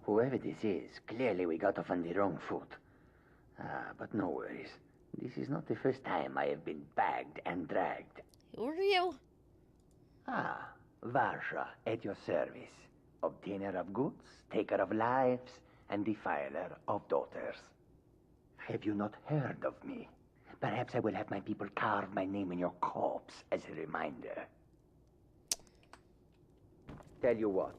Whoever this is, clearly we got off on the wrong foot. But no worries. This is not the first time I have been bagged and dragged. Who are you? Varsha, at your service. Obtainer of goods, taker of lives, and defiler of daughters. Have you not heard of me? Perhaps I will have my people carve my name in your corpse as a reminder. Tell you what,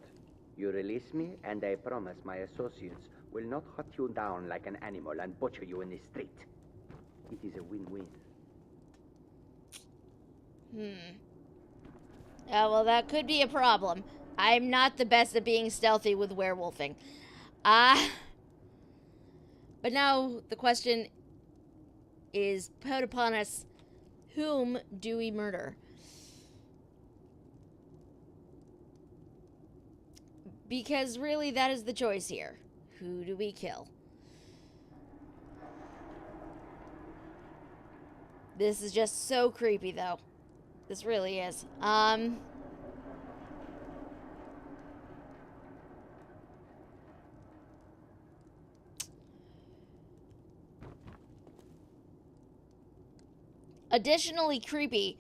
you release me, and I promise my associates will not hunt you down like an animal and butcher you in the street. It is a win-win. Yeah, well, that could be a problem. I'm not the best at being stealthy with werewolfing. But now the question is put upon us, whom do we murder? Because really, that is the choice here. Who do we kill? This is just so creepy, though. This really is. Additionally creepy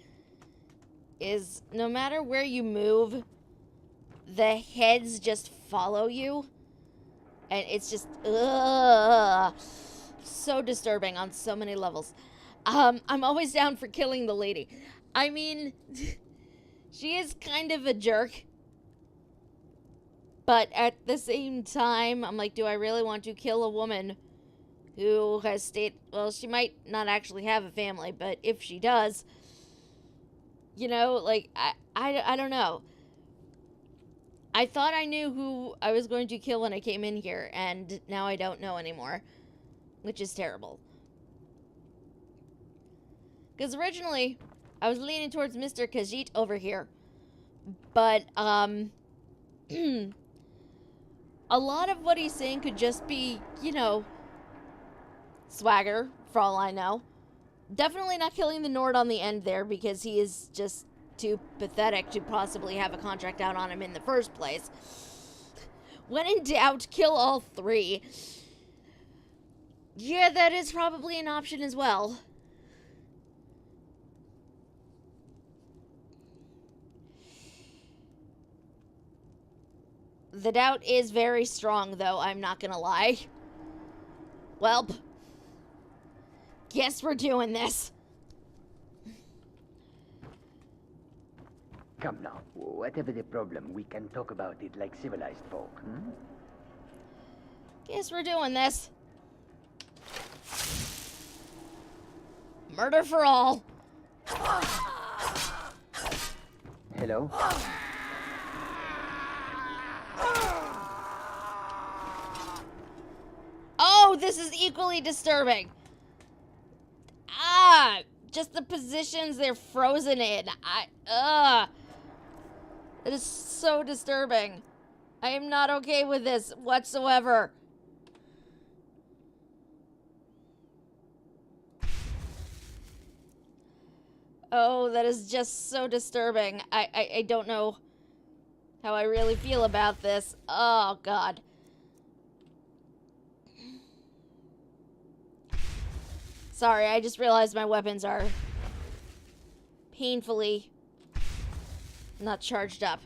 is no matter where you move, the heads just follow you. And it's just, so disturbing on so many levels. I'm always down for killing the lady. I mean, she is kind of a jerk. But at the same time, I'm like, do I really want to kill a woman who has stayed... Well, she might not actually have a family, but if she does, you know, like, I don't know. I thought I knew who I was going to kill when I came in here, and now I don't know anymore, which is terrible. Because originally, I was leaning towards Mr. Khajiit over here, but, a lot of what he's saying could just be, you know, swagger, for all I know. Definitely not killing the Nord on the end there, because he is just too pathetic to possibly have a contract out on him in the first place. When in doubt, kill all three. Yeah, that is probably an option as well. The doubt is very strong, though, I'm not gonna lie. Welp. Guess we're doing this. Come now, whatever the problem, we can talk about it like civilized folk, Guess we're doing this. Murder for all. Hello? Oh, this is equally disturbing. Just the positions they're frozen in. It is so disturbing. I am not okay with this whatsoever. Oh, that is just so disturbing. I don't know how I really feel about this. Oh, God. Sorry, I just realized my weapons are painfully not charged up.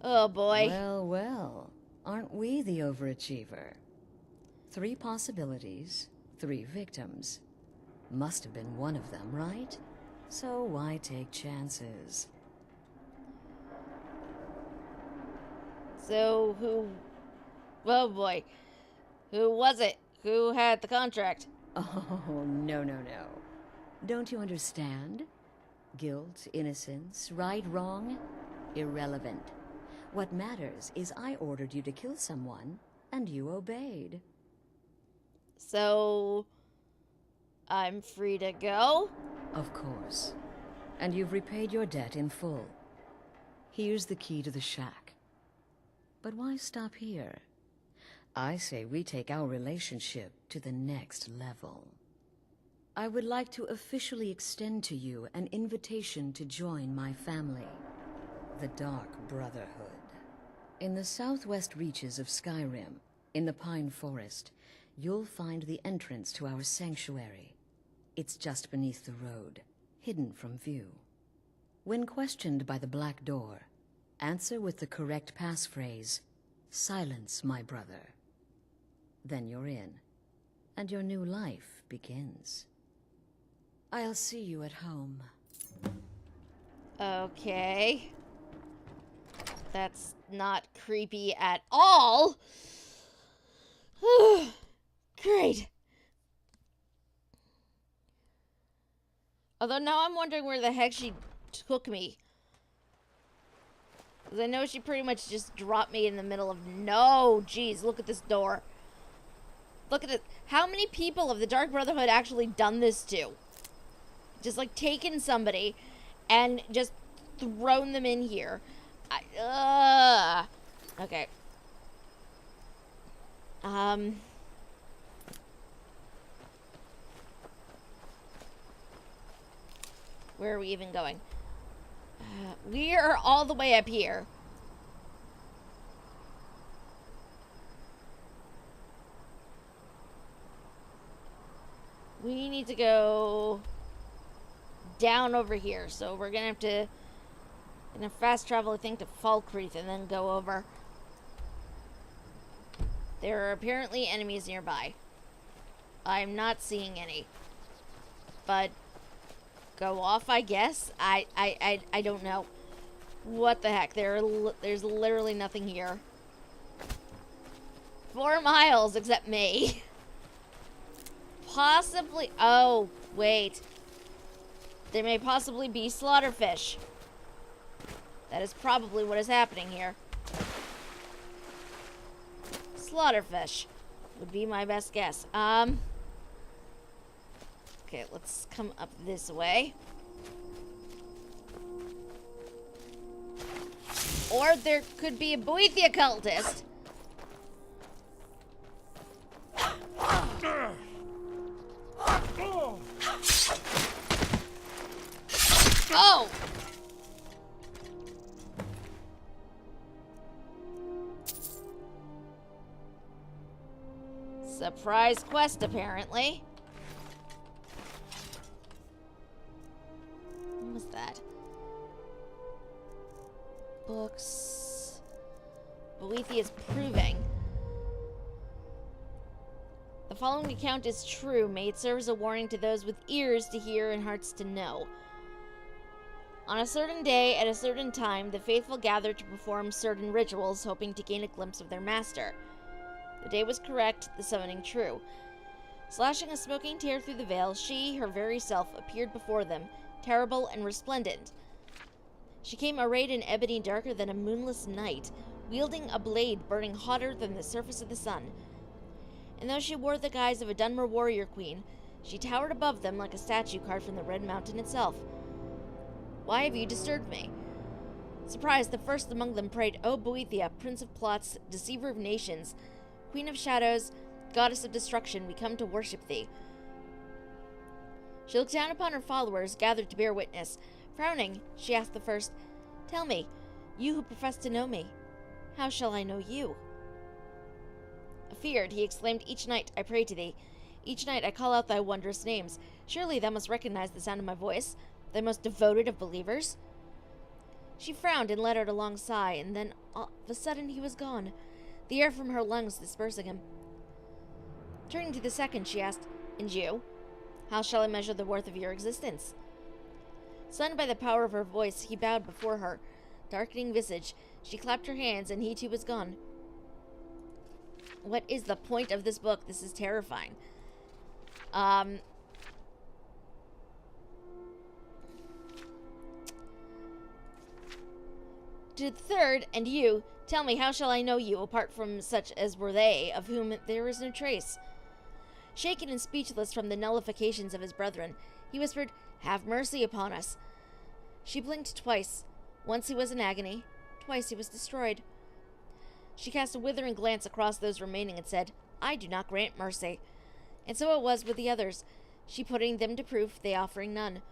Oh, boy. Well, well. Aren't we the overachiever? 3 possibilities, 3 victims. Must have been one of them, right? So why take chances? So, who... Oh, boy. Who was it? Who had the contract? Oh, no, no, no. Don't you understand? Guilt, innocence, right, wrong? Irrelevant. What matters is I ordered you to kill someone, and you obeyed. So... I'm free to go? Of course. And you've repaid your debt in full. Here's the key to the shack. But why stop here? I say we take our relationship to the next level. I would like to officially extend to you an invitation to join my family, the Dark Brotherhood. In the southwest reaches of Skyrim, In the pine forest, you'll find the entrance to our sanctuary. It's just beneath the road, hidden from view. When questioned by the Black Door, answer with the correct passphrase, "Silence, my brother." Then you're in, and your new life begins. I'll see you at home. Okay. That's not creepy at all. Great. Although now I'm wondering where the heck she took me. Because I know she pretty much just dropped me in the middle of... No, jeez, look at this door. Look at it. How many people have the Dark Brotherhood actually done this to? Just, like, taken somebody and just thrown them in here. Okay. Where are we even going? We are all the way up here. We need to go down over here. So we're gonna have to fast travel, I think, to Falkreath and then go over. There are apparently enemies nearby. I'm not seeing any. But go off, I guess. I don't know. What the heck? There's literally nothing here. 4 miles except me. Possibly. Oh, wait. There may possibly be slaughterfish. That is probably what is happening here. Slaughterfish would be my best guess. Okay, let's come up this way. Or there could be a Boethia cultist. Oh! Surprise quest, apparently. What was that? Books. Boethia is proving. The following account is true. May it serve as a warning to those with ears to hear and hearts to know. On a certain day, at a certain time, the faithful gathered to perform certain rituals, hoping to gain a glimpse of their master. The day was correct, the summoning true. Slashing a smoking tear through the veil, she, her very self, appeared before them, terrible and resplendent. She came arrayed in ebony darker than a moonless night, wielding a blade burning hotter than the surface of the sun. And though she wore the guise of a Dunmer warrior queen, she towered above them like a statue carved from the Red Mountain itself. Why have you disturbed me? Surprised, the first among them prayed, O Boethia, prince of plots, deceiver of nations, queen of shadows, goddess of destruction, we come to worship thee. She looked down upon her followers, gathered to bear witness. Frowning, she asked the first, Tell me, you who profess to know me, how shall I know you? Afeared, he exclaimed, Each night I pray to thee. Each night I call out thy wondrous names. Surely thou must recognize the sound of my voice, thy most devoted of believers. She frowned and let out a long sigh, and then all of a sudden he was gone, the air from her lungs dispersing him. Turning to the second, she asked, And you? How shall I measure the worth of your existence? Stunned by the power of her voice, he bowed before her. Darkening visage, she clapped her hands, and he too was gone. What is the point of this book? This is terrifying. To the third, and you, tell me, how shall I know you, apart from such as were they, of whom there is no trace? Shaken and speechless from the nullifications of his brethren, he whispered, Have mercy upon us. She blinked twice. Once he was in agony, twice he was destroyed. She cast a withering glance across those remaining and said, I do not grant mercy. And so it was with the others, she putting them to proof, they offering none.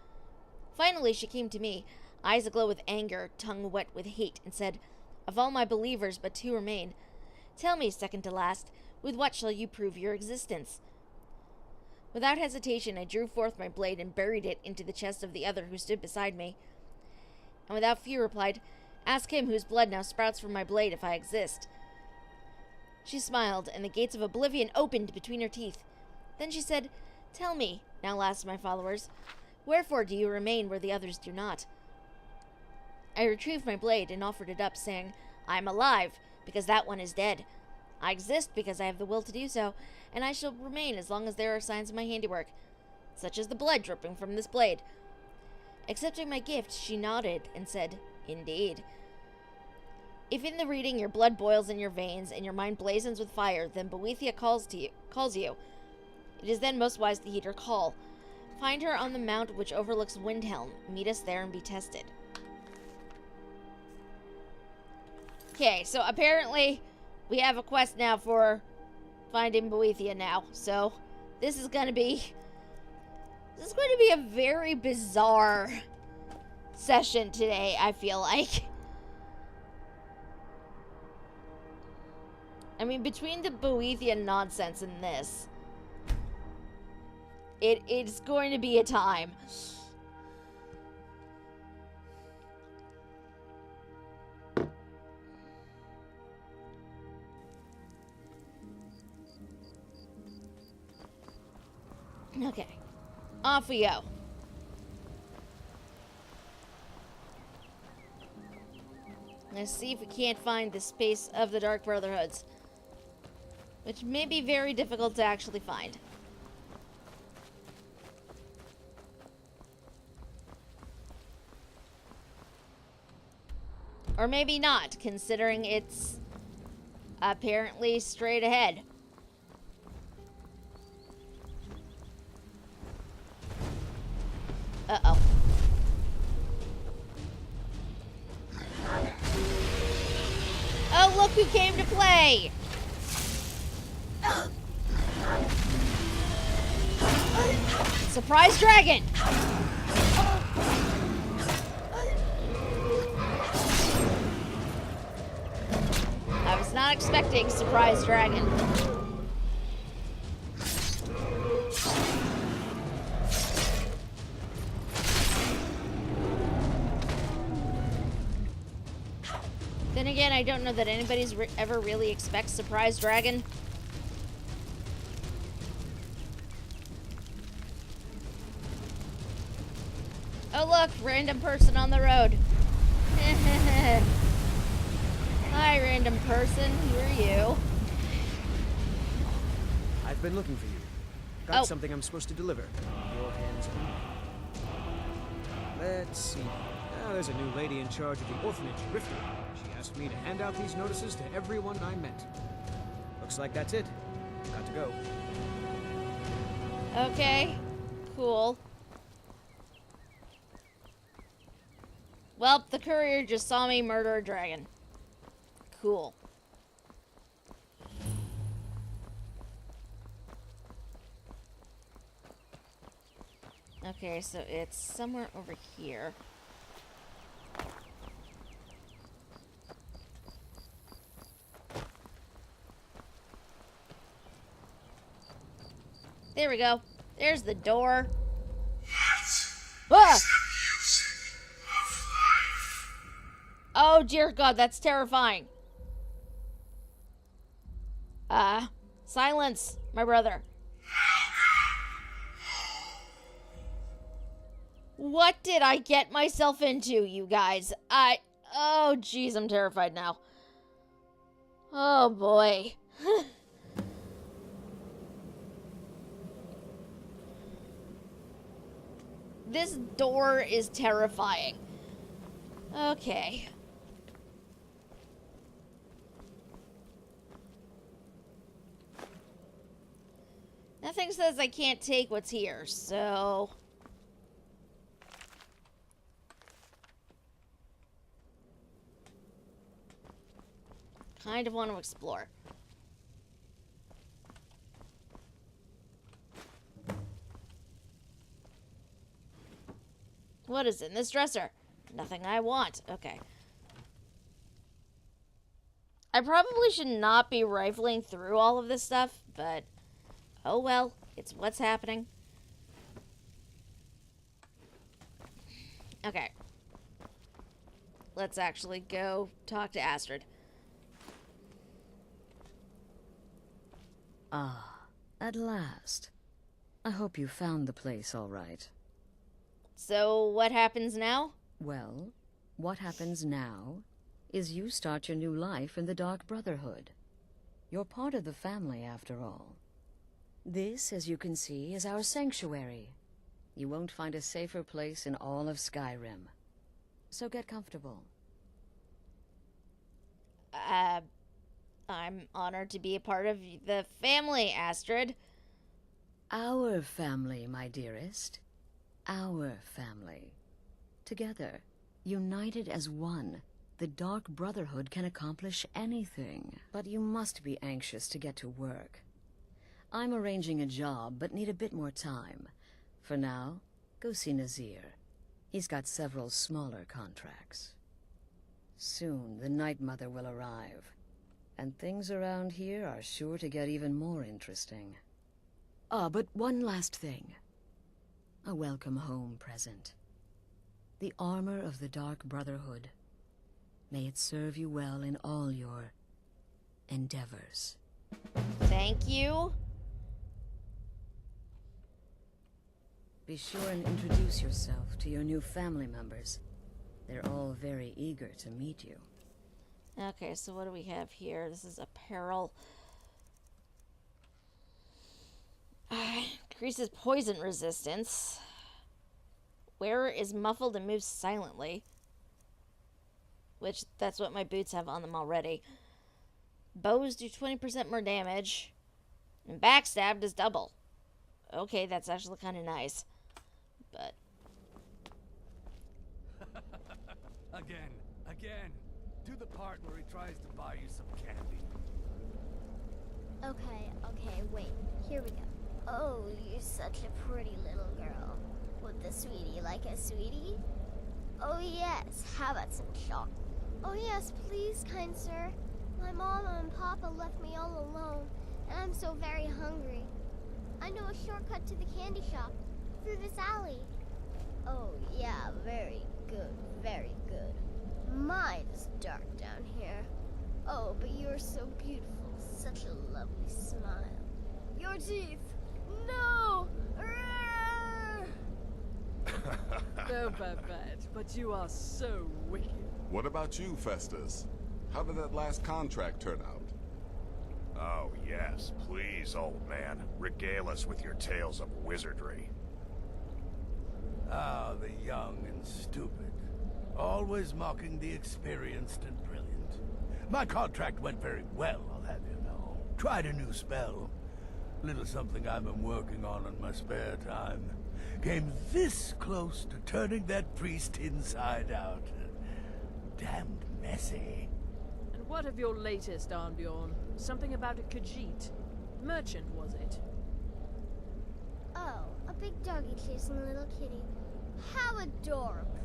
Finally she came to me, eyes aglow with anger, tongue wet with hate, and said, Of all my believers but 2 remain. Tell me, second to last, with what shall you prove your existence? Without hesitation, I drew forth my blade and buried it into the chest of the other who stood beside me. And without fear replied, Ask him whose blood now sprouts from my blade if I exist. She smiled, and the gates of oblivion opened between her teeth. Then she said, Tell me, now last of my followers, wherefore do you remain where the others do not? I retrieved my blade and offered it up, saying, I am alive, because that one is dead. I exist because I have the will to do so, and I shall remain as long as there are signs of my handiwork, such as the blood dripping from this blade. Accepting my gift, she nodded and said, Indeed. If in the reading your blood boils in your veins and your mind blazons with fire, then Boethia calls you. It is then most wise to heed her call. Find her on the mount which overlooks Windhelm. Meet us there and be tested. Okay, so apparently we have a quest now for finding Boethia now. So this is going to be a very bizarre session today, I feel like. I mean, between the Boethia nonsense and this, it's going to be a time. Okay, off we go. Let's see if we can't find the space of the Dark Brotherhoods, which may be very difficult to actually find. Or maybe not, considering it's apparently straight ahead. Uh-oh. Oh, look who came to play! Surprise dragon! I was not expecting surprise dragon. Then again, I don't know that anybody's ever really expects surprise dragon. Oh look, random person on the road. Hi, random person. Who are you? I've been looking for you. Got something I'm supposed to deliver. Your hands on. Let's see. Now there's a new lady in charge of the orphanage in Rifter. She asked me to hand out these notices to everyone I met. Looks like that's it. Got to go. Okay. Cool. Well, the courier just saw me murder a dragon. Cool. Okay, so it's somewhere over here. There we go. There's the door. Ah! Oh, dear God, that's terrifying. Silence, my brother. What did I get myself into, you guys? Oh, jeez, I'm terrified now. Oh, boy. This door is terrifying. Okay. Nothing says I can't take what's here, so... kind of want to explore. What is in this dresser? Nothing I want. Okay. I probably should not be rifling through all of this stuff, but oh well, it's what's happening. Okay. Let's actually go talk to Astrid. Ah, at last. I hope you found the place all right. So, what happens now? Well, what happens now is you start your new life in the Dark Brotherhood. You're part of the family, after all. This, as you can see, is our sanctuary. You won't find a safer place in all of Skyrim. So get comfortable. I'm honored to be a part of the family, Astrid. Our family, my dearest. Our family. Together, united as one, the Dark Brotherhood can accomplish anything. But you must be anxious to get to work. I'm arranging a job, but need a bit more time. For now, go see Nazir. He's got several smaller contracts. Soon, the Night Mother will arrive. And things around here are sure to get even more interesting. Ah, but one last thing. A welcome home present. The armor of the Dark Brotherhood. May it serve you well in all your endeavors. Thank you. Be sure and introduce yourself to your new family members. They're all very eager to meet you. Okay, so what do we have here? This is apparel. Increases poison resistance. Wearer is muffled and moves silently. Which, that's what my boots have on them already. Bows do 20% more damage. And backstab does double. Okay, that's actually kind of nice. But... Again. Do the part where he tries to buy you some candy. Okay, wait. Here we go. Oh, you're such a pretty little girl. Would the sweetie like a sweetie? Oh yes, how about some chocolate? Oh yes, please, kind sir. My mama and papa left me all alone, and I'm so very hungry. I know a shortcut to the candy shop, through this alley. Oh yeah, very good, very good. My, it's dark down here. Oh, but you're so beautiful, such a lovely smile. Your teeth! No! No, Babette, but you are so wicked. What about you, Festus? How did that last contract turn out? Oh, yes. Please, old man. Regale us with your tales of wizardry. Ah, the young and stupid. Always mocking the experienced and brilliant. My contract went very well, I'll have you know. Tried a new spell. Little something I've been working on in my spare time. Came this close to turning that priest inside out. Damned messy. And what of your latest, Arnbjorn? Something about a Khajiit. Merchant, was it? Oh, a big doggy chasing a little kitty. How adorable.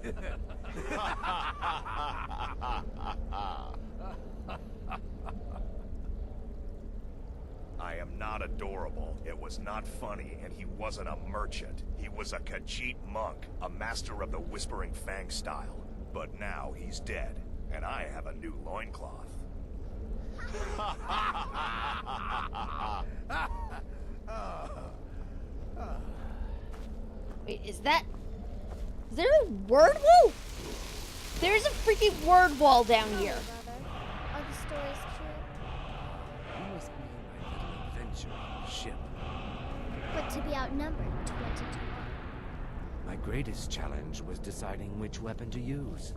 I am not adorable. It was not funny, and he wasn't a merchant. He was a Khajiit monk, a master of the Whispering Fang style. But now he's dead, and I have a new loincloth. Wait, is there a word wall? There's a freaking word wall down here. Brother, are the stories true? You must mean my little adventure on the ship. But to be outnumbered 20 to 1. My greatest challenge was deciding which weapon to use.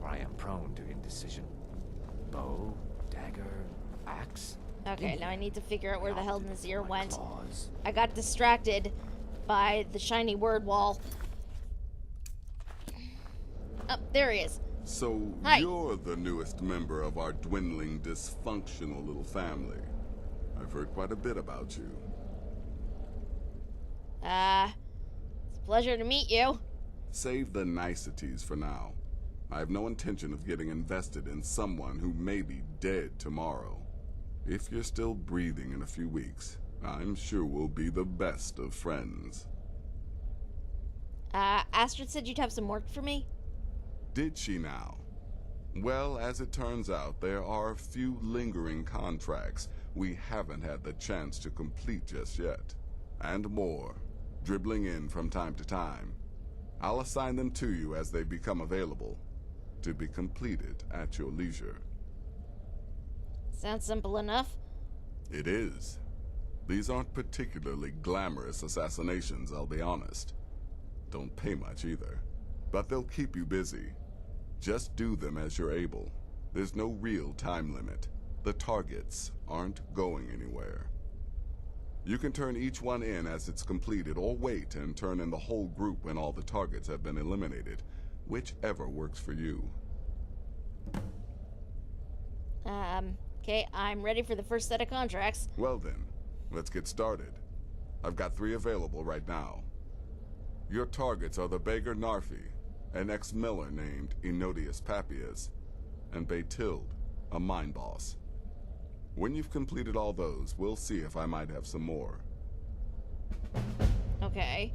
I am prone to indecision. Bow, dagger, axe. Okay, now I need to figure out where the hell Nazir went. Claws. I got distracted by the shiny word wall. Oh, there he is. So, Hi. you're the newest member of our dwindling, dysfunctional little family. I've heard quite a bit about you. It's a pleasure to meet you. Save the niceties for now. I have no intention of getting invested in someone who may be dead tomorrow. If you're still breathing in a few weeks, I'm sure we'll be the best of friends. Astrid said you'd have some work for me? Did she now? Well, as it turns out, there are a few lingering contracts we haven't had the chance to complete just yet. And more, dribbling in from time to time. I'll assign them to you as they become available, to be completed at your leisure. Sounds simple enough. It is. These aren't particularly glamorous assassinations, I'll be honest. Don't pay much either. But they'll keep you busy. Just do them as you're able. There's no real time limit. The targets aren't going anywhere. You can turn each one in as it's completed, or wait and turn in the whole group when all the targets have been eliminated. Whichever works for you. Okay, I'm ready for the first set of contracts. Well then, let's get started. I've got 3 available right now. Your targets are the beggar Narfi, an ex-miller named Enodius Papias, and Baytild, a mine boss. When you've completed all those, we'll see if I might have some more. Okay.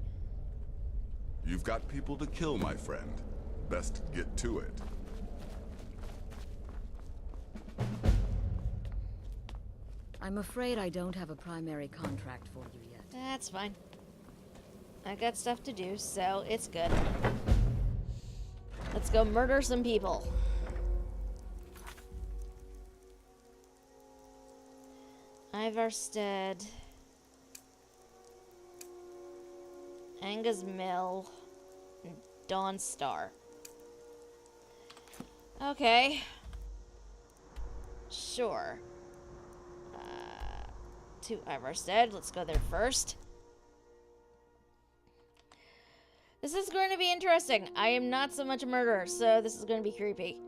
You've got people to kill, my friend. Best get to it. I'm afraid I don't have a primary contract for you yet. That's fine. I got stuff to do, so it's good. Let's go murder some people. Ivarstead. Angus Mill. And Dawnstar. Okay. Sure. To Ivarstead. Let's go there first. This is going to be interesting. I am not so much a murderer, so this is going to be creepy.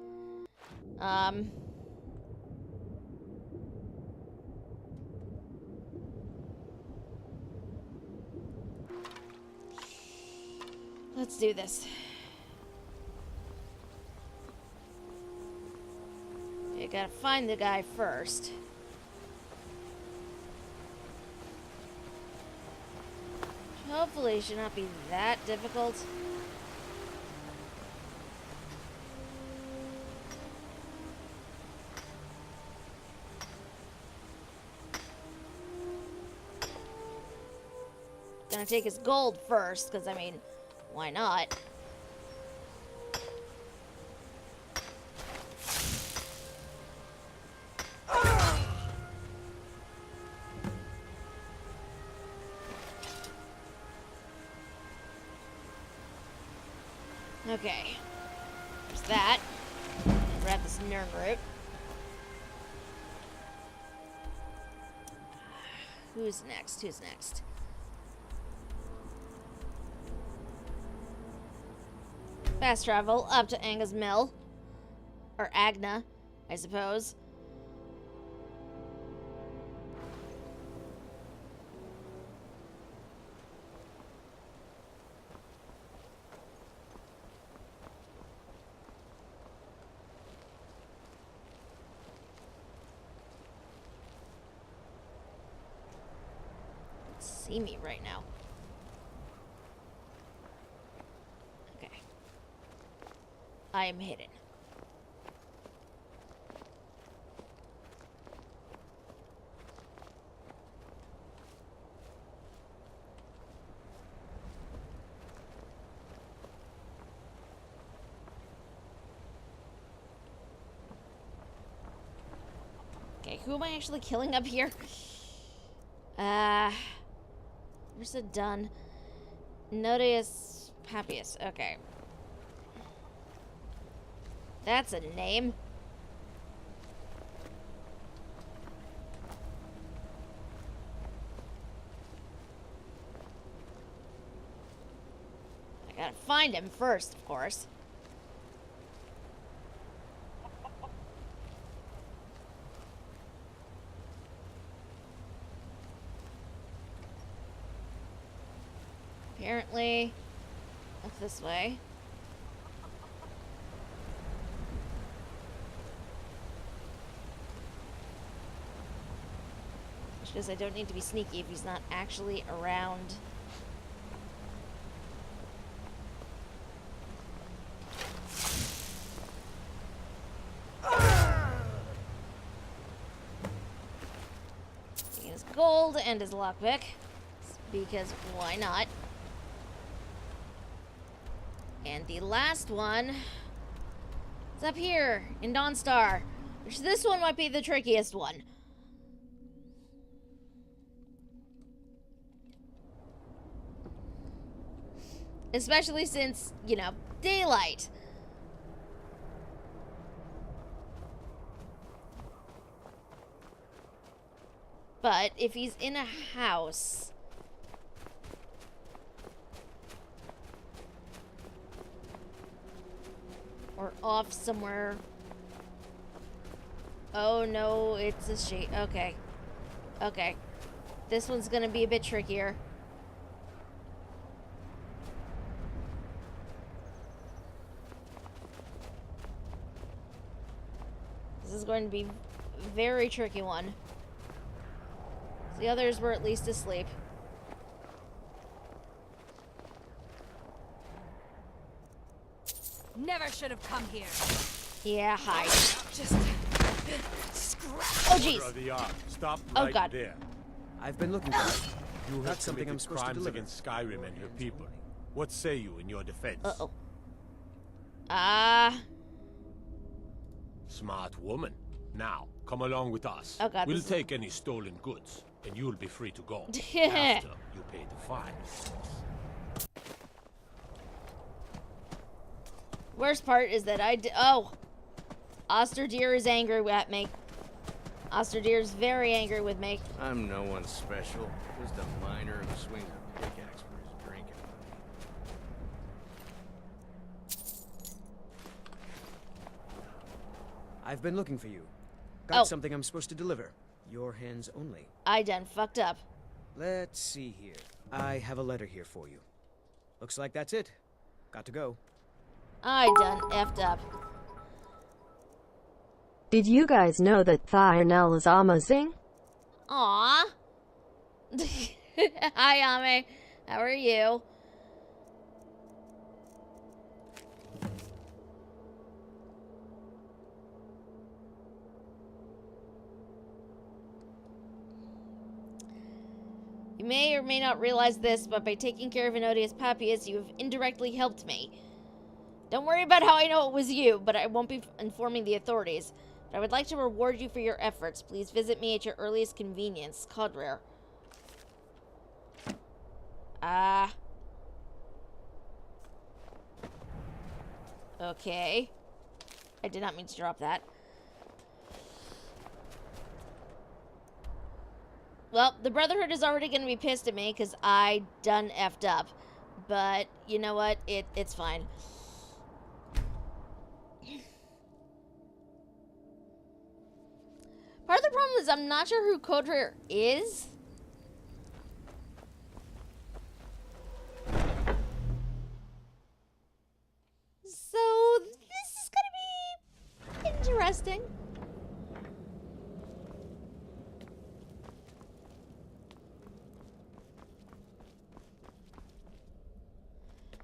Let's do this. You gotta find the guy first. Hopefully it should not be that difficult. Gonna take his gold first, because I mean, why not? Okay, there's that. Grab this nerd root. Who's next? Who's next? Fast travel up to Angus Mill. Or Agna, I suppose. See me right now. Okay. I am hidden. Okay, who am I actually killing up here? Where's it done? Nodius Papias. Okay. That's a name. I gotta find him first, of course. Apparently, up this way. because I don't need to be sneaky if he's not actually around. Taking his gold and his lockpick, because why not? And the last one is up here in Dawnstar, which this one might be the trickiest one. Especially since, you know, daylight. But if he's in a house, or off somewhere. Oh no, it's a she. Okay. Okay. This one's gonna be a bit trickier. This is going to be a very tricky one. The others were at least asleep. Never should have come here. Yeah, hi. Just Oh jeez. Stop Oh right god. there. I've been looking for you. You have That's something committed I'm supposed to crimes deliver. against Skyrim and her people. What say you in your defense? Uh-oh. Smart woman. Now, come along with us. Oh god. We'll take any stolen goods, and you'll be free to go. After you pay the fine. Worst part is that oh! Osterdeer is angry at me. Osterdeer is very angry with me. I'm no one special. Just a miner who swings a pickaxe for his drinking money. I've been looking for you. Got something I'm supposed to deliver. Your hands only. I done fucked up. Let's see here. I have a letter here for you. Looks like that's it. Got to go. I done effed up. Did you guys know that Thionel is amazing? Aww. Hi, Ame. How are you? You may or may not realize this, but by taking care of Enodius Papias, you have indirectly helped me. Don't worry about how I know it was you, but I won't be informing the authorities. But I would like to reward you for your efforts. Please visit me at your earliest convenience. Codrare. Okay. I did not mean to drop that. Well, the Brotherhood is already going to be pissed at me because I done effed up. But, you know what? It's fine. Part of the problem is I'm not sure who Codrare is. So, this is going to be interesting.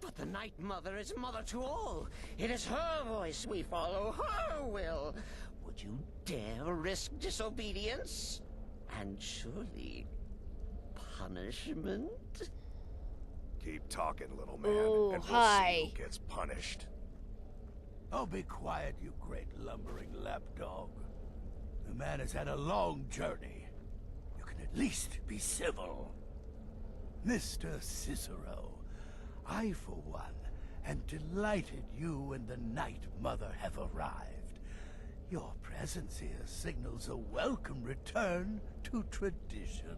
But the Night Mother is mother to all. It is her voice we follow, her will. Would you dare risk disobedience? And surely punishment? Keep talking, little man, Ooh, and we'll hi. see who gets punished. Oh, be quiet, you great lumbering lapdog. The man has had a long journey. You can at least be civil. Mr. Cicero, I, for one, am delighted you and the Night Mother have arrived. Your presence here signals a welcome return to tradition.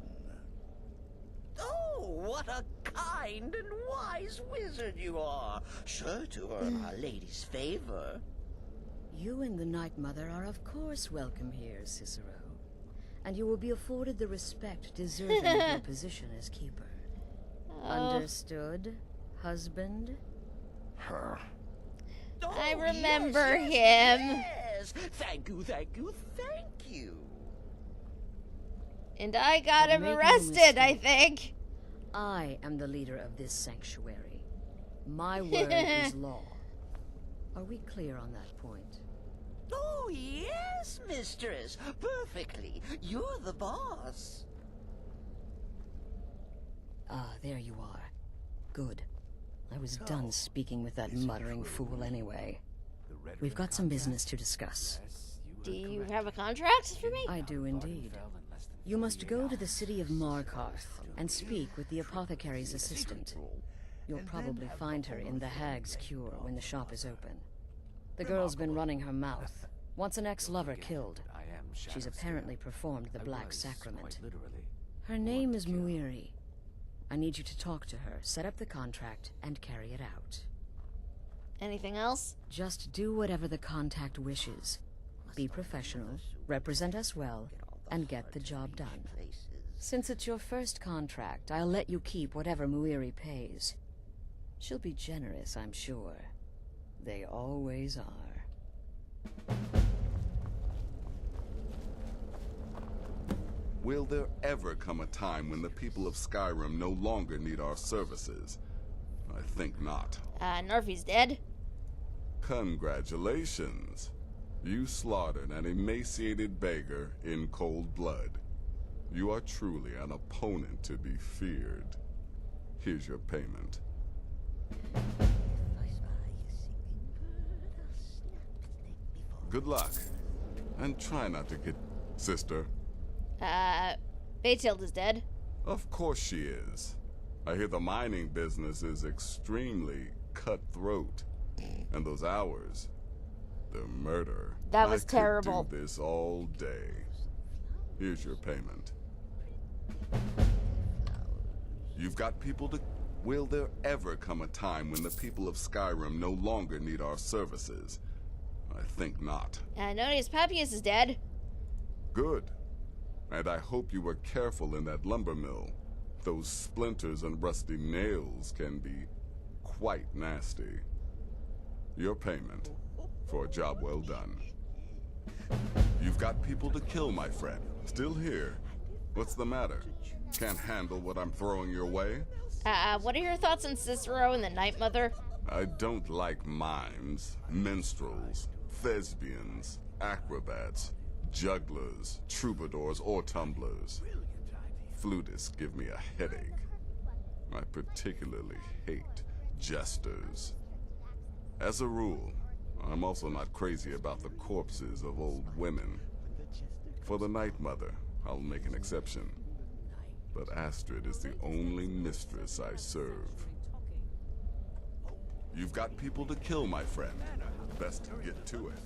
Oh, what a kind and wise wizard you are. Sure to earn Our Lady's favor. You and the Night Mother are of course welcome here, Cicero. And you will be afforded the respect deserving of your position as keeper. Understood, husband? Her. I remember him. Yes. Thank you, thank you, thank you. And I got But him make no arrested, I mistake. think. I am the leader of this sanctuary. My word is law. Are we clear on that point? Oh, yes, mistress. Perfectly. You're the boss. Ah, there you are. Good. I was done speaking with that muttering fool anyway. We've got some business to discuss. Do you have a contract for me? I do indeed. You must go to the city of Markarth and speak with the apothecary's assistant. You'll probably find her in the Hag's Cure when the shop is open. The girl's been running her mouth. Wants an ex-lover killed. She's apparently performed the Black Sacrament. Her name is Muiri. I need you to talk to her, set up the contract, and carry it out. Anything else? Just do whatever the contact wishes. Be professional, represent us well, and get the job done. Since it's your first contract, I'll let you keep whatever Muiri pays. She'll be generous, I'm sure. They always are. Will there ever come a time when the people of Skyrim no longer need our services? I think not. Narfi's dead. Congratulations. You slaughtered an emaciated beggar in cold blood. You are truly an opponent to be feared. Here's your payment. Good luck. And try not to get... Sister? Beethild is dead. Of course she is. I hear the mining business is extremely cutthroat. And those hours, the murder. That was I terrible. could do this all day. Here's your payment. You've got people to... Will there ever come a time when the people of Skyrim no longer need our services? I think not. Nonius Papias is dead. Good. And I hope you were careful in that lumber mill. Those splinters and rusty nails can be quite nasty. Your payment for a job well done. You've got people to kill, my friend. Still here. What's the matter? Can't handle what I'm throwing your way? What are your thoughts on Cicero and the Night Mother? I don't like mimes, minstrels, thespians, acrobats, jugglers, troubadours, or tumblers. Flutists give me a headache. I particularly hate jesters. As a rule, I'm also not crazy about the corpses of old women. For the Night Mother, I'll make an exception. But Astrid is the only mistress I serve. You've got people to kill, my friend. Best get to it.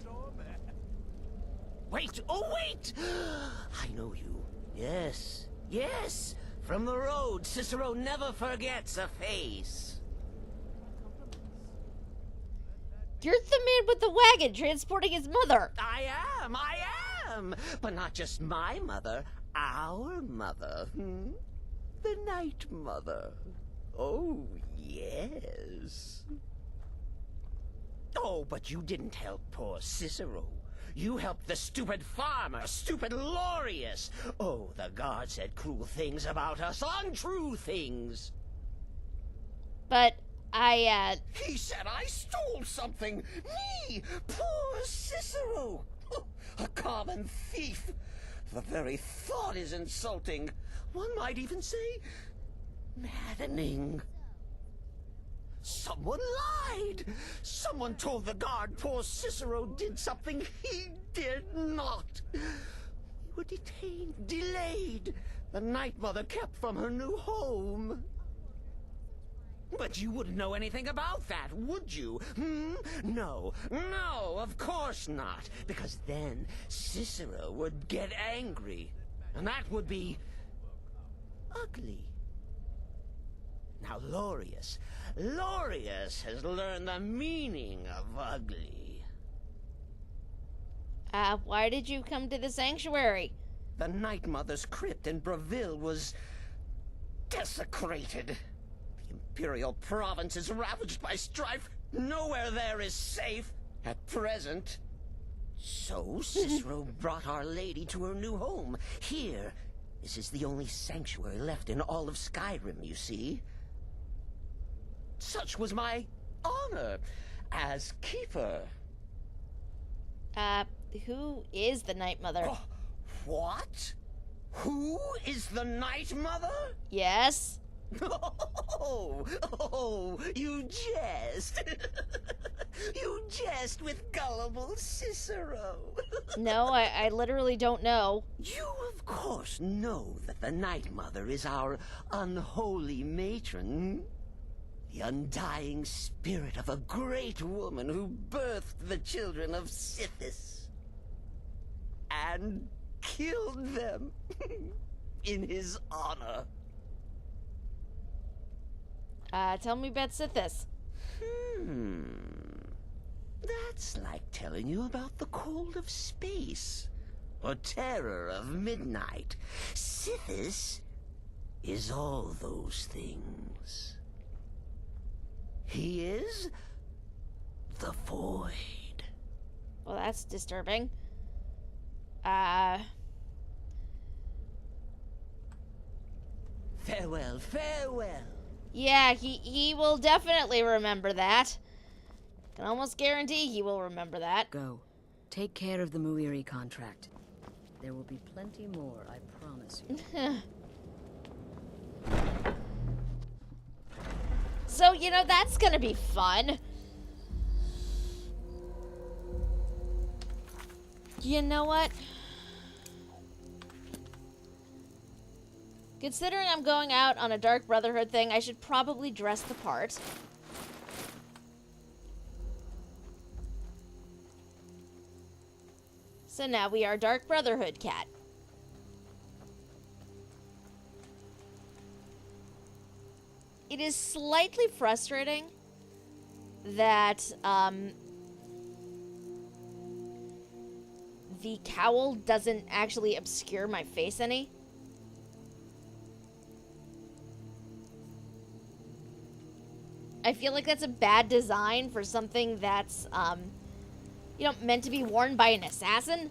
Wait! Oh, wait! I know you. Yes. Yes! From the road, Cicero never forgets a face. You're the man with the wagon transporting his mother. I am! But not just my mother, our mother. The Night Mother. Oh, yes. Oh, but you didn't help poor Cicero. You helped the stupid farmer, stupid Lorius. Oh, the guard said cruel things about us, untrue things. But He said I stole something. Me, poor Cicero. A common thief. The very thought is insulting. One might even say, maddening. Someone lied. Someone told the guard poor Cicero did something he did not. We were detained, delayed. The Night Mother kept from her new home. But you wouldn't know anything about that, would you? No, of course not. Because then Cicero would get angry. And that would be... ugly. Now, Lorius has learned the meaning of ugly. Why did you come to the sanctuary? The Night Mother's crypt in Breville was... desecrated. The Imperial province is ravaged by strife. Nowhere there is safe at present. So Cicero brought Our Lady to her new home, here, This is the only sanctuary left in all of Skyrim, you see. Such was my honor as keeper. Who is the Night Mother? Oh, what? Who is the Night Mother? Yes. Oh, you jest. You jest with gullible Cicero. No, I literally don't know. You, of course, know that the Night Mother is our unholy matron. The undying spirit of a great woman who birthed the children of Sithis. And killed them in his honor. Tell me about Sithis. That's like telling you about the cold of space, or terror of midnight. Sithis is all those things. He is the void. Well, that's disturbing. Farewell, farewell. Yeah, he will definitely remember that. Can almost guarantee he will remember that. Go. Take care of the Muiri contract. There will be plenty more, I promise you. So, you know, that's gonna be fun. You know what? Considering I'm going out on a Dark Brotherhood thing, I should probably dress the part. So now we are Dark Brotherhood Cat. It is slightly frustrating that the cowl doesn't actually obscure my face any. I feel like that's a bad design for something that's, you know, meant to be worn by an assassin.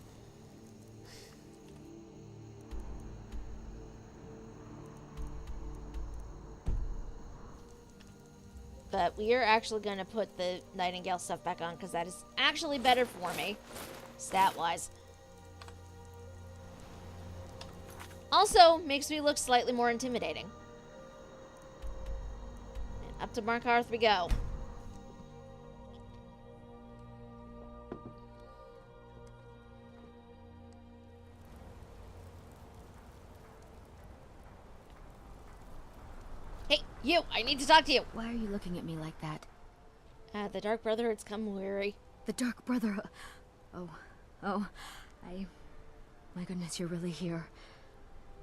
But we are actually going to put the Nightingale stuff back on because that is actually better for me, stat-wise. Also, makes me look slightly more intimidating. And up to Markarth we go. Hey, you! I need to talk to you! Why are you looking at me like that? The Dark Brotherhood's come weary. The Dark Brotherhood... Oh, my goodness, you're really here.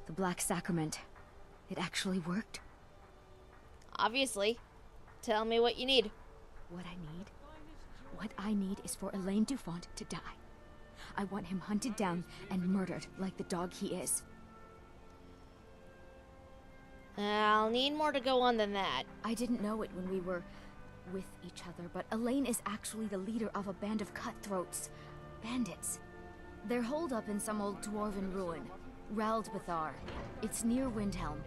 The Black Sacrament. It actually worked? Obviously. Tell me what you need. What I need is for Elaine Dufont to die. I want him hunted down and murdered like the dog he is. I'll need more to go on than that. I didn't know it when we were with each other, but Elaine is actually the leader of a band of cutthroats. Bandits. They're holed up in some old dwarven ruin. Raldbathar. It's near Windhelm.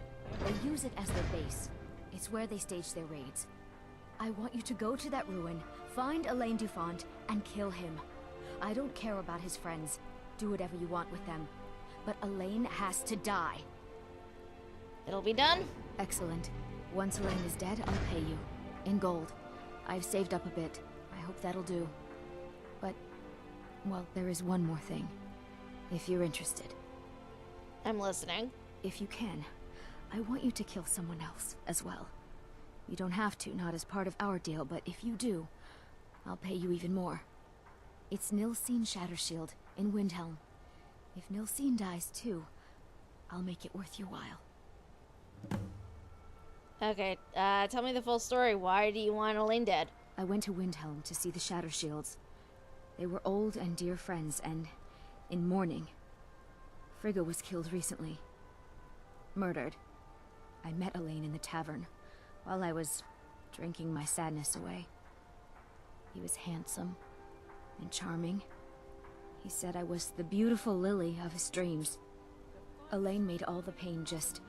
They use it as their base. It's where they stage their raids. I want you to go to that ruin, find Elaine Dufont, and kill him. I don't care about his friends. Do whatever you want with them. But Elaine has to die. It'll be done. Excellent. Once Elaine is dead, I'll pay you. In gold. I've saved up a bit. I hope that'll do. But, well, there is one more thing. If you're interested. I'm listening. If you can, I want you to kill someone else as well. You don't have to, not as part of our deal, but if you do, I'll pay you even more. It's Nilsine Shattershield in Windhelm. If Nilsine dies too, I'll make it worth your while. Okay, tell me the full story. Why do you want Elaine dead? I went to Windhelm to see the Shattershields. They were old and dear friends, and in mourning. Frigga was killed recently. Murdered. I met Elaine in the tavern, while I was drinking my sadness away. He was handsome and charming. He said I was the beautiful lily of his dreams. Elaine made all the pain just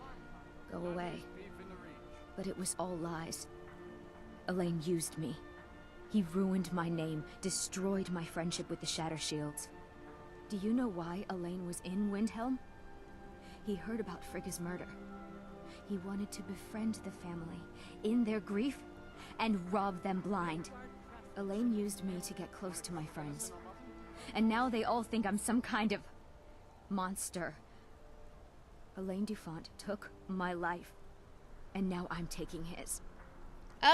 go away. But it was all lies. Elaine used me. He ruined my name, destroyed my friendship with the Shatter Shields. Do you know why Elaine was in Windhelm? He heard about Frigga's murder. He wanted to befriend the family in their grief and rob them blind. Elaine used me to get close to my friends. And now they all think I'm some kind of monster. Elaine Dufont took my life, and now I'm taking his.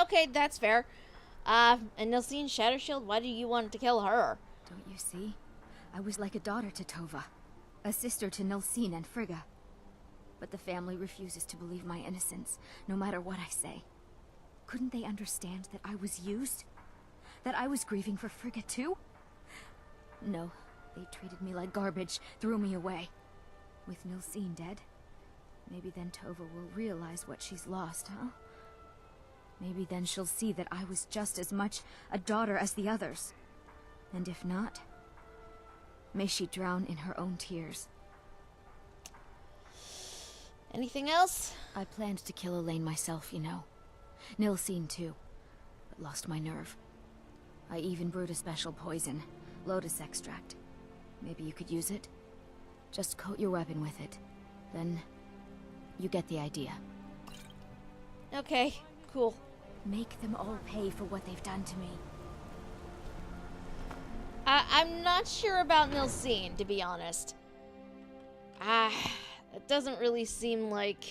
Okay, that's fair. And Nilsine Shattershield, why do you want to kill her? Don't you see? I was like a daughter to Tova, a sister to Nilsine and Frigga. But the family refuses to believe my innocence, no matter what I say. Couldn't they understand that I was used? That I was grieving for Frigga too? No, they treated me like garbage, threw me away. With Nilsine dead, maybe then Tova will realize what she's lost, huh? Maybe then she'll see that I was just as much a daughter as the others. And if not, may she drown in her own tears. Anything else? I planned to kill Elaine myself, you know. Nilsine too, but lost my nerve. I even brewed a special poison, lotus extract. Maybe you could use it? Just coat your weapon with it. Then, you get the idea. Okay, cool. Make them all pay for what they've done to me. I'm not sure about Nilsine, to be honest. It doesn't really seem like...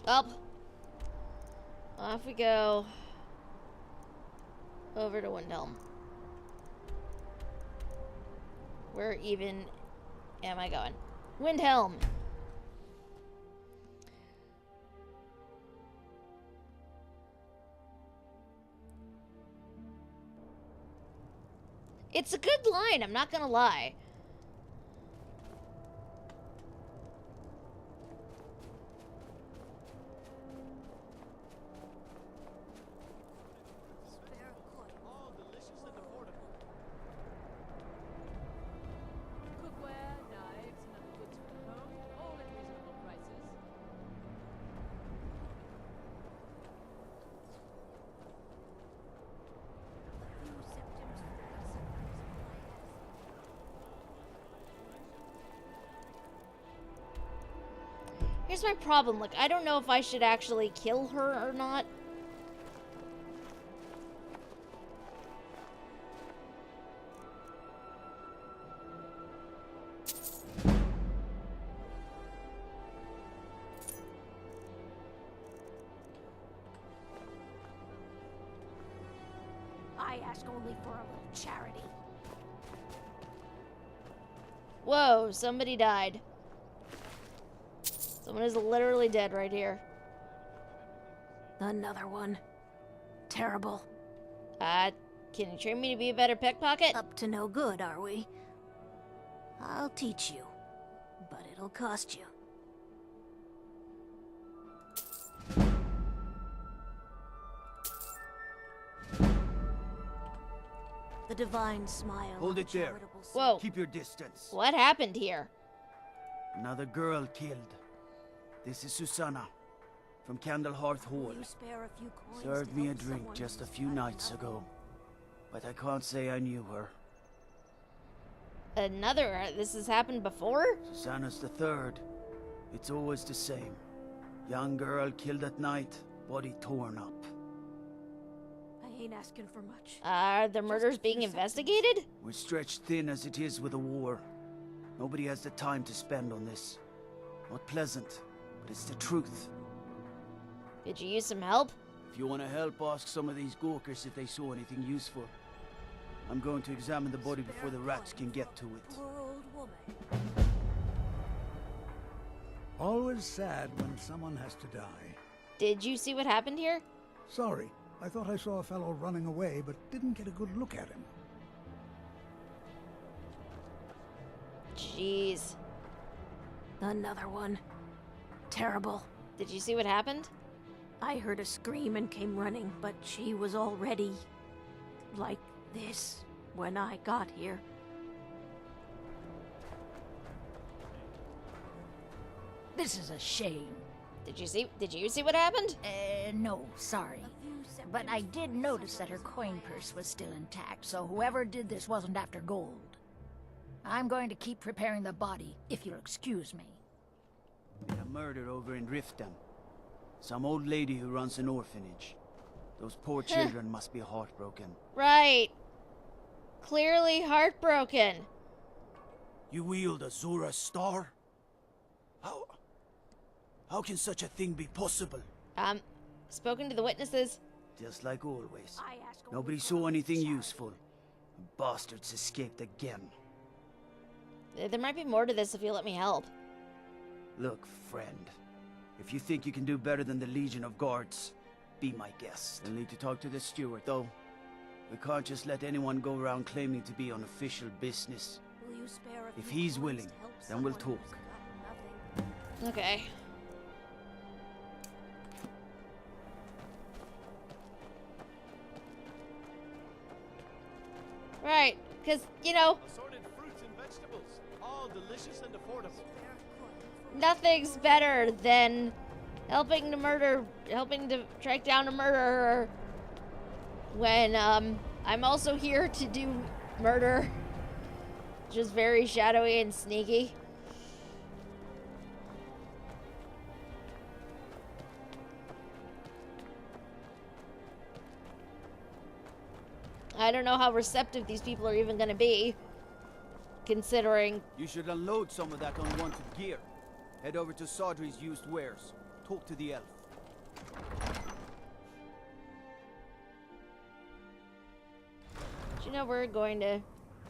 Up. Off we go. Over to Windhelm. Where even am I going? Windhelm. It's a good line, I'm not gonna lie. Here's my problem, like, I don't know if I should actually kill her or not. I ask only for a little charity. Whoa, somebody died. Someone is literally dead right here. Another one. Terrible. Can you train me to be a better pickpocket? Up to no good, are we? I'll teach you, but it'll cost you. The divine smile. Hold it there. Whoa. Keep your distance. What happened here? Another girl killed. This is Susanna, from Candlehearth Hall. Served me a drink just a few nights ago, but I can't say I knew her. Another? This has happened before? Susanna's the third. It's always the same. Young girl killed at night, body torn up. I ain't asking for much. Are the murders being investigated? We're stretched thin as it is with the war. Nobody has the time to spend on this. Not pleasant. But it's the truth. Could you use some help? If you want to help, ask some of these gawkers if they saw anything useful. I'm going to examine the body before the rats can get to it. Always sad when someone has to die. Did you see what happened here? Sorry, I thought I saw a fellow running away, but didn't get a good look at him. Jeez. Another one. Terrible. Did you see what happened? I heard a scream and came running, but she was already like this when I got here. This is a shame. Did you see what happened? No, sorry. But I did notice that her coin purse was still intact, so whoever did this wasn't after gold. I'm going to keep preparing the body, if you'll excuse me. Been a murder over in Riften. Some old lady who runs an orphanage. Those poor children must be heartbroken. Right. Clearly heartbroken. You wield a Zora star? How can such a thing be possible? Spoken to the witnesses. Just like always. Nobody saw anything useful. Bastards escaped again. There might be more to this if you let me help. Look, friend. If you think you can do better than the Legion of Guards, be my guest. You'll need to talk to the steward, though. We can't just let anyone go around claiming to be on official business. If he's willing, then we'll talk. Okay. Right, because, you know, Assorted fruits and vegetables, all delicious and affordable. nothing's better than helping to track down a murderer when, I'm also here to do murder. Just very shadowy and sneaky. I don't know how receptive these people are even going to be, considering... You should unload some of that unwanted gear. Head over to Sodri's used wares. Talk to the elf. But you know, we're going to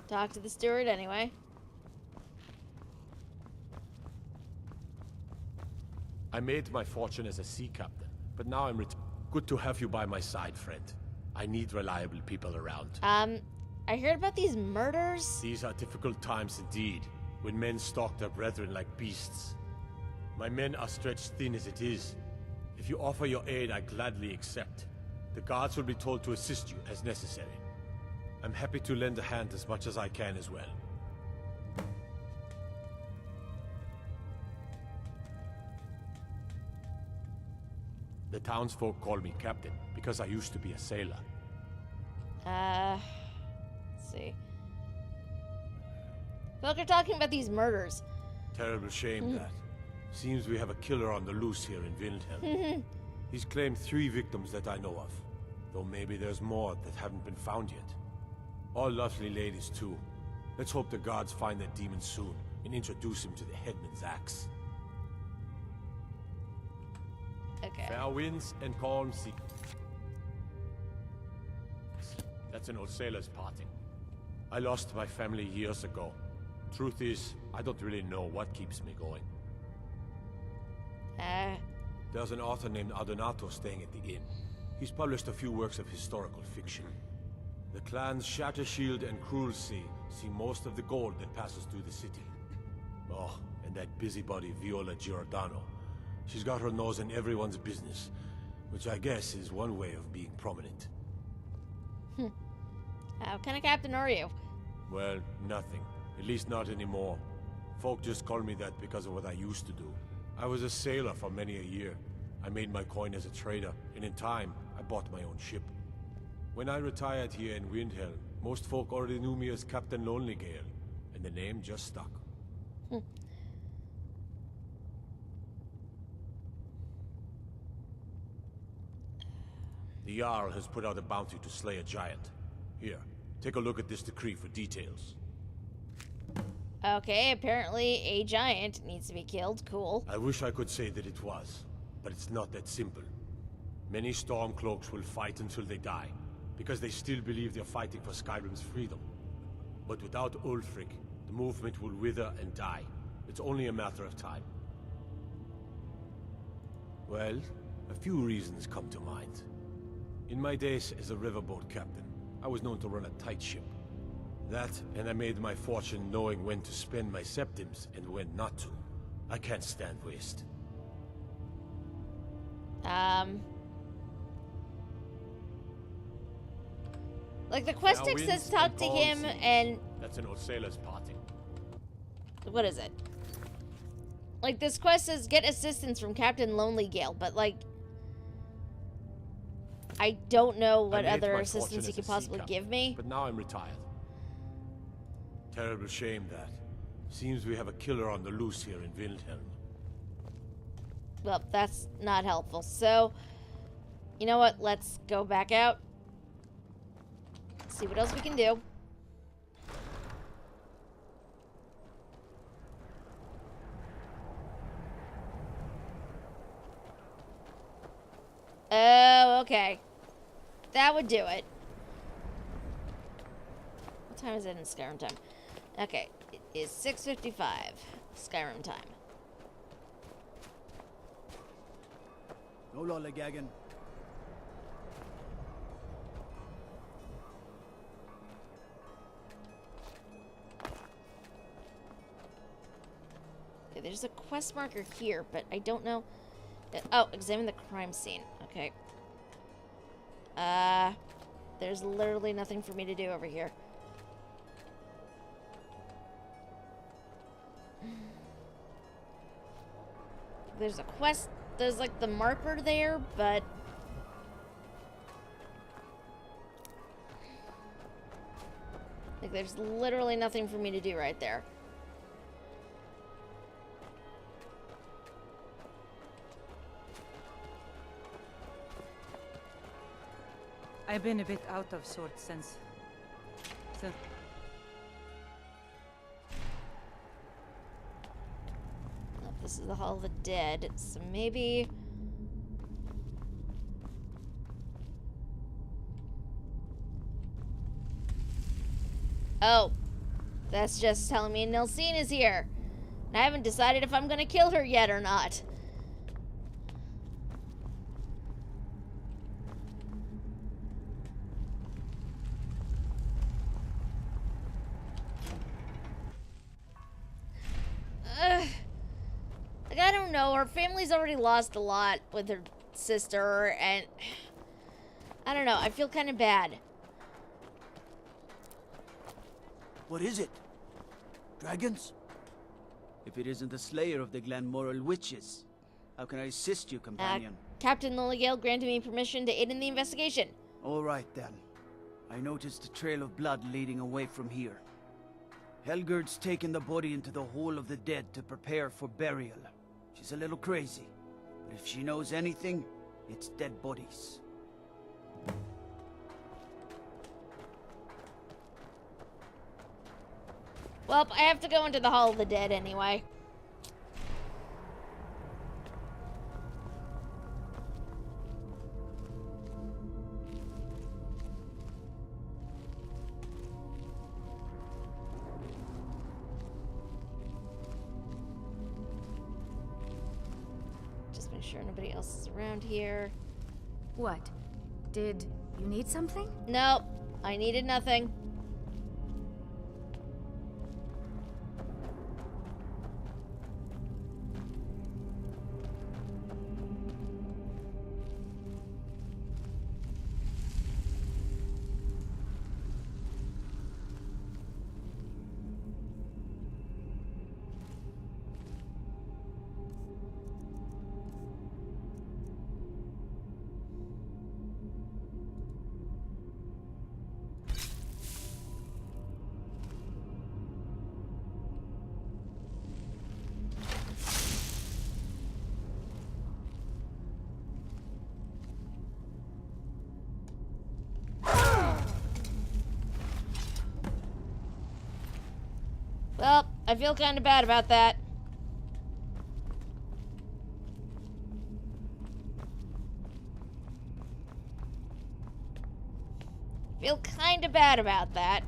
talk to the steward anyway. I made my fortune as a sea captain, but now I'm good to have you by my side, friend. I need reliable people around. I heard about these murders. These are difficult times indeed, when men stalk their brethren like beasts. My men are stretched thin as it is. If you offer your aid, I gladly accept. The guards will be told to assist you as necessary. I'm happy to lend a hand as much as I can as well. The townsfolk call me captain, because I used to be a sailor. Let's see. Folk are talking about these murders. Terrible shame, that. Seems we have a killer on the loose here in Windhelm. He's claimed 3 victims that I know of, though maybe there's more that haven't been found yet. All lovely ladies, too. Let's hope the guards find that demon soon, and introduce him to the headman's axe. Okay. Fair winds and calm sea. That's an old sailor's parting. I lost my family years ago. Truth is, I don't really know what keeps me going. There's an author named Adonato staying at the inn. He's published a few works of historical fiction. The clans Shattershield and Cruelsea see most of the gold that passes through the city. Oh, and that busybody Viola Giordano. She's got her nose in everyone's business, which I guess is one way of being prominent. What kind of captain are you? Well, nothing. At least not anymore. Folk just call me that because of what I used to do. I was a sailor for many a year. I made my coin as a trader, and in time, I bought my own ship. When I retired here in Windhelm, most folk already knew me as Captain Lonelygale, and the name just stuck. The Jarl has put out a bounty to slay a giant. Here, take a look at this decree for details. Okay, apparently a giant needs to be killed. Cool. I wish I could say that it was, but it's not that simple. Many Stormcloaks will fight until they die. because they still believe they're fighting for Skyrim's freedom. But without Ulfric, the movement will wither and die. It's only a matter of time. Well, a few reasons come to mind. In my days as a riverboat captain, I was known to run a tight ship. That, and I made my fortune knowing when to spend my septims and when not to. I can't stand waste. Like, the quest text says talk to him and... That's an old sailor's parting. What is it? Like, this quest says get assistance from Captain Lonely Gale, but, like... I don't know what other assistance he could possibly give me. But now I'm retired. Terrible shame that. Seems we have a killer on the loose here in Windhelm. Well, that's not helpful. So, you know what? Let's go back out. See what else we can do. Oh, okay. That would do it. What time is it in Skyrim time? Okay, it is 6:55 Skyrim time. No lollygagging. Okay, there's a quest marker here, but I don't know. Oh, examine the crime scene. Okay. There's literally nothing for me to do over here. There's a quest. There's like the marker there, but like there's literally nothing for me to do right there. I've been a bit out of sorts since. This is the Hall of the Dead, so maybe... Oh, that's just telling me Nelsine is here. And I haven't decided if I'm gonna kill her yet or not. Like, I don't know, her family's already lost a lot with her sister, and I don't know, I feel kind of bad. What is it? Dragons? If it isn't the slayer of the Glenmoral witches, how can I assist you, companion? Captain Lilligale granted me permission to aid in the investigation. All right, then. I noticed a trail of blood leading away from here. Helgerd's taken the body into the Hall of the Dead to prepare for burial. She's a little crazy, but if she knows anything, it's dead bodies. Well, I have to go into the Hall of the Dead anyway. Just make sure nobody else is around here. What? Did you need something? Nope, I needed nothing. Well, I feel kind of bad about that. Feel kind of bad about that.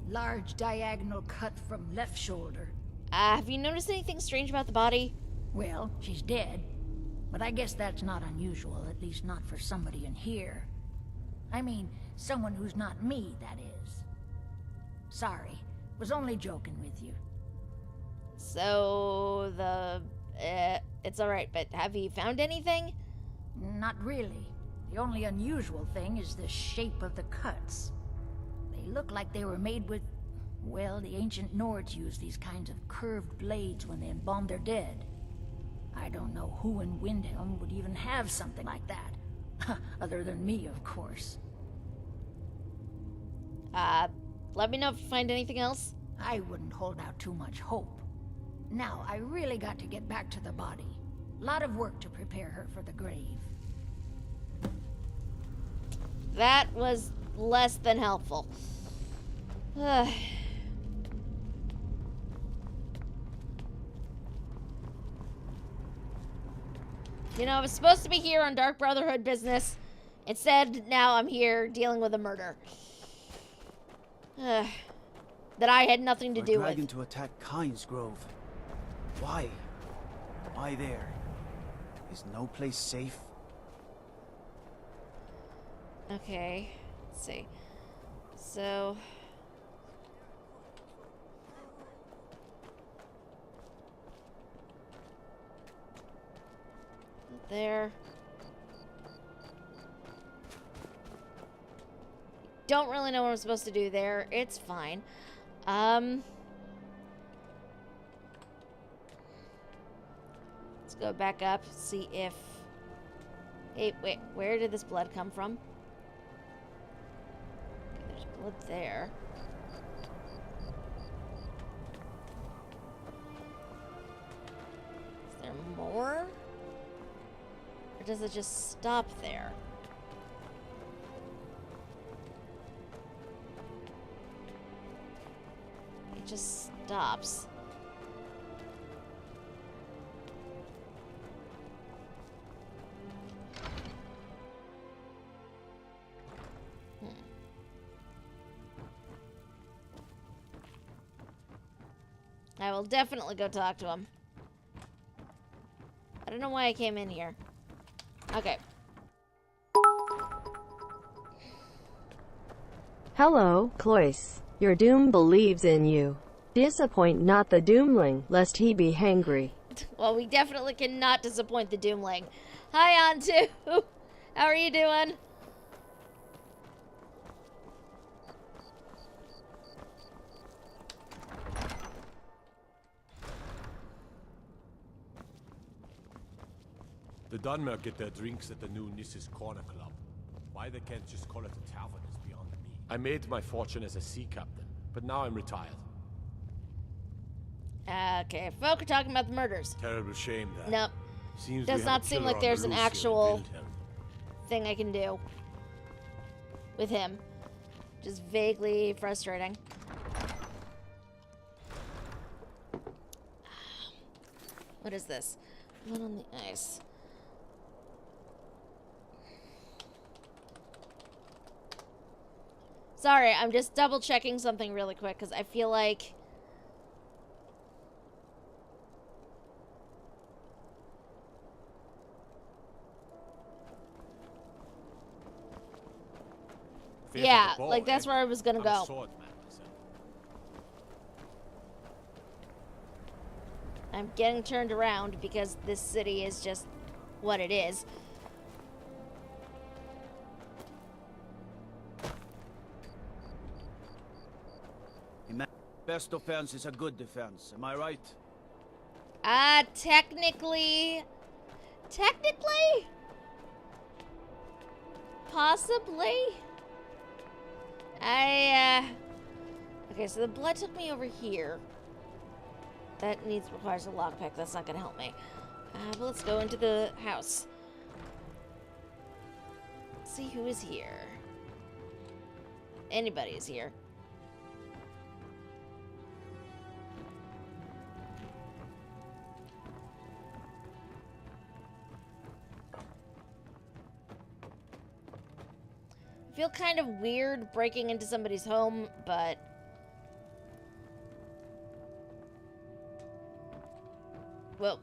Large diagonal cut from left shoulder. Have you noticed anything strange about the body? Well, she's dead. But I guess that's not unusual, at least not for somebody in here. I mean, someone who's not me, that is. Sorry, was only joking with you. So, it's alright, but have you found anything? Not really. The only unusual thing is the shape of the cuts. They look like they were made with... Well, the ancient Nords used these kinds of curved blades when they embalmed their dead. I don't know who in Windhelm would even have something like that. Other than me, of course. Let me know if you find anything else. I wouldn't hold out too much hope. Now, I really got to get back to the body. Lot of work to prepare her for the grave. That was less than helpful. You know, I was supposed to be here on Dark Brotherhood business. Instead, now I'm here dealing with a murder. That I had nothing to do with. Dragon to attack Kyne's Grove. Why? Why there? Is no place safe? Okay, let's see. So... there. Don't really know what I'm supposed to do there. It's fine. Let's go back up, see if... Hey, wait, where did this blood come from? Okay, there's blood there. Is there more? Or does it just stop there? It just stops. I will definitely go talk to him. I don't know why I came in here. Okay. Hello, Cloyce. Your doom believes in you. Disappoint not the doomling, lest he be hangry. Well, we definitely cannot disappoint the doomling. Hi, Antu. How are you doing? The Dunmer get their drinks at the new Nissa's Corner Club. Why they can't just call it a tavern is beyond me. I made my fortune as a sea captain, but now I'm retired. Okay, folk are talking about the murders. Terrible shame that. Nope. Seems Does not seem like there's an actual thing I can do with him. Just vaguely frustrating. What is this? Blood on the ice. Sorry, I'm just double checking something really quick because I feel like... yeah, like that's where I was gonna go. I'm getting turned around because this city is just what it is. Best offense is a good defense, am I right? Technically... Possibly? Okay, so the blood took me over here. That requires a lockpick. That's not gonna help me. But let's go into the house. Let's see who is here. Anybody is here. I feel kind of weird breaking into somebody's home, but... Well,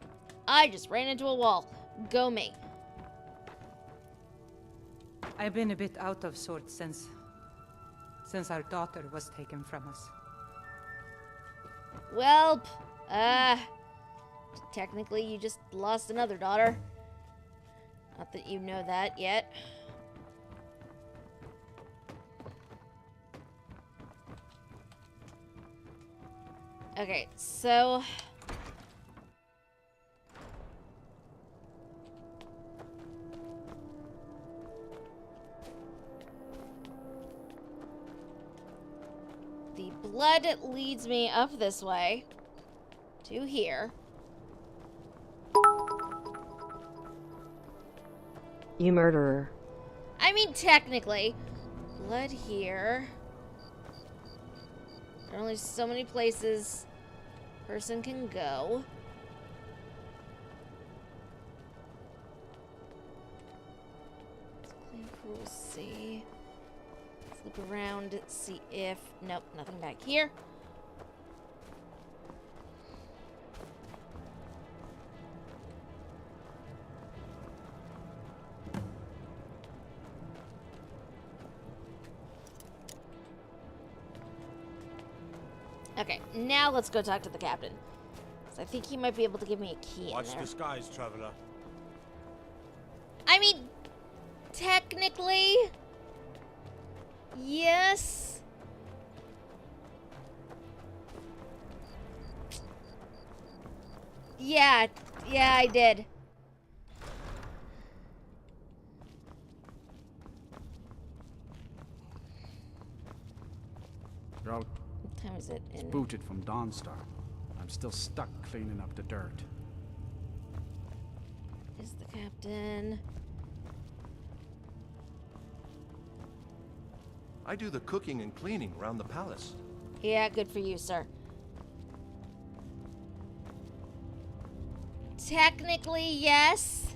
I just ran into a wall. Go me. I've been a bit out of sorts since our daughter was taken from us. Well, technically you just lost another daughter. Not that you know that yet. Okay, so... the blood leads me up this way to here. You murderer. I mean, technically. Blood here. There are only so many places a person can go. Let's clean cruelty. Look around, see if... Nope, nothing back here. Okay, now let's go talk to the captain. 'Cause I think he might be able to give me a key Watch in there. the skies, traveler. I mean, technically... Yes. Yeah, I did. You're out. What time is it? It's booted from Dawnstar. I'm still stuck cleaning up the dirt. Is the captain? I do the cooking and cleaning around the palace. Yeah, good for you, sir. Technically, yes.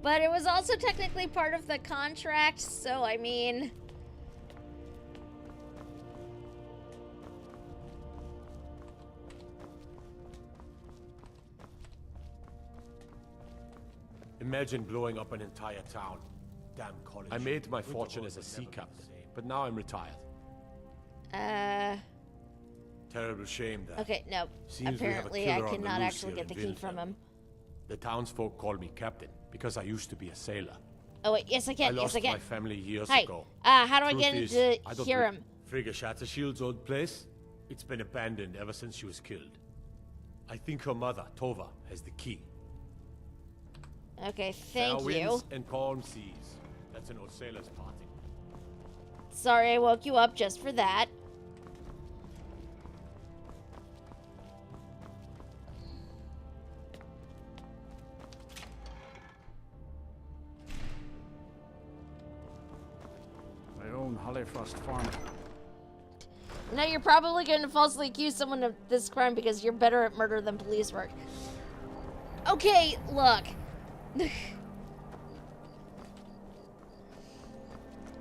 But it was also technically part of the contract, so I mean... Imagine blowing up an entire town. Damn college. I made my fortune as a sea captain, but now I'm retired. Terrible shame that. Okay, no. Seems we have a Apparently I killer on the cannot loose actually here get the in key from him. The townsfolk call me captain because I used to be a sailor. Oh wait, yes I can, I lost yes I can. my family years Hi, ago. how do I Truth get is, into I don't hear him? Frigga Shattershield's old place? It's been abandoned ever since she was killed. I think her mother, Tova, has the key. Okay, Fair thank winds you. and calm seas. That's an old sailor's party. Sorry I woke you up just for that. My own Hollyfrost farm. Now you're probably going to falsely accuse someone of this crime because you're better at murder than police work. Okay, look.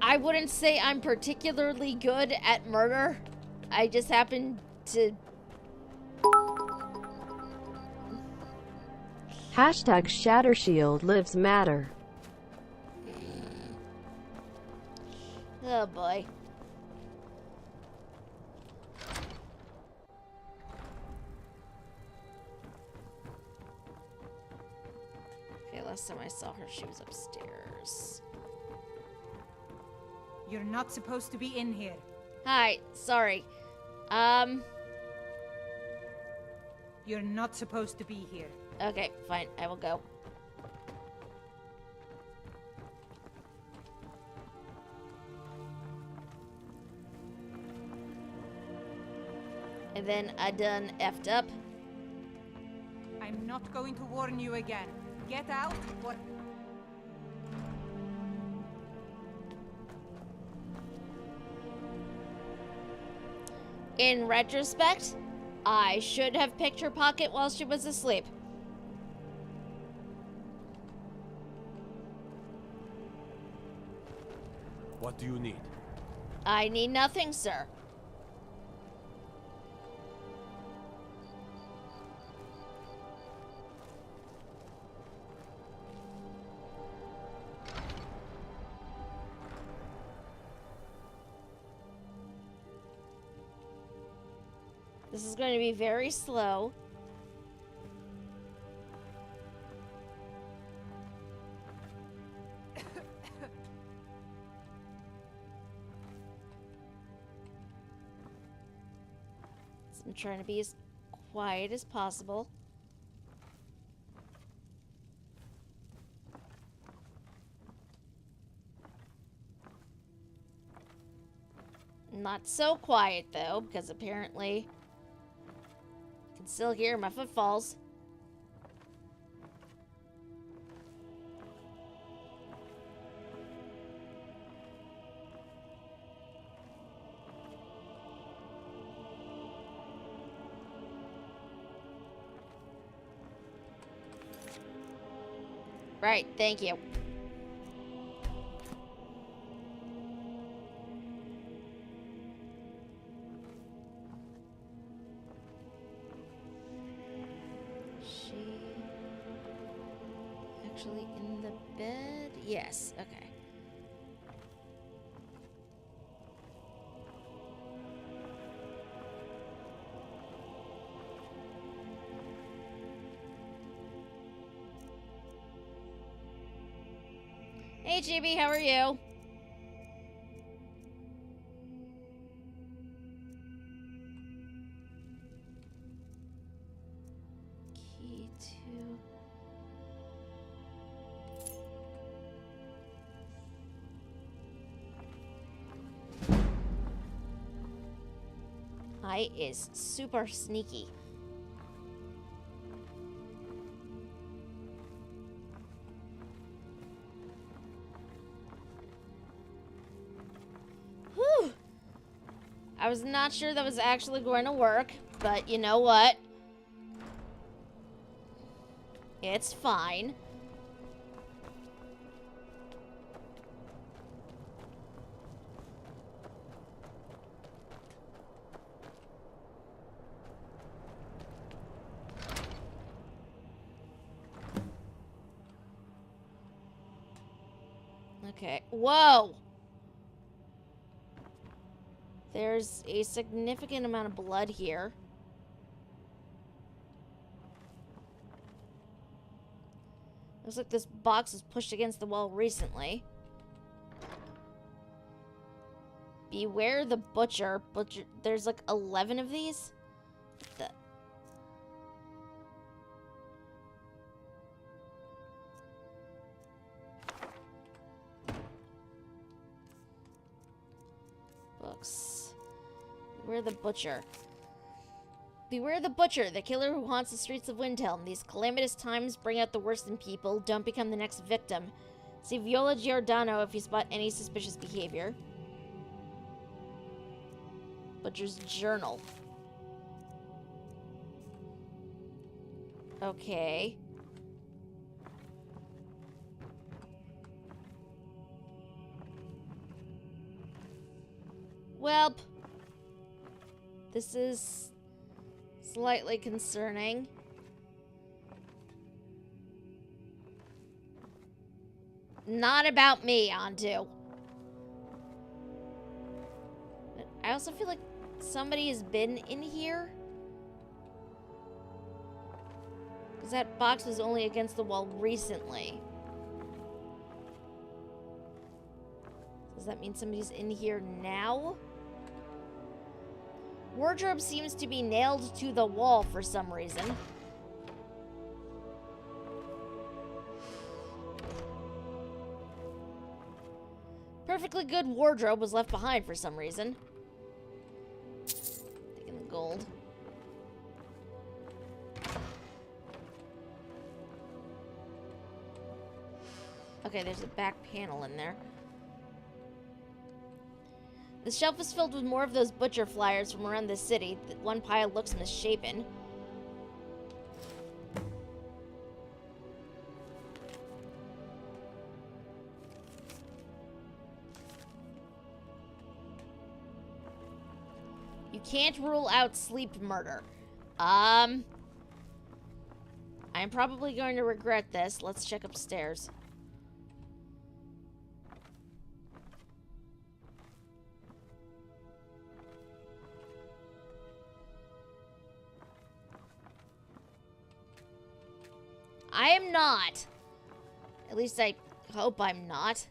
I wouldn't say I'm particularly good at murder. I just happen to... Hashtag Shattershield lives matter. Oh boy. Okay, last time I saw her, she was upstairs. You're not supposed to be in here. Hi, sorry. You're not supposed to be here. Okay, fine, I will go. And then I done effed up. I'm not going to warn you again. Get out or... In retrospect, I should have picked her pocket while she was asleep. What do you need? I need nothing, sir. This is going to be very slow. I'm trying to be as quiet as possible. Not so quiet, though, because apparently I can still hear my footfalls. Right, thank you. She actually in the bed? Yes, okay. Hey, GB, how are you? Key to... I is super sneaky. Whew. I was not sure that was actually going to work, but you know what? It's fine. Okay. Whoa! There's a significant amount of blood here. Looks like this box was pushed against the wall recently. Beware the butcher. There's like 11 of these? Books. Beware the butcher. Beware the butcher, the killer who haunts the streets of Windhelm. These calamitous times bring out the worst in people. Don't become the next victim. See Viola Giordano if you spot any suspicious behavior. Butcher's journal. Okay. Welp. This is slightly concerning. Not about me, Antu. But I also feel like somebody has been in here. Because that box was only against the wall recently. Does that mean somebody's in here now? Wardrobe seems to be nailed to the wall for some reason. Perfectly good wardrobe was left behind for some reason. Taking the gold. Okay, there's a back panel in there. The shelf is filled with more of those butcher flyers from around the city. One pile looks misshapen. can't rule out sleep murder. I'm probably going to regret this. Let's check upstairs. I am not. At least I hope I'm not.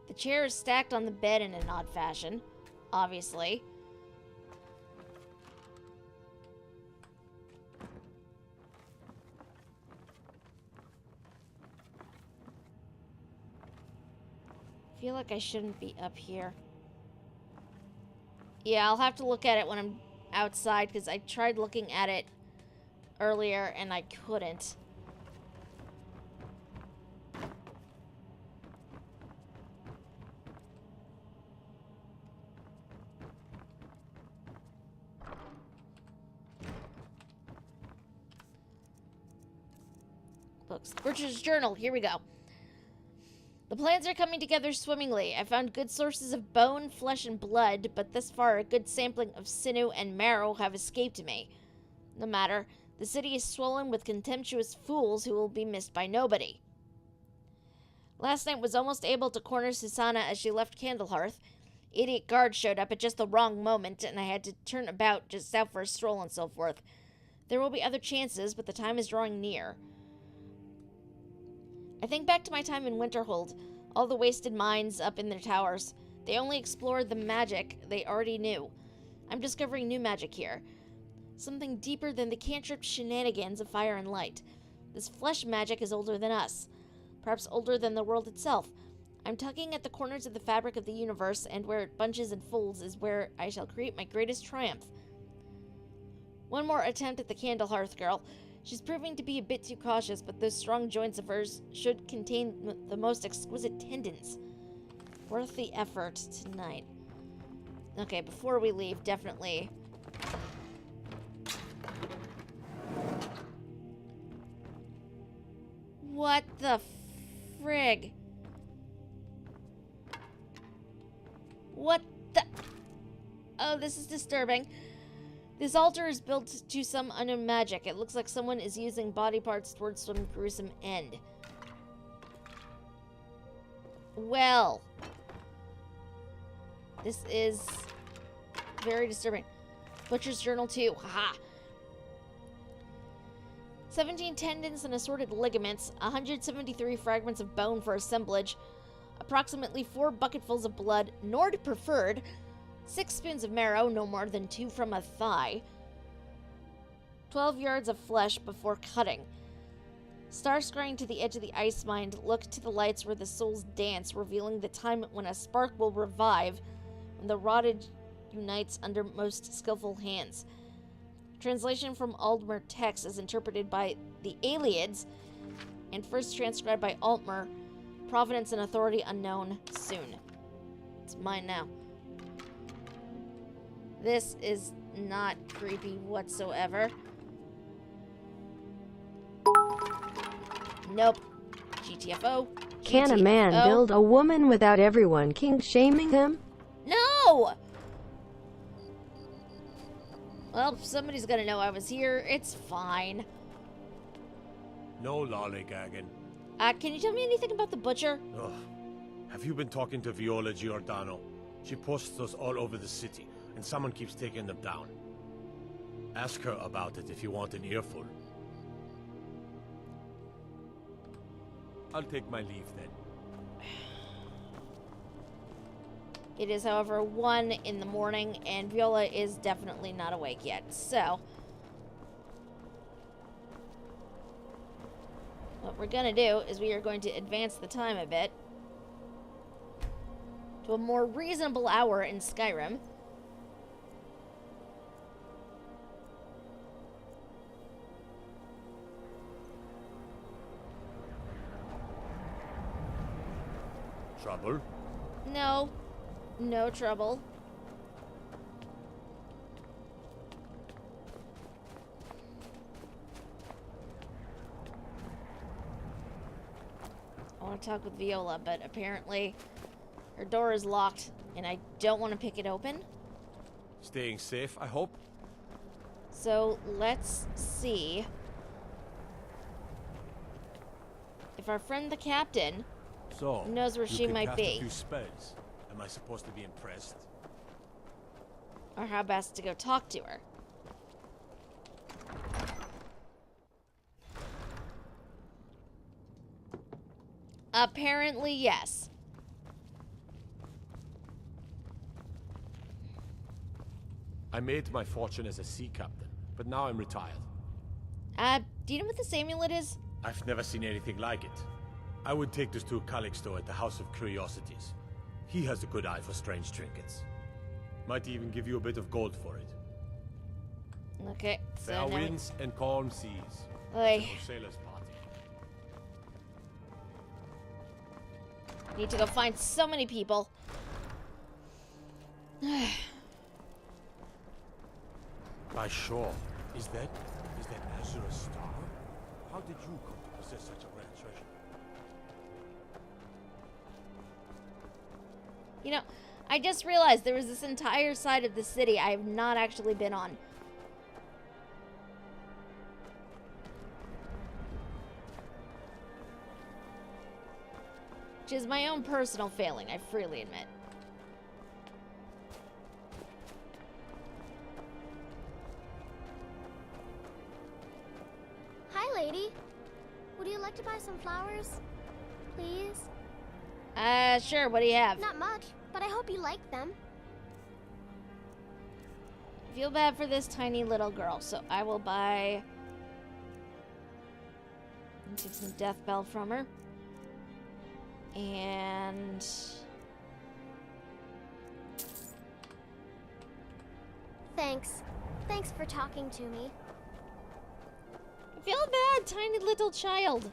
The chair is stacked on the bed in an odd fashion, obviously. I feel like I shouldn't be up here. Yeah, I'll have to look at it when I'm outside, because I tried looking at it earlier and I couldn't. Books. Richard's journal. Here we go. The plans are coming together swimmingly. I found good sources of bone, flesh, and blood, but thus far a good sampling of sinew and marrow have escaped me. No matter. The city is swollen with contemptuous fools who will be missed by nobody. Last night was almost able to corner Susanna as she left Candlehearth. Idiot guards showed up at just the wrong moment, and I had to turn about just out for a stroll and so forth. There will be other chances, but the time is drawing near. I think back to my time in Winterhold, all the wasted minds up in their towers. They only explored the magic they already knew. I'm discovering new magic here. Something deeper than the cantrip shenanigans of fire and light. This flesh magic is older than us. Perhaps older than the world itself. I'm tugging at the corners of the fabric of the universe, and where it bunches and folds is where I shall create my greatest triumph. One more attempt at the Candlehearth girl. She's proving to be a bit too cautious, but those strong joints of hers should contain the most exquisite tendons. Worth the effort tonight. Okay, before we leave, definitely. What the frig? What the... Oh, this is disturbing. This altar is built to some unknown magic. It looks like someone is using body parts towards some gruesome end. Well. This is very disturbing. Butcher's Journal 2. Haha. 17 tendons and assorted ligaments. 173 fragments of bone for assemblage. Approximately 4 bucketfuls of blood. Nord preferred. 6 spoons of marrow, no more than 2 from a thigh. 12 yards of flesh before cutting. Star scrying to the edge of the ice mind, look to the lights where the souls dance, revealing the time when a spark will revive, when the rotted unites under most skillful hands. Translation from Aldmer text is interpreted by the Aliads, and first transcribed by Altmer. Provenance and authority unknown. Soon. It's mine now. This is not creepy whatsoever. Nope. GTFO. Can a man build a woman without everyone kink-shaming him? No! Well, somebody's gonna know I was here. It's fine. No lollygagging. Can you tell me anything about the butcher? Ugh. Have you been talking to Viola Giordano? She posts those all over the city, and someone keeps taking them down. Ask her about it if you want an earful. I'll take my leave then. It is, however, 1 in the morning, and Viola is definitely not awake yet. So, what we're gonna do is we are going to advance the time a bit to a more reasonable hour in Skyrim. Trouble? No. No trouble. want to talk with Viola, but apparently her door is locked, and I don't want to pick it open. Staying safe, I hope? So, let's see if our friend the captain knows where she might be. You can cast a few spells. Am I supposed to be impressed? Or how best to go talk to her. Apparently, yes. I made my fortune as a sea captain, but now I'm retired. Do you know what this amulet is? I've never seen anything like it. I would take this to Calixto at the House of Curiosities. He has a good eye for strange trinkets. Might even give you a bit of gold for it. Okay, so Fair now winds and calm seas. Oi. That's an old sailor's party. Need to go find so many people. By shore, is that Azure a star? How did you come to possess such a rare treasure? You know, I just realized there was this entire side of the city I have not actually been on. Which is my own personal failing, I freely admit. Hi, lady. Would you like to buy some flowers? Please? Sure, what do you have? Not much, but I hope you like them. I feel bad for this tiny little girl, so I will buy... take some death bell from her. And... Thanks. Thanks for talking to me. I feel bad, tiny little child.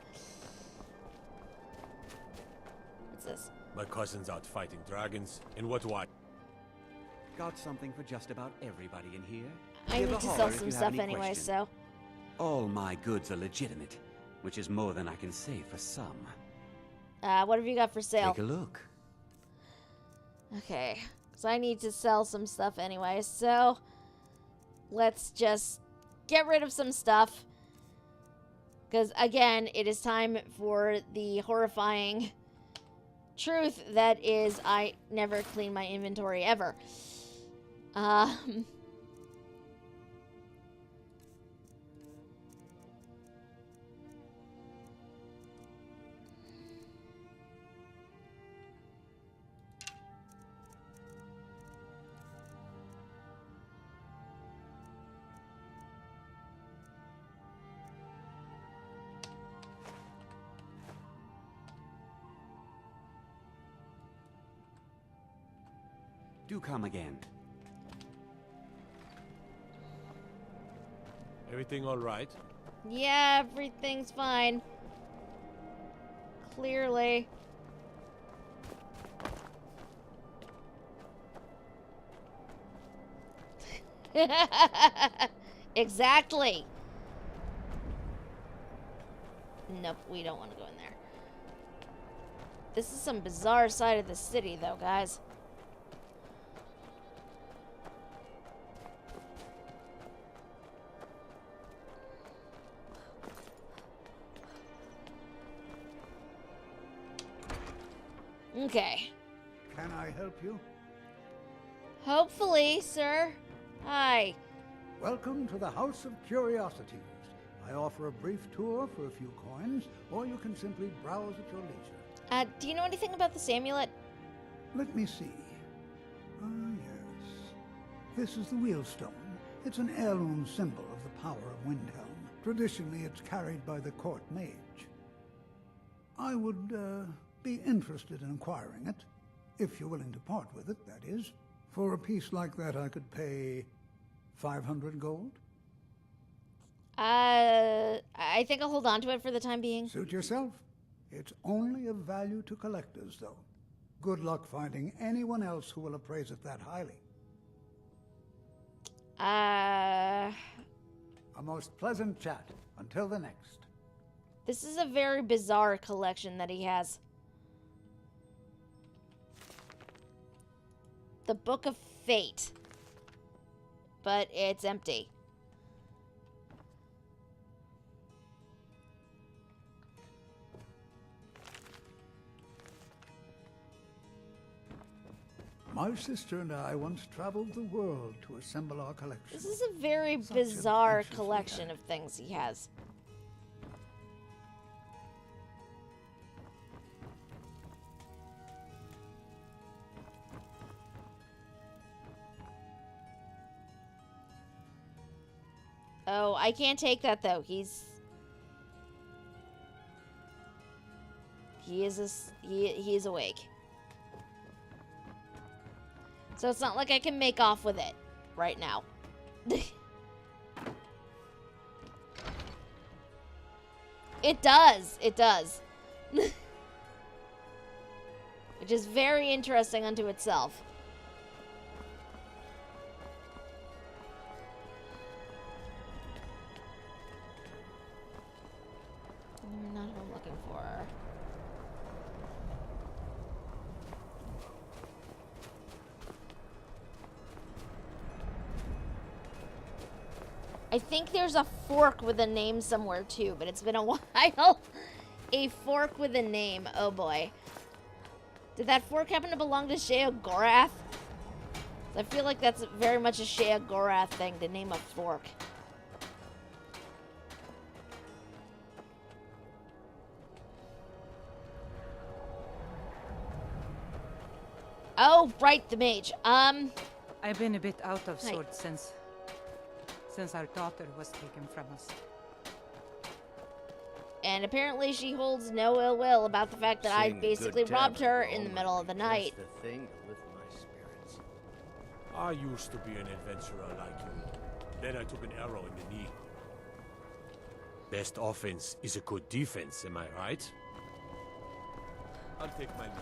What's this? My cousin's out fighting dragons. In what way? Got something for just about everybody in here? I Give need a to holler sell if some you have stuff any anyway, questions. so... All my goods are legitimate, which is more than I can say for some. What have you got for sale? Take a look. Okay, so I need to sell some stuff anyway, so... let's just get rid of some stuff. Because, again, it is time for the horrifying truth that is I never clean my inventory ever. Do come again. Everything all right? Yeah, everything's fine. Clearly. Exactly. Nope, we don't want to go in there. This is some bizarre side of the city, though, guys. Okay. Can I help you? Hopefully, sir. Hi. Welcome to the House of Curiosities. I offer a brief tour for a few coins, or you can simply browse at your leisure. Do you know anything about this amulet? Let me see. Ah, yes. This is the Wheelstone. It's an heirloom symbol of the power of Windhelm. Traditionally, it's carried by the court mage. I would, be interested in acquiring it, if you're willing to part with it, that is. For a piece like that, I could pay 500 gold. I think I'll hold on to it for the time being. Suit yourself. It's only of value to collectors, though. Good luck finding anyone else who will appraise it that highly. A most pleasant chat. Until the next. This is a very bizarre collection that he has. the Book of Fate. But it's empty. My sister and I once traveled the world to assemble our collection. This is a very bizarre collection of things he has. Oh, I can't take that though. He is awake. So it's not like I can make off with it right now. It does. It does. Which is very interesting unto itself. Not who I'm looking for. I think there's a fork with a name somewhere too, but it's been a while. A fork with a name. Oh boy. Did that fork happen to belong to Shea Gorath? I feel like that's very much a Shea Gorath thing to name a fork. Oh, right, the mage. I've been a bit out of sorts since our daughter was taken from us. And apparently she holds no ill will about the fact that I basically robbed her in the middle of the night. The thing to lift my spirits. I used to be an adventurer like you. Then I took an arrow in the knee. Best offense is a good defense, am I right? I'll take my leave.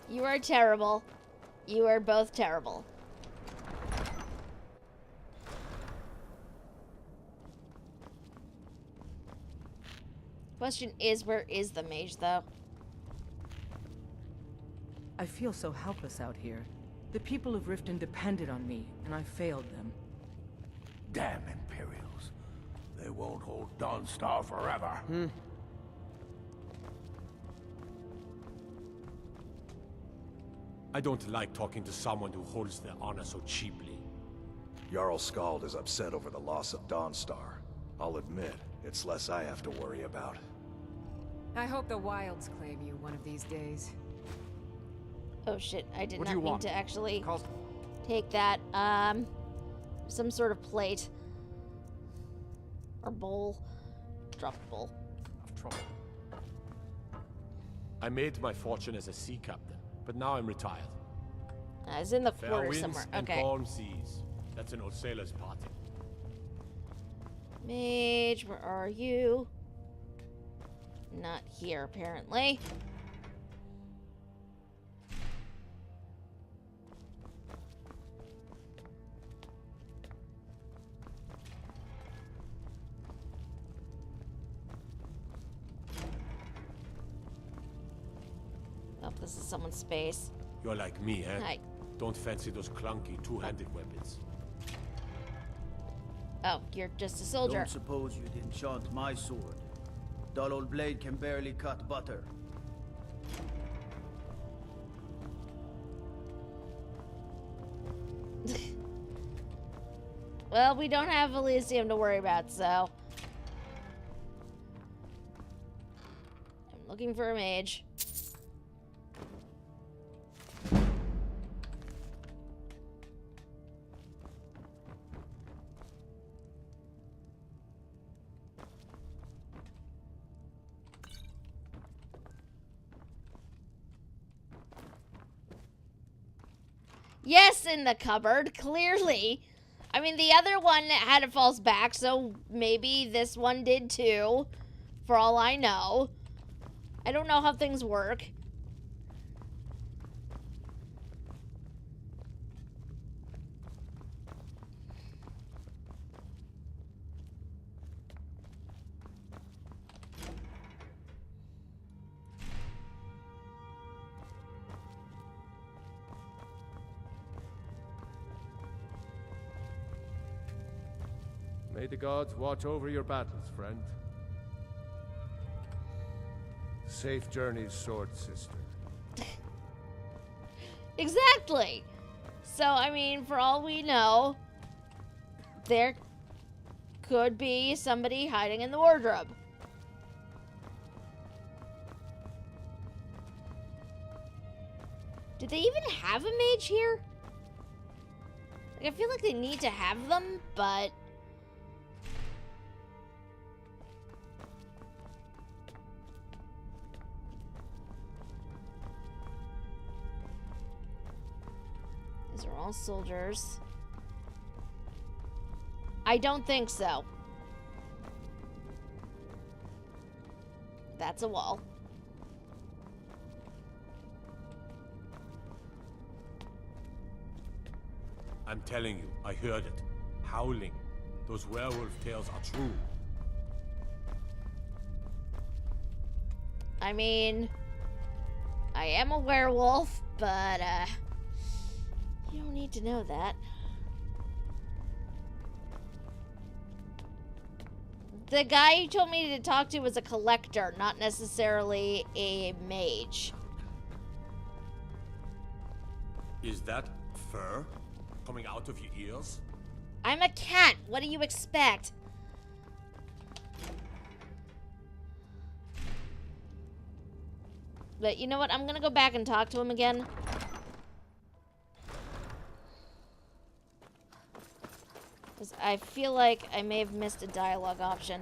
You are terrible. You are both terrible. Question is, where is the mage, though? I feel so helpless out here. The people of Riften depended on me, and I failed them. Damn Imperials. They won't hold Dawnstar forever. I don't like talking to someone who holds their honor so cheaply. Jarl Skald is upset over the loss of Dawnstar. I'll admit, it's less I have to worry about. I hope the Wilds claim you one of these days. Oh shit, I did What do not you mean want? to actually take that. Some sort of plate. Or bowl. Drop the bowl. Trouble. I made my fortune as a sea captain, but now I'm retired. It's in the Fair quarter winds somewhere. and Okay. calm seas. That's an old sailor's party. Mage, where are you? Not here, apparently. Oh, this is someone's space. You're like me, eh? Hi. Don't fancy those clunky two-handed weapons. Oh, you're just a soldier. Don't suppose you'd enchant my sword. Dull old blade can barely cut butter. Well, we don't have Elysium to worry about, so... I'm looking for a mage. Yes, in the cupboard, clearly. I mean, the other one had a false back, so maybe this one did too, for all I know. I don't know how things work. May the gods watch over your battles, friend. Safe journeys, sword sister. Exactly. So, I mean, for all we know, there could be somebody hiding in the wardrobe. Do they even have a mage here? Like, I feel like they need to have them, but... These are all soldiers. I don't think so. That's a wall. I'm telling you, I heard it. Howling. Those werewolf tales are true. I mean, I am a werewolf, but, you don't need to know that. The guy you told me to talk to was a collector, not necessarily a mage. Is that fur coming out of your ears? I'm a cat. What do you expect? But you know what? I'm gonna go back and talk to him again. Because I feel like I may have missed a dialogue option.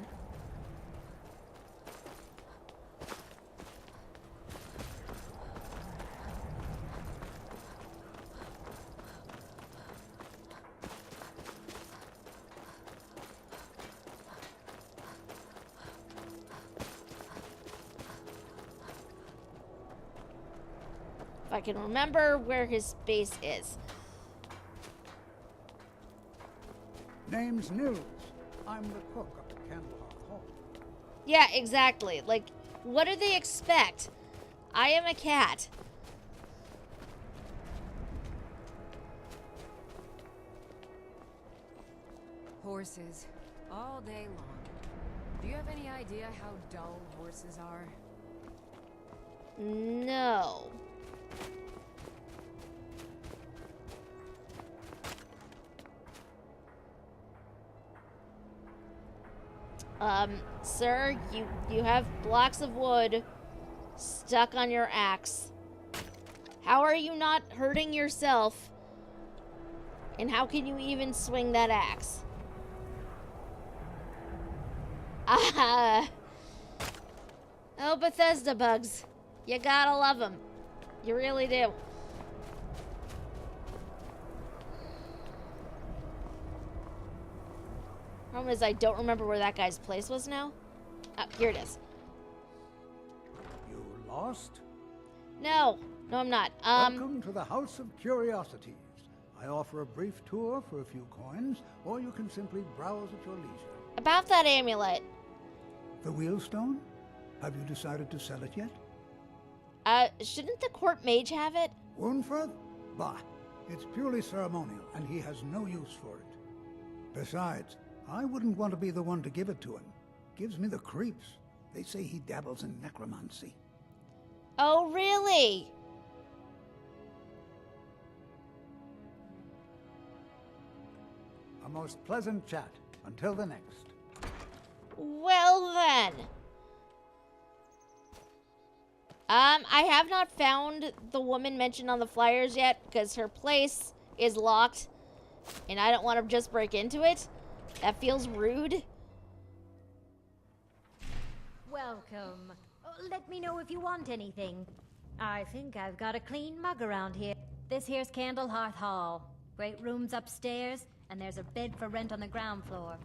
If I can remember where his base is. Name's Nils. I'm the cook up at Candlehearth Hall. Yeah, exactly. Like, what do they expect? I am a cat. Horses. All day long. Do you have any idea how dull horses are? No. Sir, you have blocks of wood stuck on your axe. How are you not hurting yourself? And how can you even swing that axe? Ah. Oh, Bethesda bugs. You gotta love them. You really do. Problem is, I don't remember where that guy's place was now. Oh, here it is. You lost? No, I'm not. Welcome to the House of Curiosities. I offer a brief tour for a few coins, or you can simply browse at your leisure. About that amulet. The Wheelstone? Have you decided to sell it yet? Shouldn't the court mage have it? Wurnford? Bah, it's purely ceremonial, and he has no use for it. Besides, I wouldn't want to be the one to give it to him. Gives me the creeps. They say he dabbles in necromancy. Oh, really? A most pleasant chat. Until the next. Well then. I have not found the woman mentioned on the flyers yet because her place is locked and I don't want to just break into it. That feels rude. Welcome. Let me know if you want anything. I think I've got a clean mug around here. This here's Candlehearth Hall. Great rooms upstairs, and there's a bed for rent on the ground floor.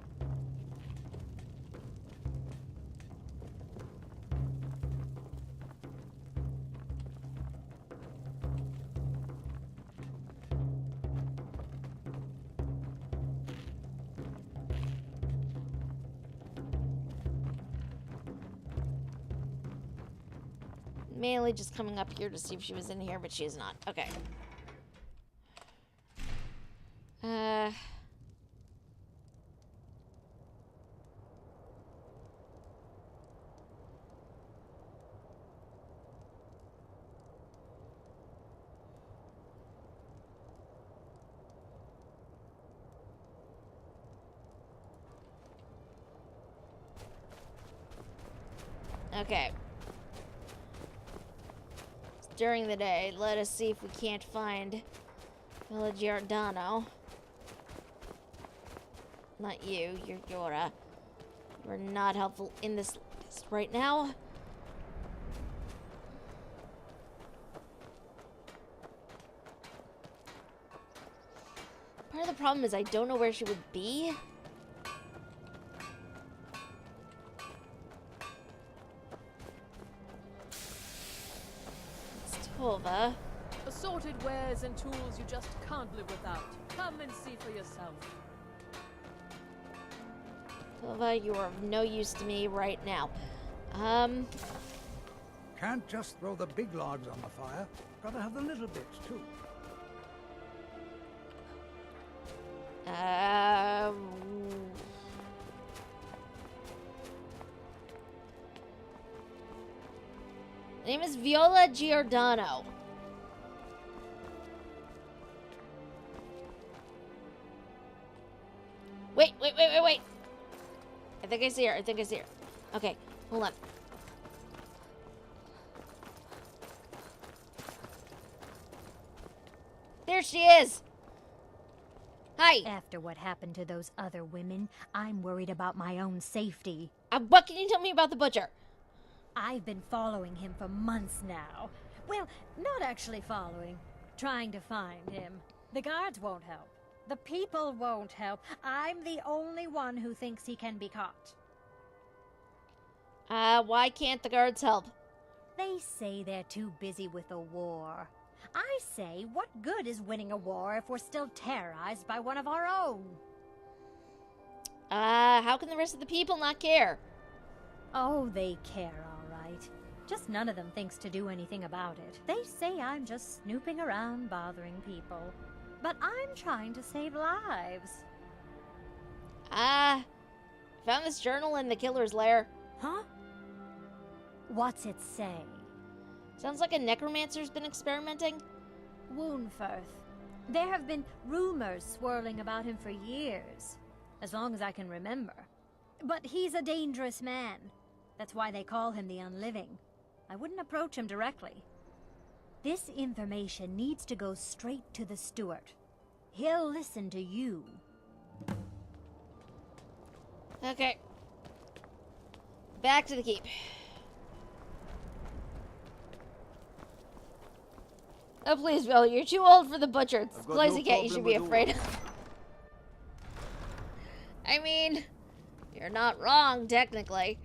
Mainly just coming up here to see if she was in here, but she is not. Okay. Okay. During the day, let us see if we can't find Villa Giordano. Not you, you're Yora. You're not helpful in this right now. Part of the problem is I don't know where she would be. It's Tova. Assorted wares and tools you just can't live without. Come and see for yourself. Tova, you are of no use to me right now. Can't just throw the big logs on the fire. Gotta have the little bits, too. Name is Viola Giordano. Wait. I think I see her. Okay, hold on. There she is. Hi. After what happened to those other women, I'm worried about my own safety. What can you tell me about the butcher? I've been following him for months now. Well, not actually following. Trying to find him. The guards won't help. The people won't help. I'm the only one who thinks he can be caught. Why can't the guards help? They say they're too busy with a war. I say, what good is winning a war if we're still terrorized by one of our own? How can the rest of the people not care? Oh, they care, all right. Just none of them thinks to do anything about it. They say I'm just snooping around bothering people. But I'm trying to save lives. Found this journal in the killer's lair. Huh? What's it say? Sounds like a necromancer's been experimenting. Woundfirth. There have been rumors swirling about him for years. As long as I can remember. But he's a dangerous man. That's why they call him the Unliving. I wouldn't approach him directly. This information needs to go straight to the steward. He'll listen to you. Okay. Back to the keep. Oh, please, Bill, you're too old for the butcher. It's the place you get, you should be afraid. I mean, you're not wrong, technically.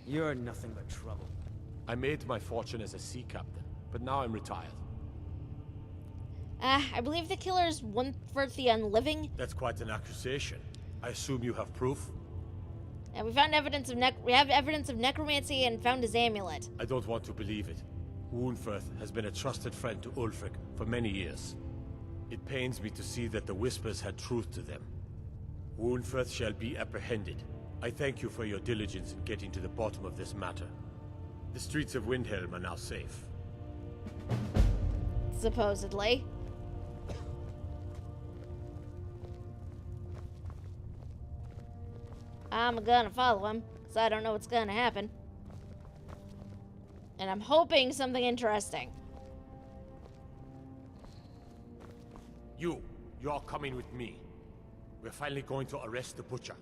You're nothing but trouble. I made my fortune as a sea captain, but now I'm retired. I believe the killer's Woundfirth the Unliving. That's quite an accusation. I assume you have proof? And we found evidence of necromancy and found his amulet. I don't want to believe it. Woundfirth has been a trusted friend to Ulfric for many years. It pains me to see that the Whispers had truth to them. Woundfirth shall be apprehended. I thank you for your diligence in getting to the bottom of this matter. The streets of Windhelm are now safe. Supposedly. I'm gonna follow him, because I don't know what's gonna happen. And I'm hoping something interesting. You're coming with me. We're finally going to arrest the butcher.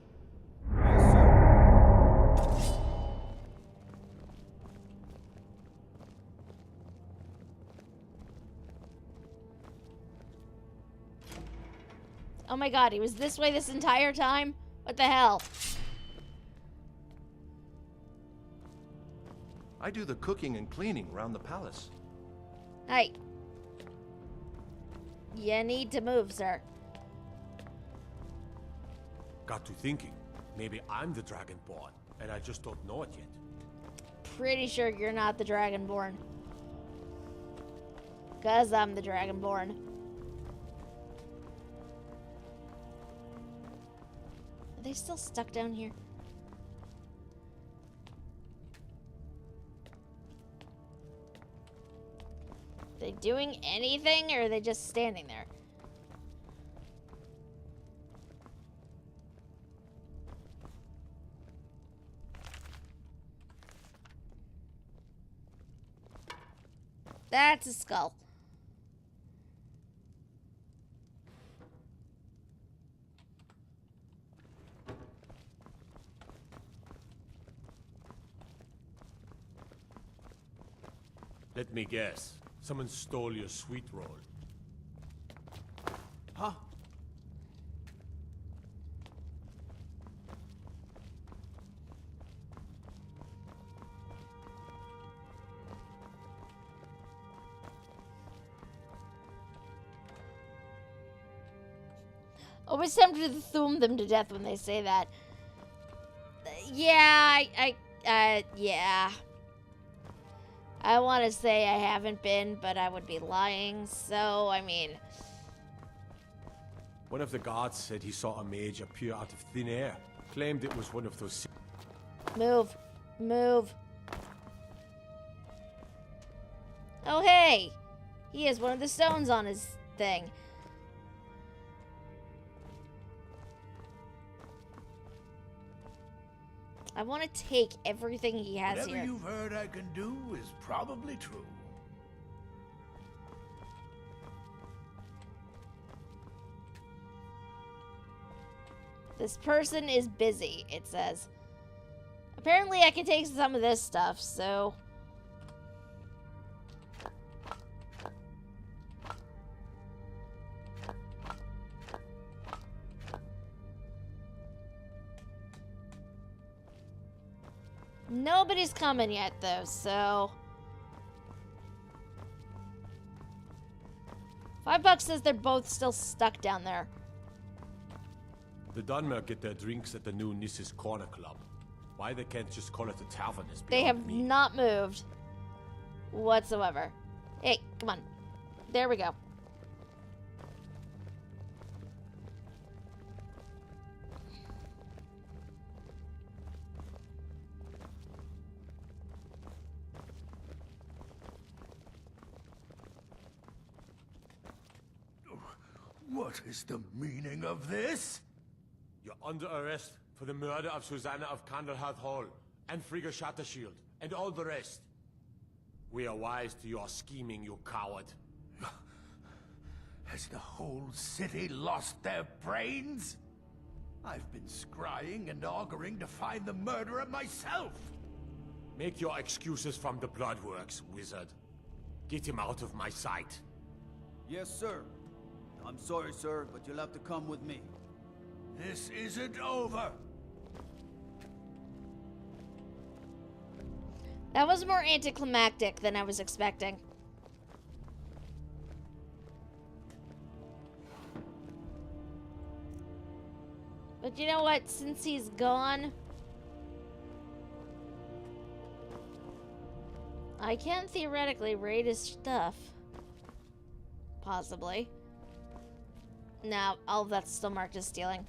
Oh my god, he was this way this entire time? What the hell? I do the cooking and cleaning around the palace. Hey. You need to move, sir. Got to thinking. Maybe I'm the Dragonborn, and I just don't know it yet. Pretty sure you're not the Dragonborn. 'Cause I'm the Dragonborn. Are they still stuck down here? Are they doing anything, or are they just standing there? That's a skull. Let me guess. Someone stole your sweet roll. Huh? Always tempted to thum them to death when they say that. Yeah, yeah. I want to say I haven't been, but I would be lying, so, I mean... One of the guards said he saw a mage appear out of thin air. Claimed it was one of those... Move. Move. Oh, hey! He has one of the stones on his thing. I want to take everything he has Whatever here. you've heard I can do is probably true. This person is busy, it says. Apparently I can take some of this stuff, so... Nobody's coming yet, though, so... $5 says they're both still stuck down there. The Dunmer get their drinks at the new Nissa's Corner Club. Why they can't just call it a tavern is beyond They have me. not moved whatsoever. Hey, come on. There we go. What is the meaning of this? You're under arrest for the murder of Susanna of Candlehearth Hall, and Frigga Shattershield, and all the rest. We are wise to your scheming, you coward. Has the whole city lost their brains? I've been scrying and auguring to find the murderer myself. Make your excuses from the Bloodworks, wizard. Get him out of my sight. Yes, sir. I'm sorry, sir, but you'll have to come with me. This isn't over. That was more anticlimactic than I was expecting. But you know what? Since he's gone, I can theoretically raid his stuff. Possibly. Now, all of that's still marked as stealing.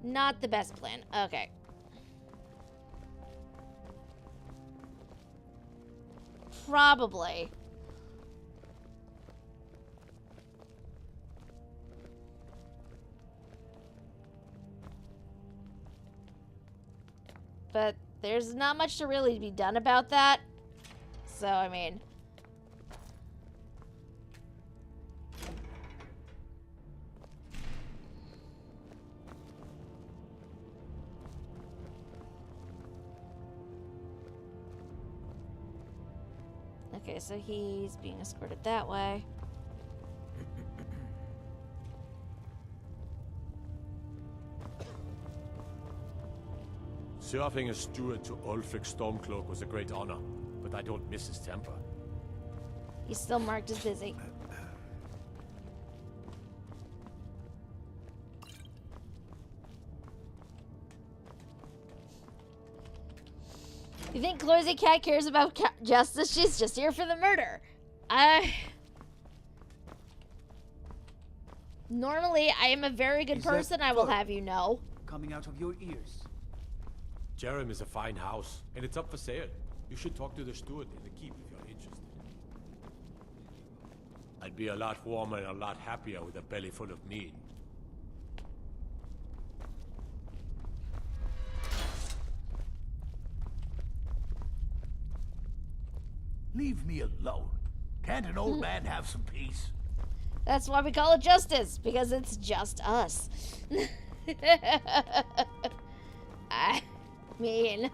Not the best plan. Okay. Probably. But there's not much to really be done about that. So, I mean... Okay, so he's being escorted that way. Serving as steward to Ulfric Stormcloak was a great honor, but I don't miss his temper. He's still marked as busy. You think Cloisy Cat cares about justice? She's just here for the murder. Normally, I am a very good person, I will have you know. Coming out of your ears. Jerem is a fine house, and it's up for sale. You should talk to the steward in the keep if you're interested. I'd be a lot warmer and a lot happier with a belly full of meat. Leave me alone. Can't an old man have some peace? That's why we call it justice, because it's just us. I mean...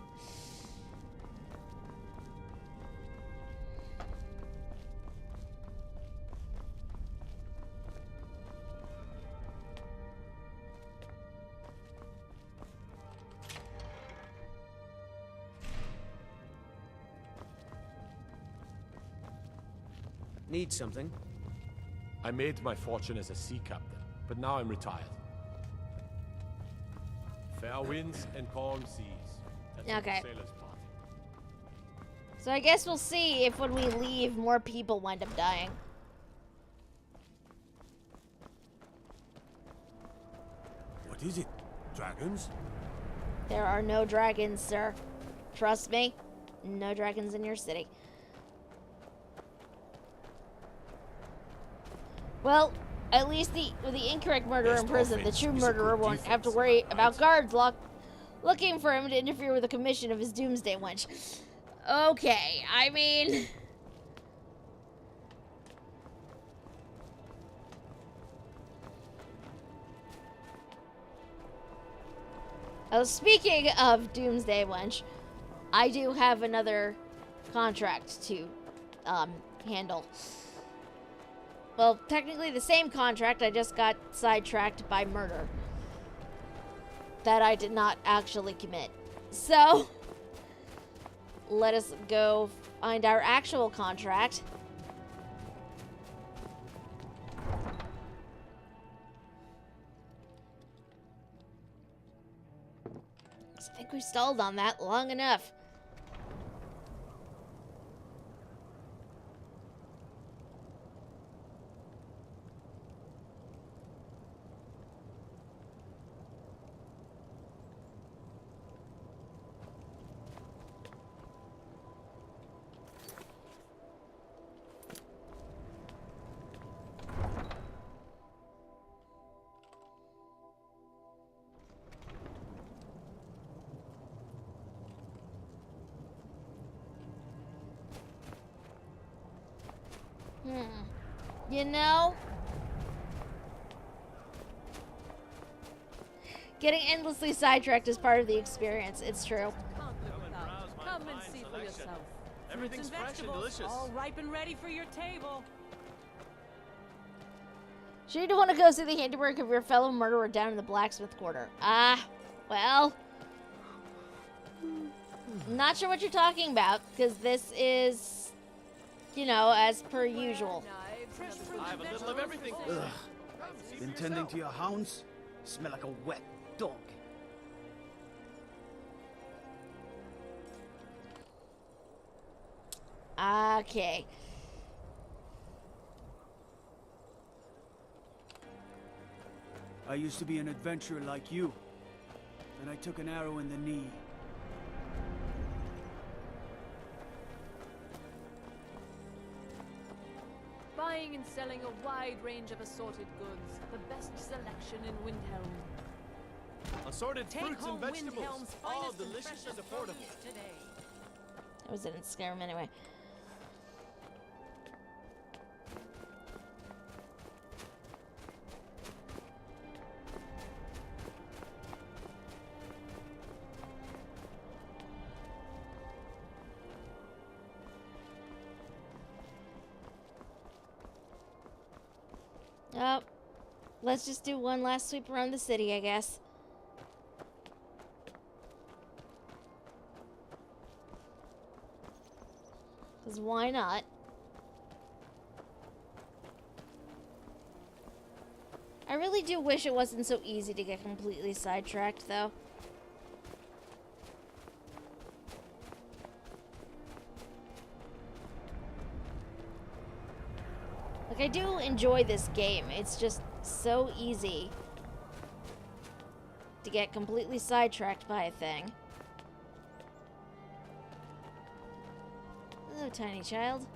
Need something? I made my fortune as a sea captain, but now I'm retired. Fair winds and calm seas. That's what the Okay. sailors part. So I guess we'll see if when we leave, more people wind up dying. What is it? Dragons? There are no dragons, sir. Trust me. No dragons in your city. Well, at least the incorrect murderer in prison, the true murderer won't have to worry about guards looking for him to interfere with the commission of his doomsday wench. Okay, I mean... Oh, speaking of doomsday wench, I do have another contract to handle. Well, technically the same contract, I just got sidetracked by murder that I did not actually commit. So, let us go find our actual contract. I think we stalled on that long enough. You know, getting endlessly sidetracked is part of the experience. It's true. Come and see for yourself. Everything's fresh and delicious. All ripe and ready for your table. Sure you don't want to go see the handiwork of your fellow murderer down in the blacksmith quarter. Ah, well, not sure what you're talking about, because this is, you know, as per usual. I have a little of everything. Ugh. Been tending to your hounds? Smell like a wet dog. Okay. I used to be an adventurer like you. Then I took an arrow in the knee. Buying and selling a wide range of assorted goods. The best selection in Windhelm. Assorted Take fruits and home vegetables. Windhelm's All finest and delicious and freshest affordable. produce today. That was it in Skyrim anyway. Oh, let's just do one last sweep around the city, I guess. Because why not? I really do wish it wasn't so easy to get completely sidetracked, though. Like, I do enjoy this game. It's just so easy to get completely sidetracked by a thing. Hello, tiny child.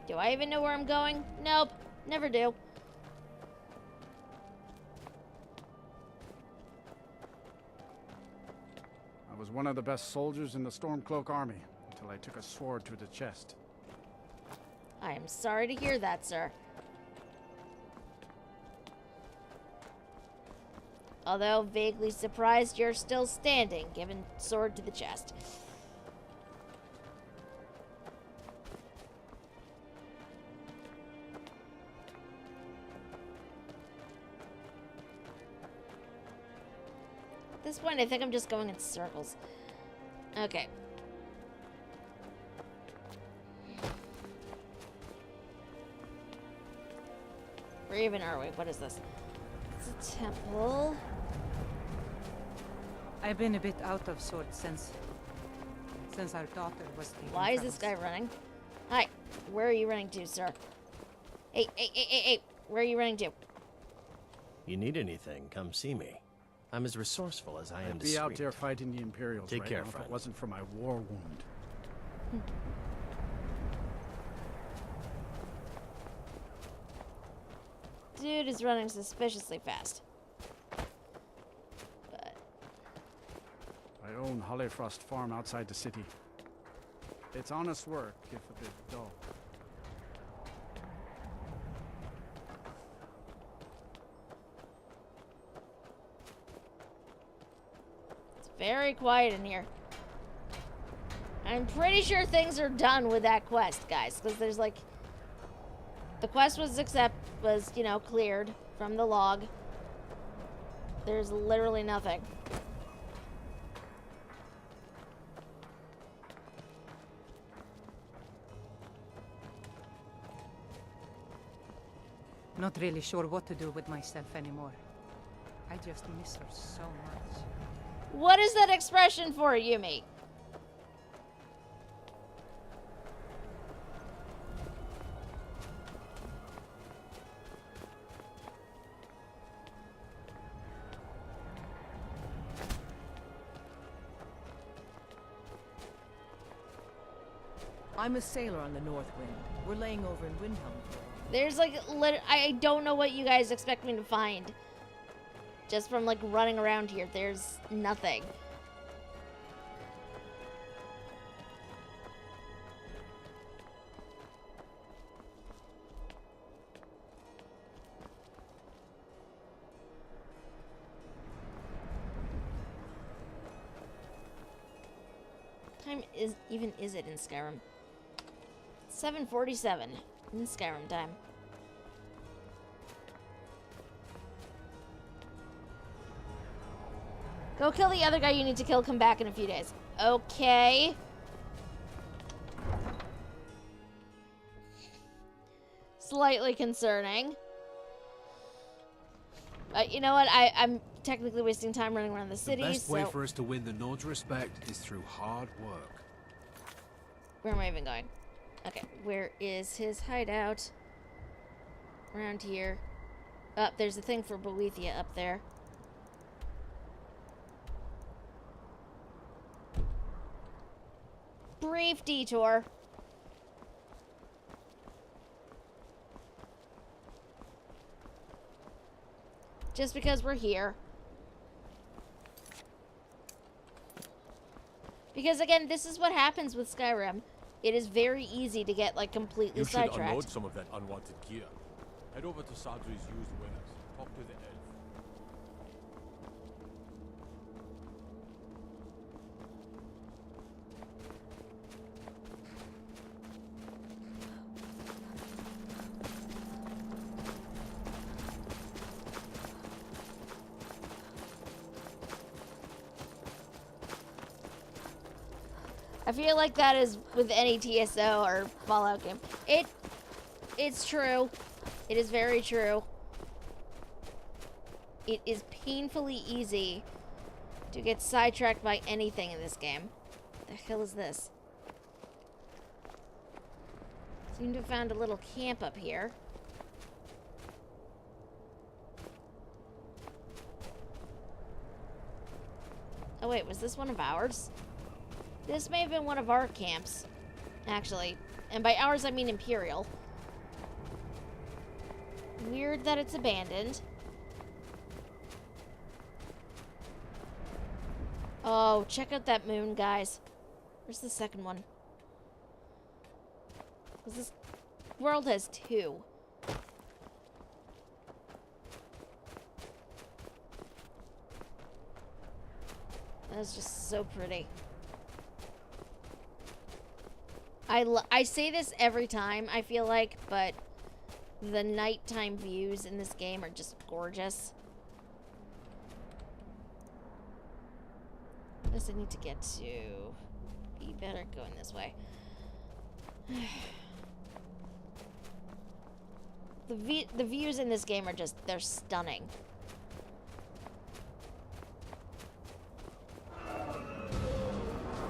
Do I even know where I'm going? Nope, never do. one of the best soldiers in the Stormcloak army, until I took a sword to the chest. I am sorry to hear that, sir. Although vaguely surprised you're still standing, given sword to the chest. At this point, I think I'm just going in circles. Okay. Where even are we? What is this? It's a temple. I've been a bit out of sorts since our daughter was taken. Why is from this us. guy running? Hi. Where are you running to, sir? Hey. Where are you running to? You need anything, come see me. I'm as resourceful as I am I'd be out discreet. there fighting the Imperials Take right care, now if friend. it wasn't for my war wound. Dude is running suspiciously fast. But I own Hollifrost Farm outside the city. It's honest work, if a bit dull. it's very quiet in here. I'm pretty sure things are done with that quest, guys, because there's like the quest was cleared from the log. There's literally nothing. Not really sure what to do with myself anymore. I just miss her so much. What is that expression for, Yumi? I'm a sailor on the North Wind. We're laying over in Windhelm. There's like, I don't know what you guys expect me to find. Just from like running around here, there's nothing. What time is it in Skyrim? 7:47 in Skyrim time. Go kill the other guy you need to kill, come back in a few days. Okay. Slightly concerning. But you know what? I'm technically wasting time running around the city, The best so... way for us to win the Nord's respect is through hard work. Where am I even going? Okay, where is his hideout? Around here. Oh, there's a thing for Boethia up there. Brief detour. Just because we're here. Because again, this is what happens with Skyrim. It is very easy to get like completely You should sidetracked. unload some of that unwanted gear. Head over to Sadri's used wares. Talk to the elf. I feel like that is with any TSO or Fallout game. It's true. It is very true. It is painfully easy to get sidetracked by anything in this game. What the hell is this? Seem to have found a little camp up here. Oh wait, was this one of ours? This may have been one of our camps, actually. And by ours, I mean Imperial. Weird that it's abandoned. Oh, check out that moon, guys. Where's the second one? Because this world has two. That's just so pretty. I say this every time, I feel like, but the nighttime views in this game are just gorgeous. I guess I need to get to be better going this way. The views in this game are just, they're stunning.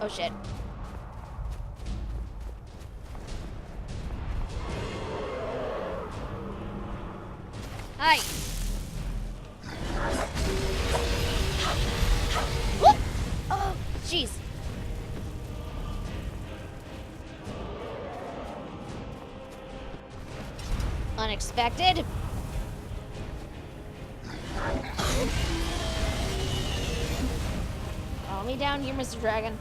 Oh shit. Hi. Whoop! Oh, jeez. Unexpected. Calm me down here, Mr. Dragon.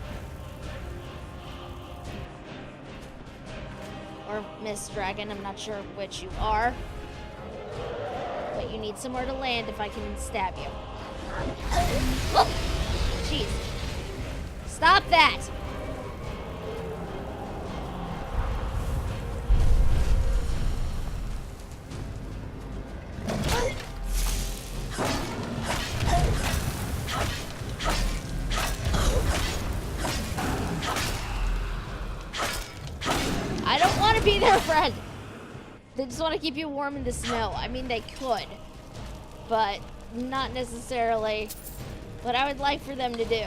Or Miss Dragon, I'm not sure which you are. But you need somewhere to land if I can stab you. Oh, jeez. Stop that! I don't want to be their friend. They just want to keep you warm in the snow. I mean, they could, but not necessarily what I would like for them to do.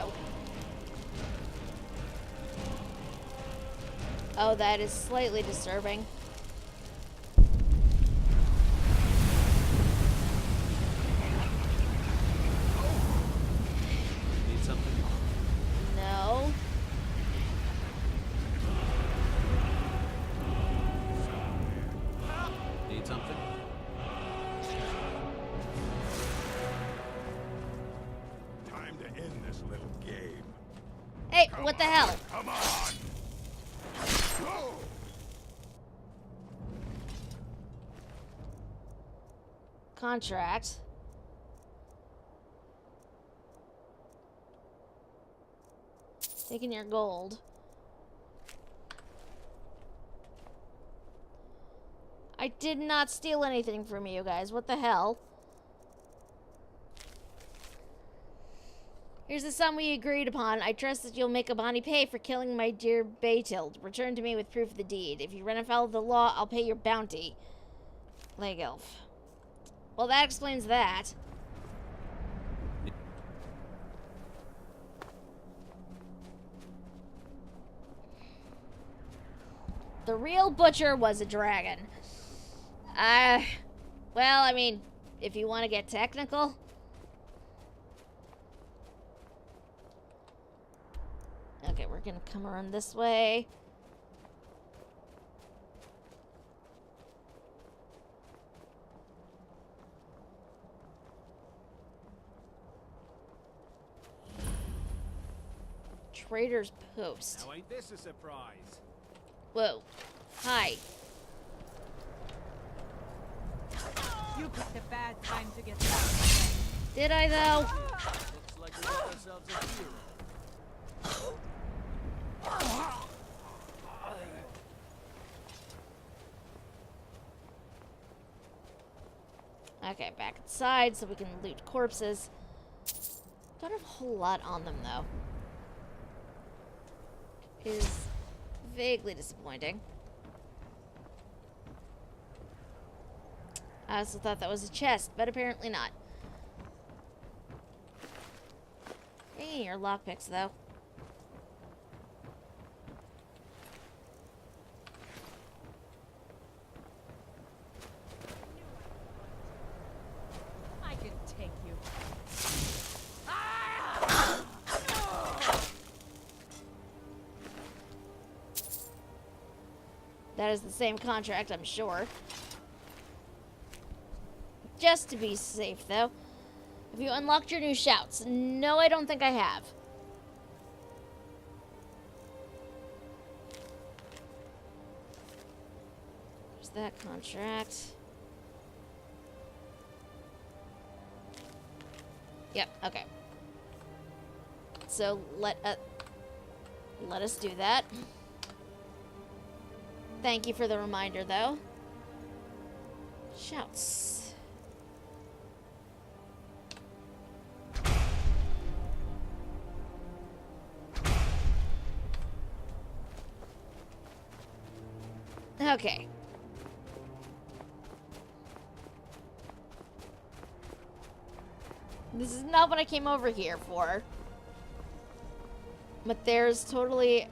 Oh, that is slightly disturbing. Need something? No. Need something? Time to end this little game. Hey, what the hell? Come on! Go! Contract. Taking your gold. I did not steal anything from you guys. What the hell? Here's the sum we agreed upon. I trust that you'll make a bonny pay for killing my dear Baytild. Return to me with proof of the deed. If you run afoul of the law, I'll pay your bounty. Leg elf. Well, that explains that. The real butcher was a dragon. Well, I mean, if you want to get technical. Okay, we're gonna come around this way. Trader's Post. Now ain't this a surprise? Whoa. Hi. You picked a bad time to get started. Did I, though? Looks like we got ourselves a hero. Okay, back inside so we can loot corpses. Don't have a whole lot on them, though. Is vaguely disappointing. I also thought that was a chest, but apparently not. Hey, your lockpicks, though. I can take you. That is the same contract, I'm sure. Just to be safe, though. Have you unlocked your new shouts? No, I don't think I have. that contract. Yep, okay. So let us do that. Thank you for the reminder, though. Shouts. Okay. This is not what I came over here for. But there's totally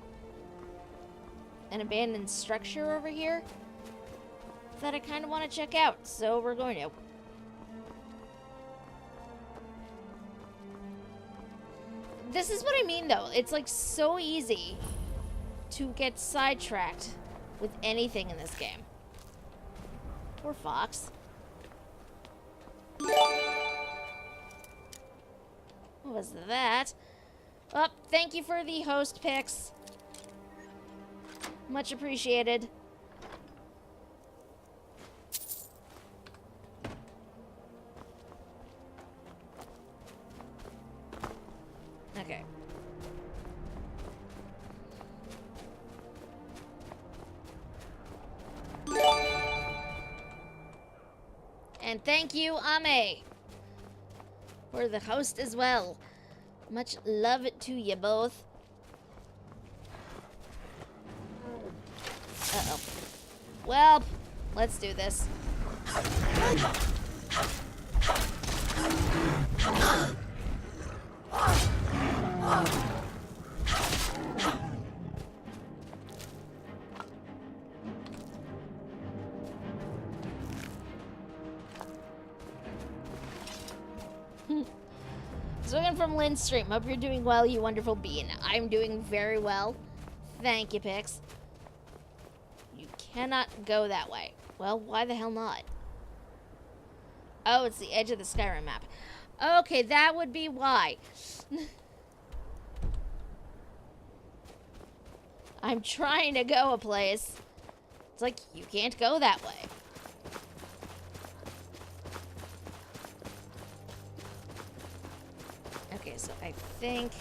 an abandoned structure over here that I kind of want to check out, so we're going to. This is what I mean, though. It's like so easy to get sidetracked with anything in this game. Poor Fox. What was that? Oh, thank you for the host picks. Much appreciated. Okay. And thank you, Ame, for the host as well. Much love to you both. Uh-oh. Well, let's do this. Swinging from Lynn's stream. Hope you're doing well, you wonderful bean. I'm doing very well. Thank you, Pix. You cannot go that way. Well, why the hell not? Oh, it's the edge of the Skyrim map. Okay, that would be why. I'm trying to go a place. It's like, you can't go that way. Okay, so I think...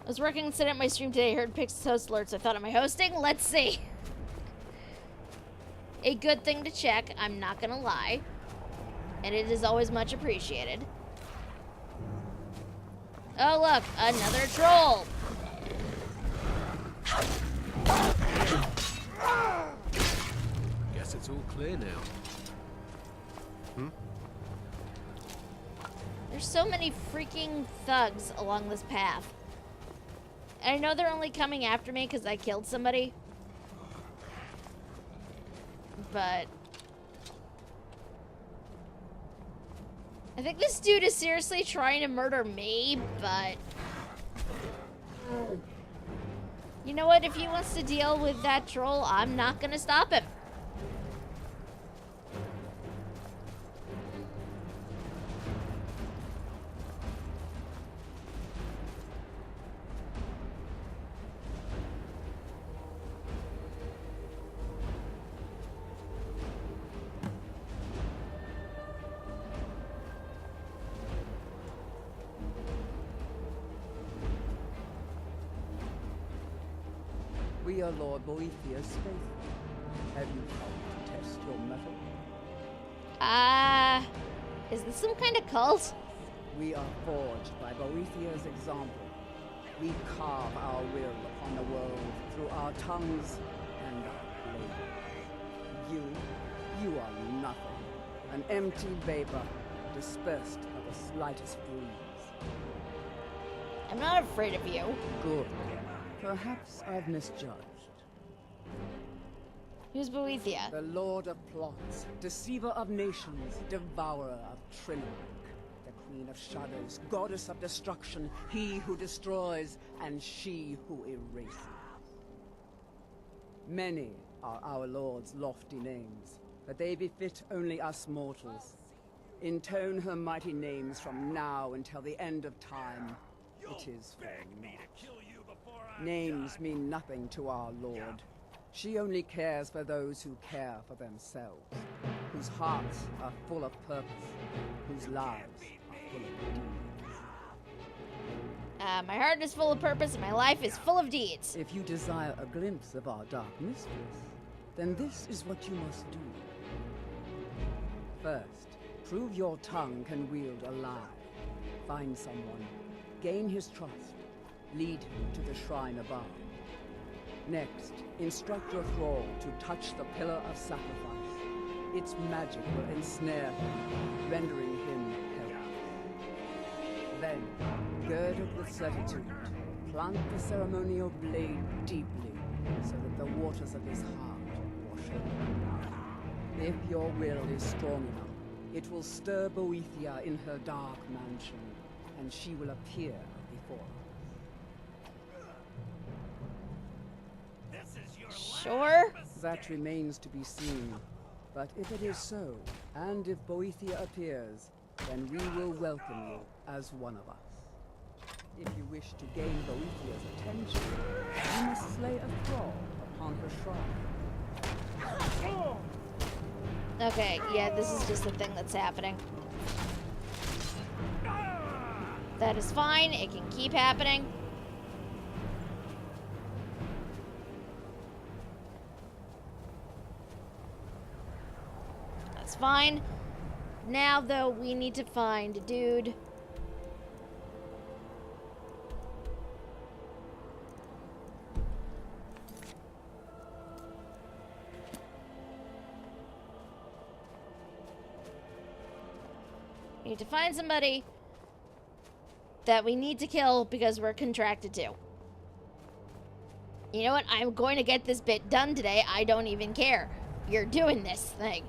I was working instead at my stream today. I heard Pix's host alerts. I thought, am I hosting? Let's see. A good thing to check, I'm not gonna lie. And it is always much appreciated. Oh, look, another troll. Guess it's all clear now. There's so many freaking thugs along this path. And I know they're only coming after me because I killed somebody. But... I think this dude is seriously trying to murder me, but... You know what? If he wants to deal with that troll, I'm not gonna stop him. We are Lord Boethiah's faithful. Have you come to test your mettle? Is this some kind of cult? We are forged by Boethiah's example. We carve our will upon the world through our tongues and our blade. You are nothing. An empty vapor, dispersed by the slightest breeze. I'm not afraid of you. Good. Perhaps I've misjudged. Who's Boethia? The Lord of Plots, Deceiver of Nations, Devourer of Trinarch, the Queen of Shadows, Goddess of Destruction, he who destroys, and she who erases. Many are our Lord's lofty names, but they befit only us mortals. Intone her mighty names from now until the end of time. It is for me to kill you before Names mean nothing to our Lord. She only cares for those who care for themselves, whose hearts are full of purpose, whose lives are full of deeds. My heart is full of purpose and my life is full of deeds. If you desire a glimpse of our dark mistress, then this is what you must do. First, prove your tongue can wield a lie. Find someone, gain his trust, lead him to the shrine above. Next, instruct your thrall to touch the pillar of sacrifice. Its magic will ensnare him, rendering him helpless. Then, girded with certitude, plant the ceremonial blade deeply, so that the waters of his heart wash over. If your will is strong enough, it will stir Boethia in her dark mansion, and she will appear before us. Sure? That remains to be seen. But if it is so, and if Boethia appears, then we will welcome you as one of us. If you wish to gain Boethia's attention, you must slay a thrall upon her shrine. Okay, yeah, this is just the thing that's happening. That is fine, it can keep happening. That's fine. Now, though, we need to find a dude. We need to find somebody that we need to kill because we're contracted to. You know what? I'm going to get this bit done today. I don't even care. You're doing this thing.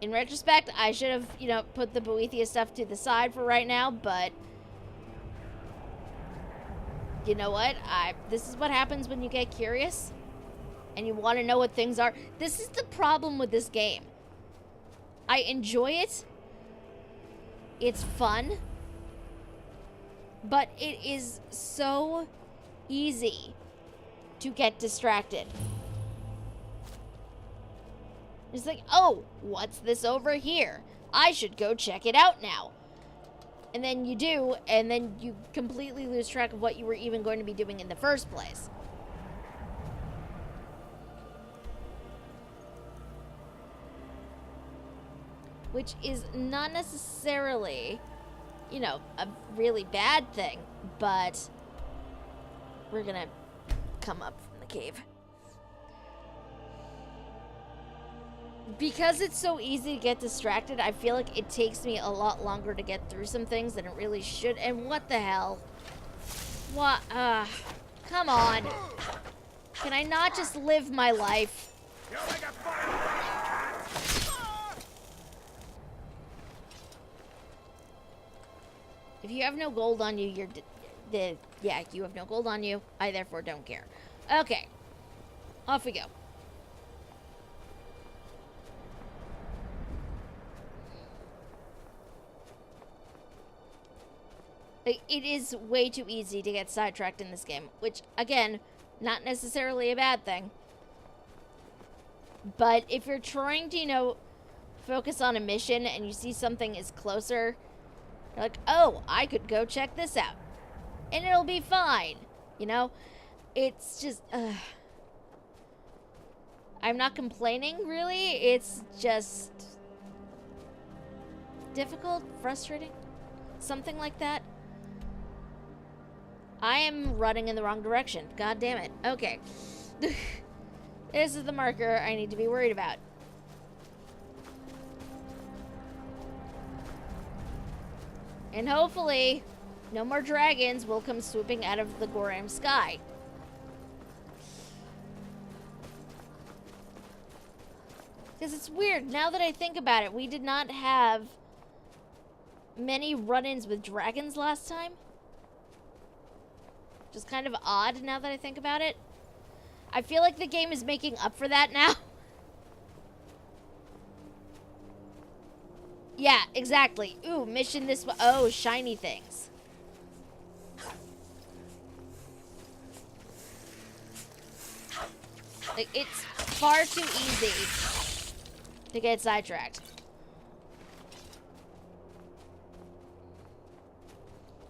In retrospect, I should have, put the Boethia stuff to the side for right now, but you know what? This is what happens when you get curious and you want to know what things are. This is the problem with this game. I enjoy it. It's fun. But it is so easy to get distracted. It's like, oh, what's this over here? I should go check it out now. And then you do, and then you completely lose track of what you were even going to be doing in the first place. Which is not necessarily, a really bad thing, but we're gonna come up from the cave. Because it's so easy to get distracted, I feel like it takes me a lot longer to get through some things than it really should. And what the hell? What? Come on. Can I not just live my life? If you have no gold on you, yeah, you have no gold on you. I therefore don't care. Okay. Off we go. It is way too easy to get sidetracked in this game, which, again, not necessarily a bad thing. But if you're trying to, focus on a mission and you see something is closer, you're like, oh, I could go check this out. And it'll be fine, It's just, I'm not complaining, really. It's just difficult, frustrating, something like that. I am running in the wrong direction. God damn it. Okay. This is the marker I need to be worried about. And hopefully, no more dragons will come swooping out of the Goram sky. Because it's weird, now that I think about it, we did not have many run-ins with dragons last time. Just kind of odd now that I think about it. I feel like the game is making up for that now. Yeah, exactly. Ooh, mission this one. Oh, shiny things. Like, it's far too easy to get sidetracked.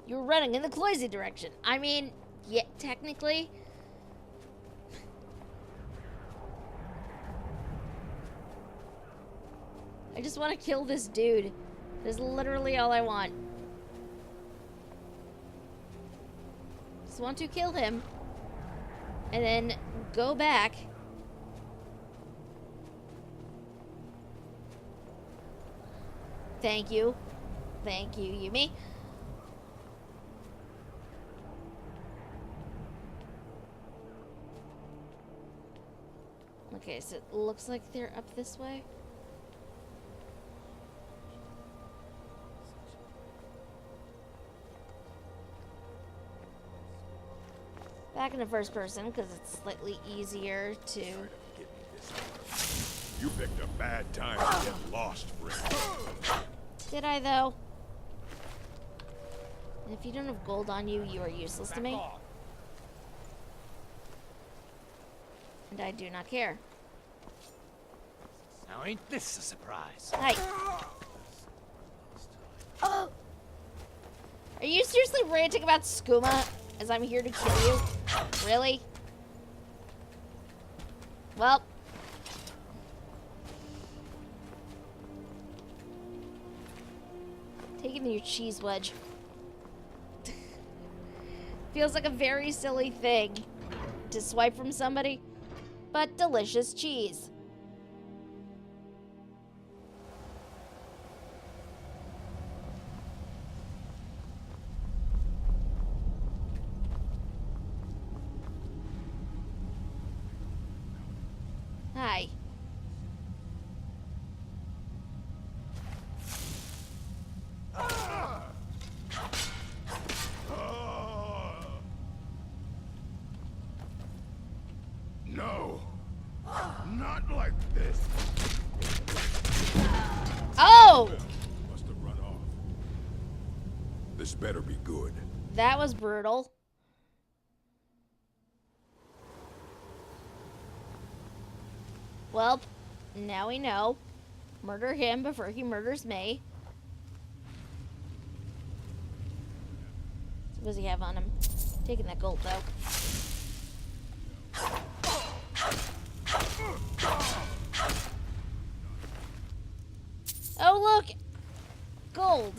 You're running in the Cloisy direction. I mean, yeah, technically. I just want to kill this dude. That's literally all I want. Just want to kill him. And then go back. Thank you. Thank you, Yumi. Okay, so it looks like they're up this way. Back in the first person, because it's slightly easier to... You picked a bad time to get lost, friend. Did I, though? And if you don't have gold on you, you are useless to me. And I do not care. Now ain't this a surprise? Hi. Oh! Are you seriously ranting about skooma as I'm here to kill you? Really? Well. Taking your cheese wedge. Feels like a very silly thing to swipe from somebody, but delicious cheese. Hi. No, not like this. Oh! Must have run off. This better be good. That was brutal. Well, now we know. Murder him before he murders me. So what does he have on him? Taking that gold, though. Oh, look! Gold.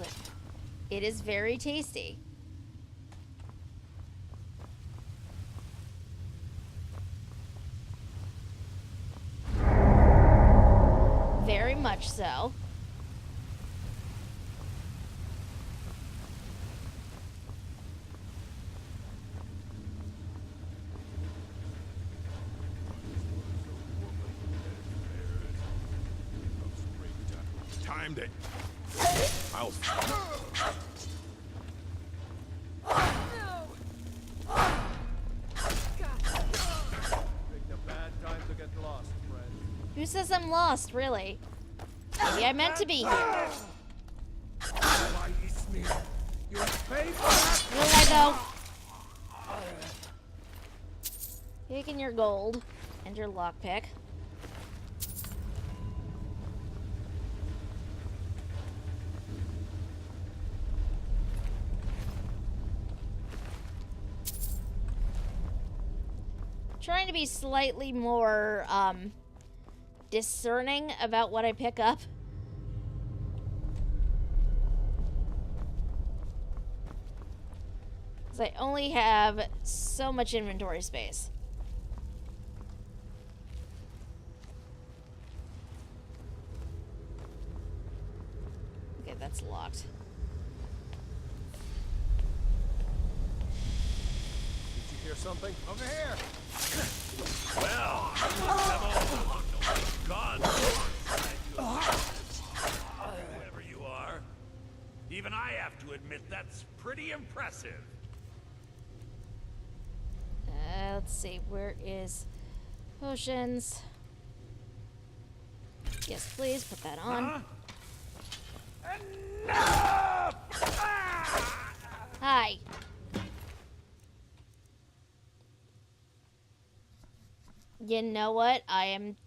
It is very tasty. Very much so. Time to... I'll... Picked a bad time to get lost, friend. Who says I'm lost, really? Maybe I meant to be here. Will I, though? Taking your gold and your lockpick. Trying to be slightly more, discerning about what I pick up. Because I only have so much inventory space. Okay, that's locked. Did you hear something? Over here! Well, gone. Whoever you are, even I have to admit that's pretty impressive. Let's see, where is potions? Yes, please, put that on. Hi. You know what? I am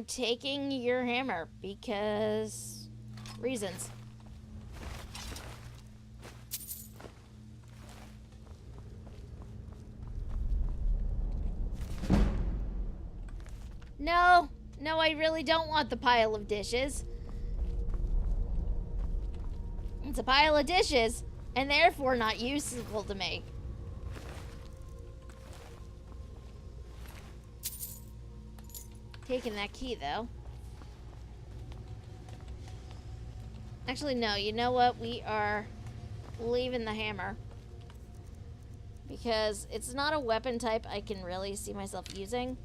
taking your hammer because reasons. No, I really don't want the pile of dishes. It's a pile of dishes, and therefore not useful to me. Taking that key, though. Actually, no, you know what? We are leaving the hammer. Because it's not a weapon type I can really see myself using.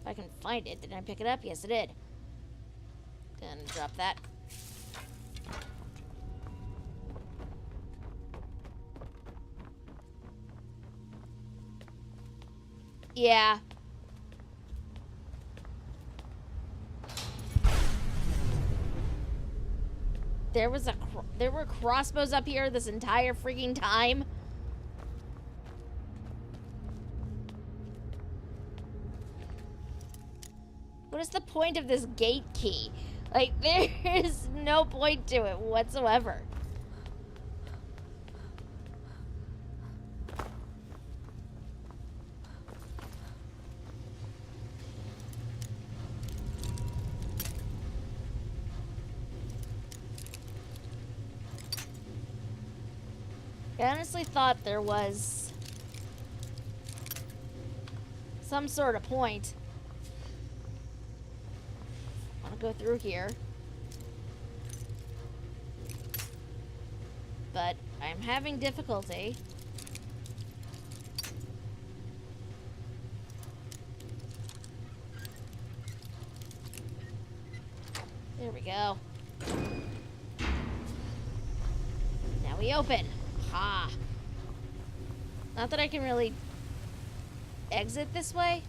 If I can find it, did I pick it up? Yes, I did. Gonna drop that. Yeah. There were crossbows up here this entire freaking time. What is the point of this gate key? Like, there is no point to it whatsoever. I honestly thought there was some sort of point. I want to go through here. But I'm having difficulty. There we go. Now we open. Ha! Not that I can really exit this way.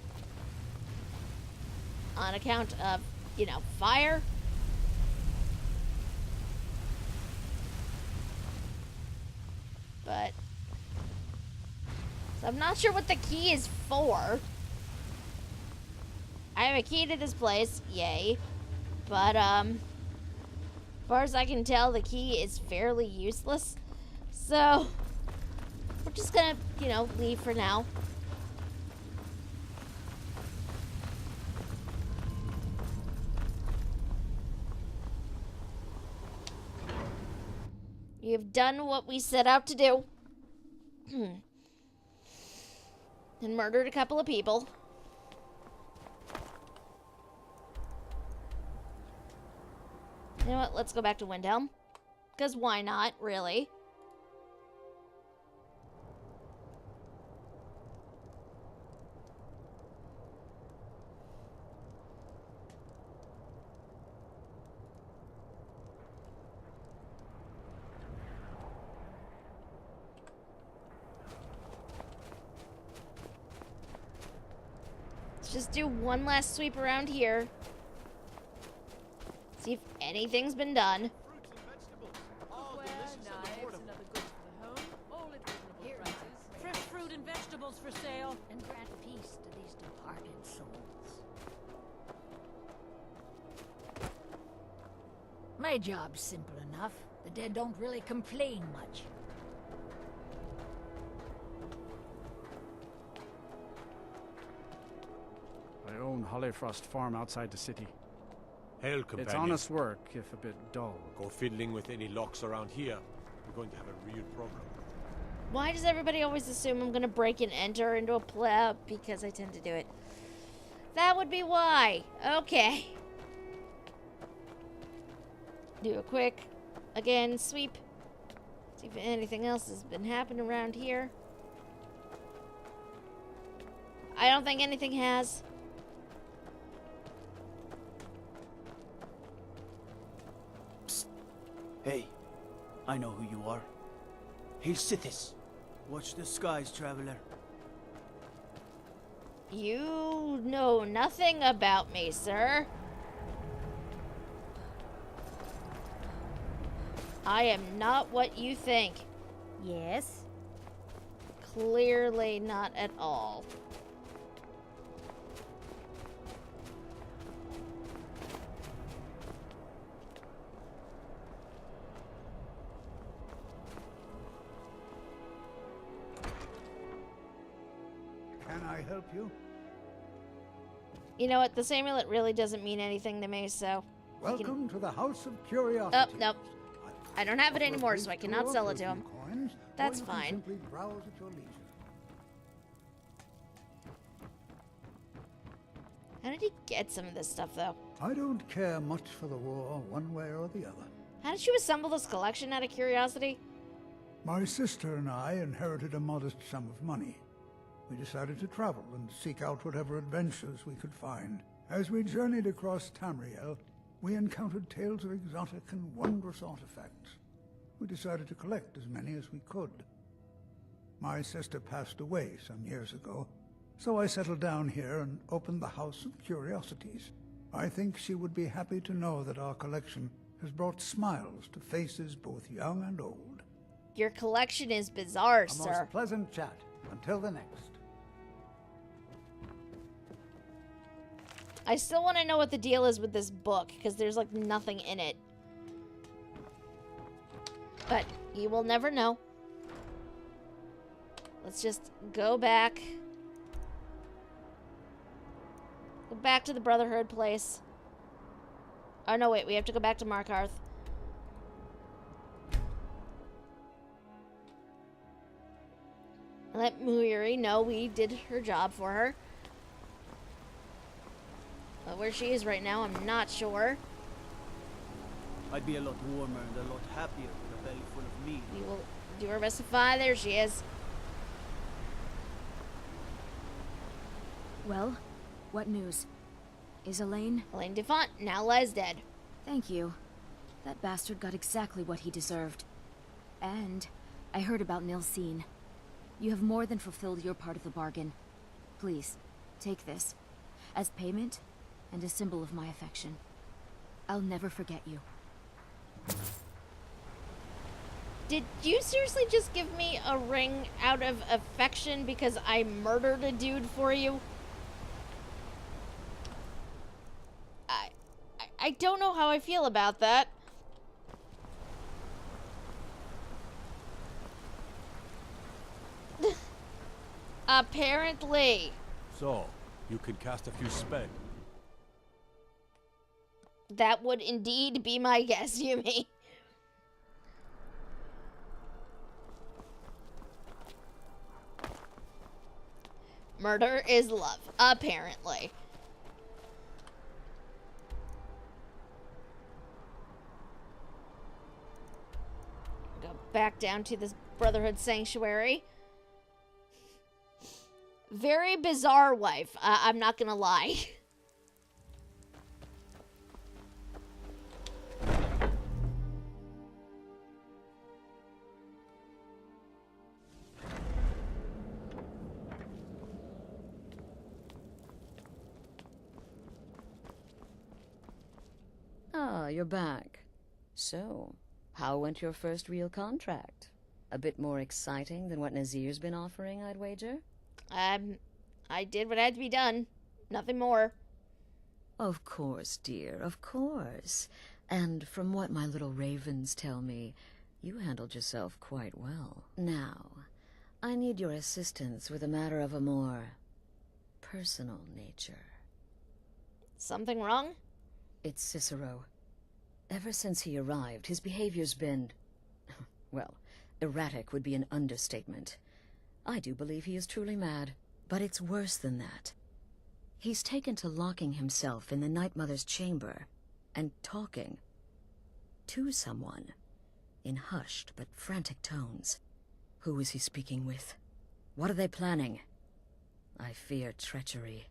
On account of, you know, fire. But so I'm not sure what the key is for. I have a key to this place, yay. But as far as I can tell, the key is fairly useless. So we're just gonna, you know, leave for now. You've done what we set out to do. And murdered a couple of people. You know what? Let's go back to Windhelm. Because why not, really? Let's just do one last sweep around here. See if anything's been done. Fresh fruit and vegetables for sale. And grant peace to these departed souls. My job's simple enough. The dead don't really complain much. I own Hollyfrost Farm outside the city. Hail, companion. It's honest work, if a bit dull. Go fiddling with any locks around here. We're going to have a real problem. Why does everybody always assume I'm gonna break and enter into a play? Because I tend to do it. That would be why. Okay. Do a quick, again, sweep. See if anything else has been happening around here. I don't think anything has. Psst. Hey, I know who you are. Hail Sithis. Watch the skies, traveler. You know nothing about me, sir. I am not what you think. Yes? Clearly not at all. Can I help you? You know what? This amulet really doesn't mean anything to me, so... Welcome to the House of Curiosity. Oh, nope. I don't have it anymore, so I cannot sell it to him. Coins, That's or you can fine. Simply browse at your leisure. How did he get some of this stuff, though? I don't care much for the war, one way or the other. How did you assemble this collection out of curiosity? My sister and I inherited a modest sum of money. We decided to travel and seek out whatever adventures we could find. As we journeyed across Tamriel, we encountered tales of exotic and wondrous artifacts. We decided to collect as many as we could. My sister passed away some years ago, so I settled down here and opened the House of Curiosities. I think she would be happy to know that our collection has brought smiles to faces both young and old. Your collection is bizarre, A sir. most pleasant chat. Until the next. I still want to know what the deal is with this book, because there's, like, nothing in it. But you will never know. Let's just go back. Go back to the Brotherhood place. Oh, no, wait. We have to go back to Markarth. Let Muiri know we did her job for her. But where she is right now, I'm not sure. I'd be a lot warmer and a lot happier with a belly full of meat. We will do our best to find. There she is. Well, what news? Is Elaine? Elaine Defont now lies dead. Thank you. That bastard got exactly what he deserved. And I heard about Nilsine. You have more than fulfilled your part of the bargain. Please, take this. As payment, and a symbol of my affection. I'll never forget you. Did you seriously just give me a ring out of affection because I murdered a dude for you? I don't know how I feel about that. Apparently. So, you can cast a few spells. That would indeed be my guess, Yumi. Murder is love, apparently. Go back down to this Brotherhood Sanctuary. Very bizarre wife, I'm not gonna lie. Ah, you're back. So, how went your first real contract? A bit more exciting than what Nazir's been offering, I'd wager? I did what had to be done. Nothing more. Of course, dear, of course. And from what my little ravens tell me, you handled yourself quite well. Now, I need your assistance with a matter of a more personal nature. Something wrong? It's Cicero. Ever since he arrived, his behavior's been... well, erratic would be an understatement. I do believe he is truly mad, but it's worse than that. He's taken to locking himself in the Night Mother's chamber and talking to someone in hushed but frantic tones. Who is he speaking with? What are they planning? I fear treachery.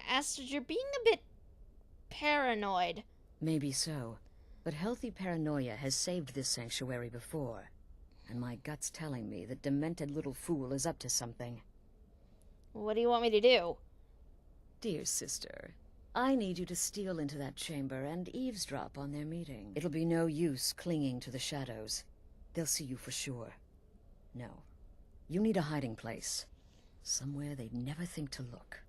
Astrid, you're being a bit paranoid. Maybe so, but healthy paranoia has saved this sanctuary before. and my gut's telling me that demented little fool is up to something. What do you want me to do? Dear sister, I need you to steal into that chamber and eavesdrop on their meeting. It'll be no use clinging to the shadows. They'll see you for sure. No. You need a hiding place. Somewhere they'd never think to look.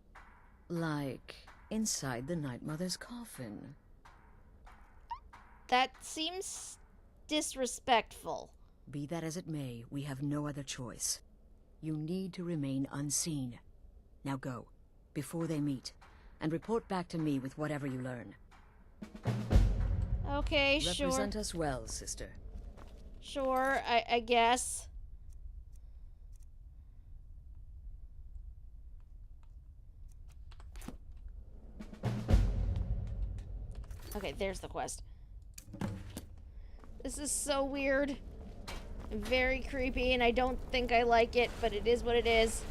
Like inside the Night Mother's coffin. That seems disrespectful. Be that as it may, we have no other choice. You need to remain unseen. Now go, before they meet, and report back to me with whatever you learn. Okay, sure. Represent us well, sister. Sure, I guess. Okay, there's the quest. This is so weird. And very creepy, and I don't think I like it, but it is what it is.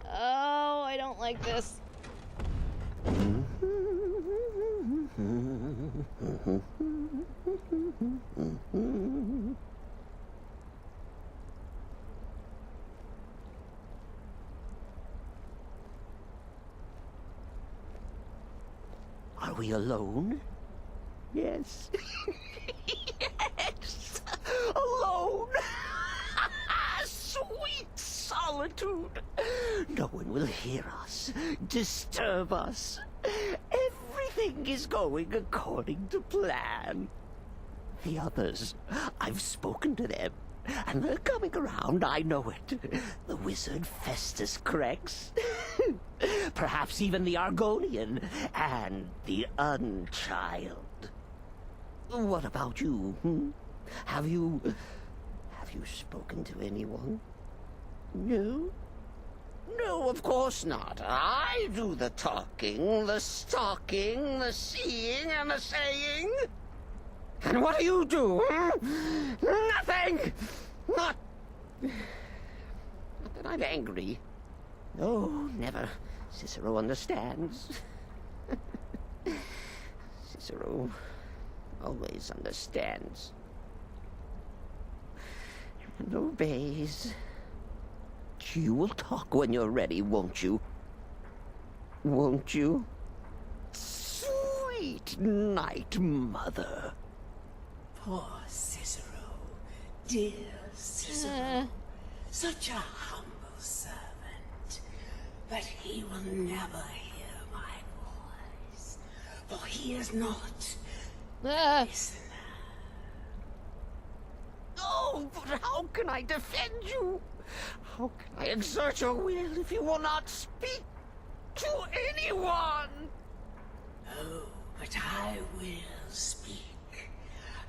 Oh, I don't like this. Are we alone? Yes. Yes! Alone! Sweet solitude! No one will hear us, disturb us. Everything is going according to plan. The others, I've spoken to them, and they're coming around, I know it. The wizard Festus Crex. Perhaps even the Argonian, and the Unchild. What about you, Have you spoken to anyone? No? No, of course not. I do the talking, the stalking, the seeing, and the saying. And what do you do, Nothing! Not that I'm angry. No, never. Cicero understands. Cicero always understands. And obeys. You will talk when you're ready, won't you? Won't you? Sweet Night Mother. Poor Cicero. Dear Cicero. Such a humble servant. But he will never hear my voice. For he is not a listener. Oh, but how can I defend you? How can I exert your will if you will not speak to anyone? Oh, but I will speak.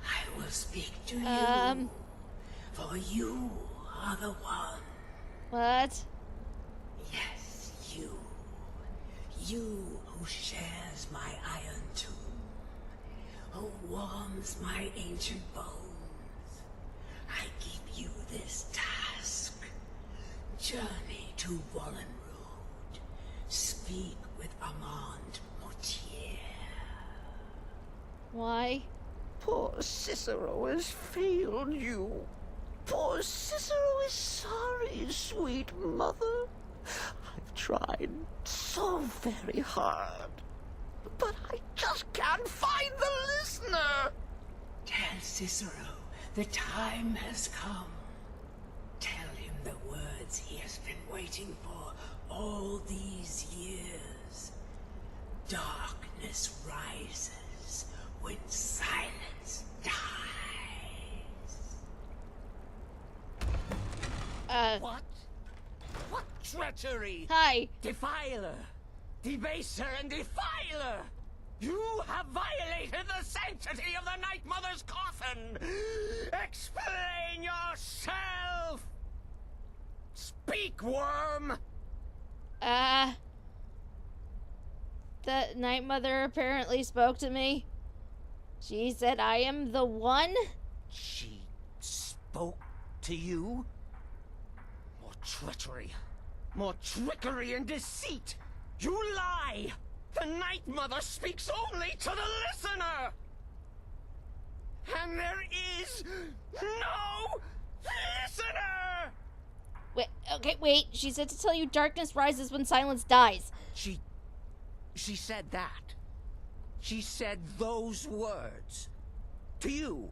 I will speak to you. For you are the one. What? Yes, you. You who shares my iron tomb. Who warms my ancient bones. I give you this task. Journey to Wallen Road. Speak with Armand Mortier. Why? Poor Cicero has failed you. Poor Cicero is sorry, sweet mother. I've tried so very hard, but I just can't find the listener. Tell Cicero the time has come. Tell him the words he has been waiting for all these years. Darkness rises when silence dies. What? What treachery? Hi. Defiler! Debaser and defiler! You have violated the sanctity of the Night Mother's coffin! Explain yourself! Speak, worm! The Night Mother apparently spoke to me. She said I am the one? She spoke to you? More treachery. More trickery and deceit! You lie! The Night Mother speaks only to the listener! And there is no listener! Wait. She said to tell you darkness rises when silence dies. She said that. She said those words. To you.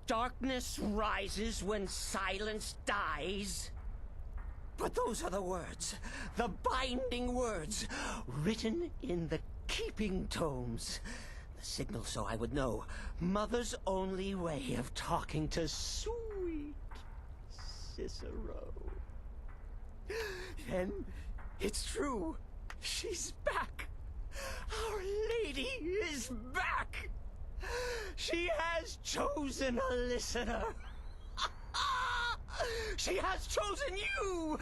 Darkness rises when silence dies. But those are the words, the binding words, written in the keeping tomes. The signal so I would know. Mother's only way of talking to sweet Cicero. And it's true. She's back. Our Lady is back. She has chosen a listener. She has chosen you!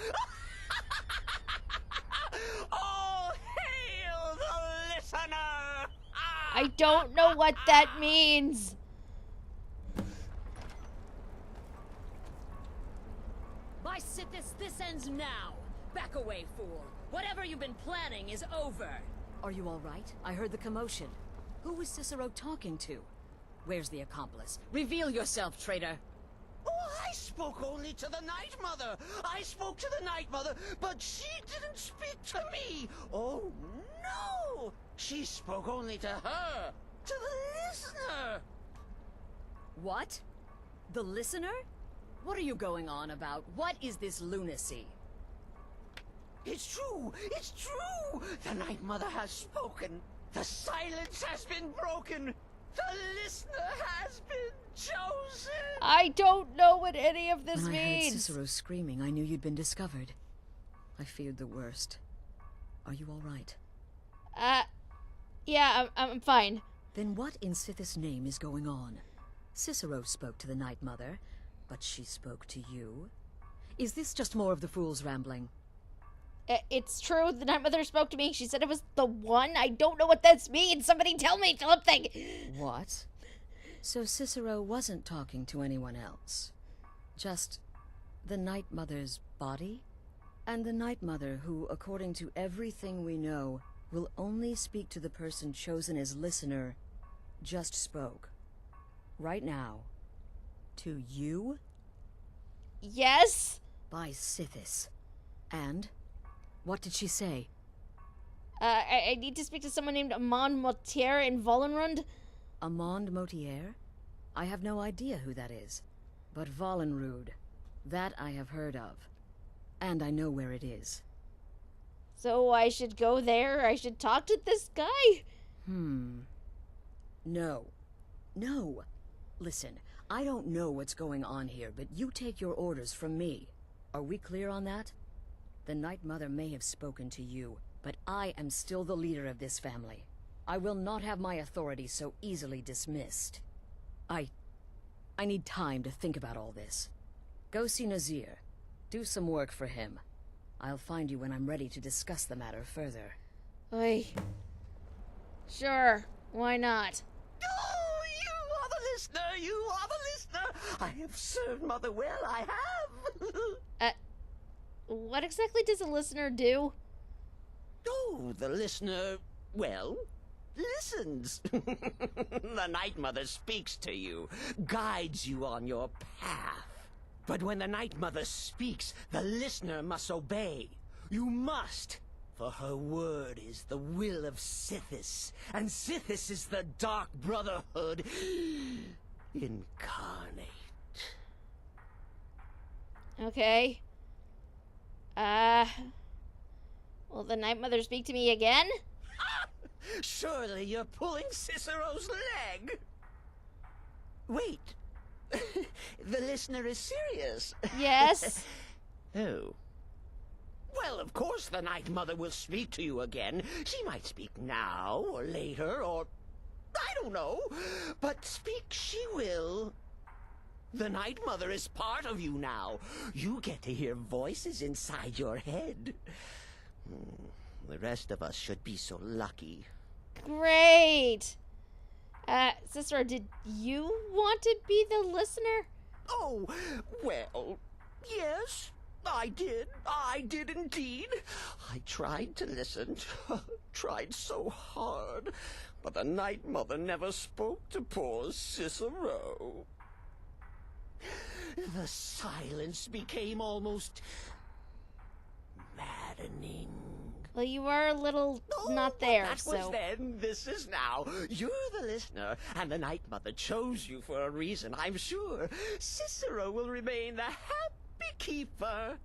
All hail the listener! I don't know what that means. By Sithis, this ends now. Back away, fool. Whatever you've been planning is over. Are you all right? I heard the commotion. Who was Cicero talking to? Where's the accomplice? Reveal yourself, traitor. Oh, I spoke only to the Night Mother. I spoke to the Night Mother, but she didn't speak to me. Oh, no. She spoke only to her, to the listener. What? The listener? What are you going on about? What is this lunacy? It's true. It's true. The Night Mother has spoken. The silence has been broken. The listener has been chosen. I don't know what any of this When I heard means. Cicero screaming, I knew you'd been discovered. I feared the worst. Are you all right? Yeah, I'm fine. Then what in Sithis' name is going on? Cicero spoke to the Night Mother, but she spoke to you? Is this just more of the fool's rambling? It's true. The Night Mother spoke to me. She said it was the one. I don't know what this means. Somebody tell me something. What? So Cicero wasn't talking to anyone else? Just the Night Mother's body? And the Night Mother who, according to everything we know, will only speak to the person chosen as listener, just spoke. Right now. To you? Yes? By Sithis. And? What did she say? I need to speak to someone named Amand Motier in Volenrund. Amand Motier? I have no idea who that is. But Volenrud, that I have heard of. And I know where it is. So I should go there? I should talk to this guy? No. No. Listen, I don't know what's going on here, but you take your orders from me. Are we clear on that? The Night Mother may have spoken to you, but I am still the leader of this family. I will not have my authority so easily dismissed. I need time to think about all this. Go see Nazir. Do some work for him. I'll find you when I'm ready to discuss the matter further. Oy. Sure, why not? Oh, you are the listener! You are the listener! I have served Mother well, I have! What exactly does a listener do? Oh, the listener, well, listens. The Night Mother speaks to you, guides you on your path. But when the Night Mother speaks, the listener must obey. You must, for her word is the will of Sithis, and Sithis is the Dark Brotherhood incarnate. Okay. Will the Night Mother speak to me again? Surely you're pulling Cicero's leg. Wait. The listener is serious. Yes. Oh. Well, of course the Night Mother will speak to you again. She might speak now, or later, or... I don't know. But speak she will. The Night Mother is part of you now. You get to hear voices inside your head. The rest of us should be so lucky. Great. Cicero, did you want to be the listener? Oh, well, yes, I did. I did indeed. I tried to listen, tried so hard, but the Night Mother never spoke to poor Cicero. The silence became almost maddening. Well, you were a little not there, That so... was then, this is now. You're the listener, and the Night Mother chose you for a reason, I'm sure. Cicero will remain the happy keeper.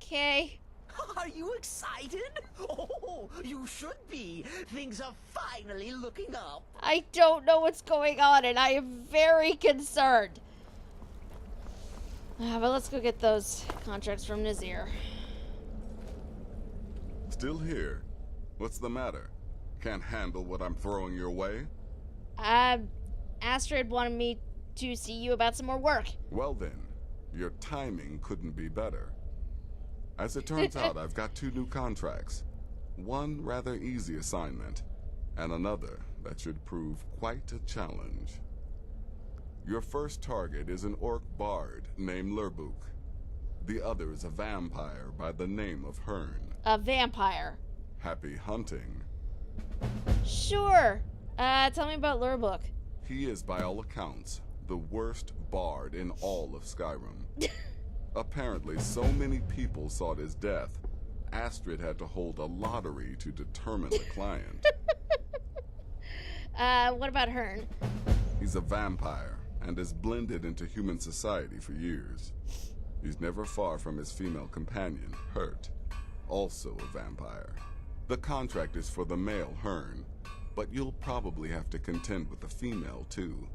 Okay. Are you excited? Oh, you should be. Things are finally looking up. I don't know what's going on, and I am very concerned. But let's go get those contracts from Nazir. Still here? What's the matter? Can't handle what I'm throwing your way? Astrid wanted me to see you about some more work. Well then, your timing couldn't be better. As it turns out, I've got 2 new contracts. One rather easy assignment, and another that should prove quite a challenge. Your first target is an orc bard named Lurbuk. The other is a vampire by the name of Hearn. A vampire. Happy hunting. Sure. Tell me about Lurbuk. He is, by all accounts, the worst bard in all of Skyrim. Apparently, so many people sought his death, Astrid had to hold a lottery to determine the client. What about Hearn? He's a vampire, and has blended into human society for years. He's never far from his female companion, Hurt, also a vampire. The contract is for the male Hearn, but you'll probably have to contend with the female, too.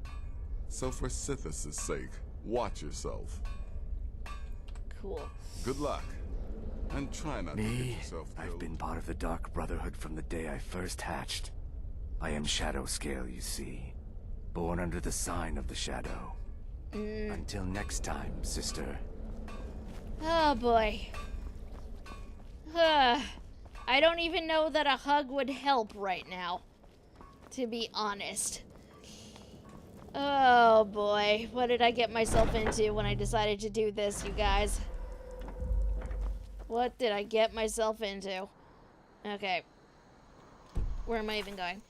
So for Sithis' sake, watch yourself. Cool. Good luck. And try not to get yourself killed. I've been part of the Dark Brotherhood from the day I first hatched. I am Shadow Scale, you see. Born under the sign of the Shadow. Until next time, sister. Oh boy. I don't even know that a hug would help right now, to be honest. Oh boy, what did I get myself into when I decided to do this, you guys? What did I get myself into? Okay. Where am I even going?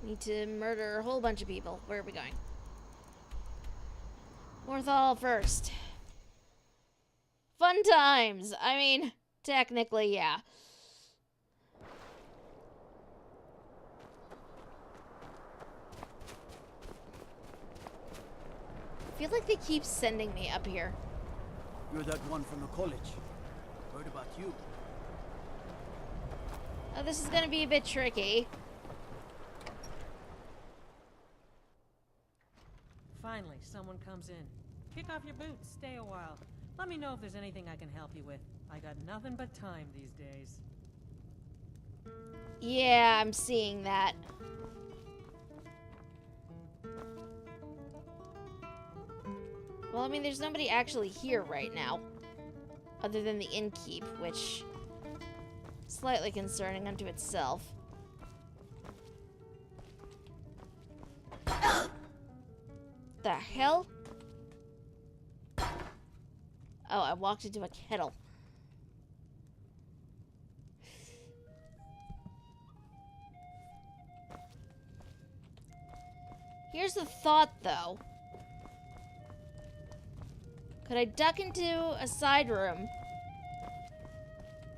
Need to murder a whole bunch of people. Where are we going? Morthal first. Fun times! I mean, technically, yeah. I feel like they keep sending me up here. You're that one from the college. Heard about you. Oh, this is gonna be a bit tricky. Finally, someone comes in. Kick off your boots, stay a while. Let me know if there's anything I can help you with. I got nothing but time these days. Yeah, I'm seeing that. Well, I mean, there's nobody actually here right now. Other than the innkeep, which... slightly concerning unto itself. The hell? Oh, I walked into a kettle. Here's the thought, though. Could I duck into a side room,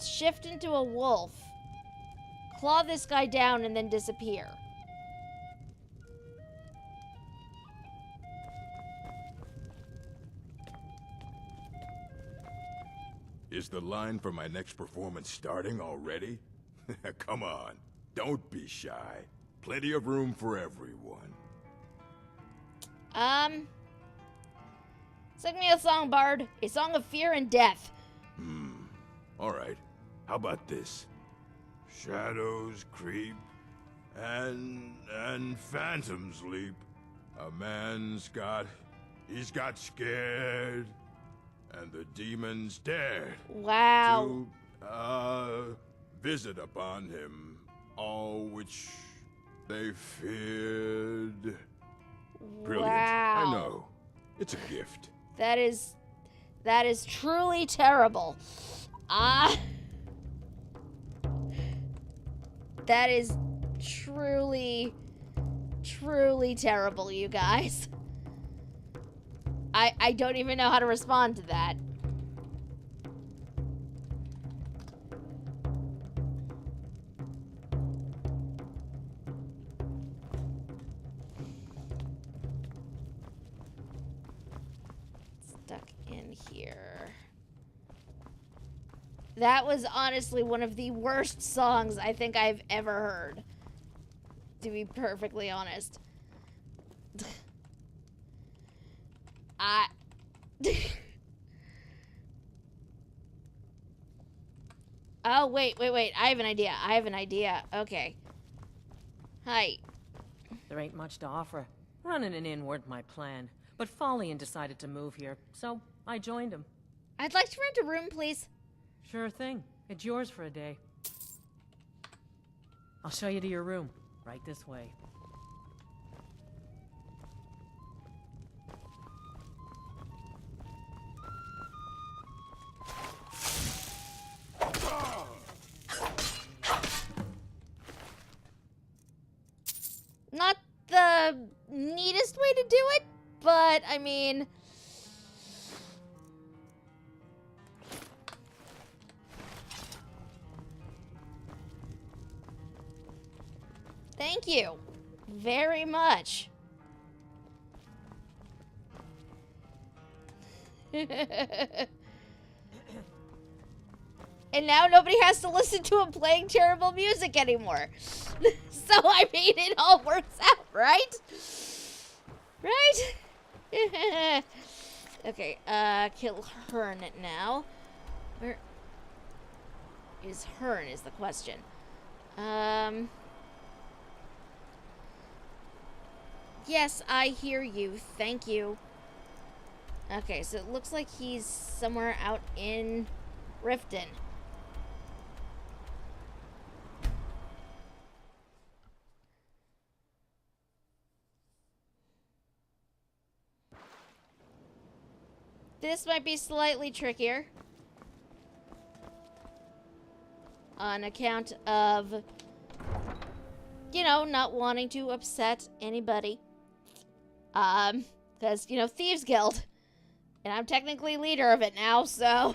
shift into a wolf, claw this guy down, and then disappear? Is the line for my next performance starting already? Come on, don't be shy. Plenty of room for everyone. Sing me a song, Bard. A song of fear and death. Alright. How about this? Shadows creep, and phantoms leap. A man's he's got scared, and the demons dared. Wow. To, visit upon him, all which they feared. Brilliant. Wow. I know. It's a gift. That is truly terrible. That is truly terrible, you guys. I don't even know how to respond to that. Stuck in here. That was honestly one of the worst songs I think I've ever heard. To be perfectly honest. Oh, wait. I have an idea. Okay. Hi. There ain't much to offer. Running an inn weren't my plan, but Follian decided to move here, so I joined him. I'd like to rent a room, please. Sure thing. It's yours for a day. I'll show you to your room. Right this way. Not the neatest way to do it, but I mean... Thank you very much. And now nobody has to listen to him playing terrible music anymore. So, I mean, it all works out, right? Right? Okay, kill Hearn now. Where is Hearn is the question. Yes, I hear you. Thank you. Okay, so it looks like he's somewhere out in Riften. This might be slightly trickier. On account of, you know, not wanting to upset anybody. Because, you know, Thieves Guild. And I'm technically leader of it now, so...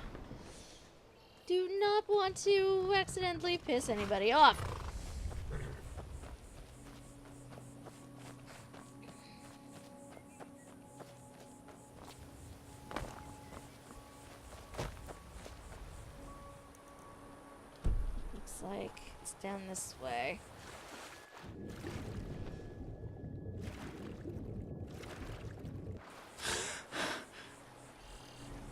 Do not want to accidentally piss anybody off. Looks like it's down this way.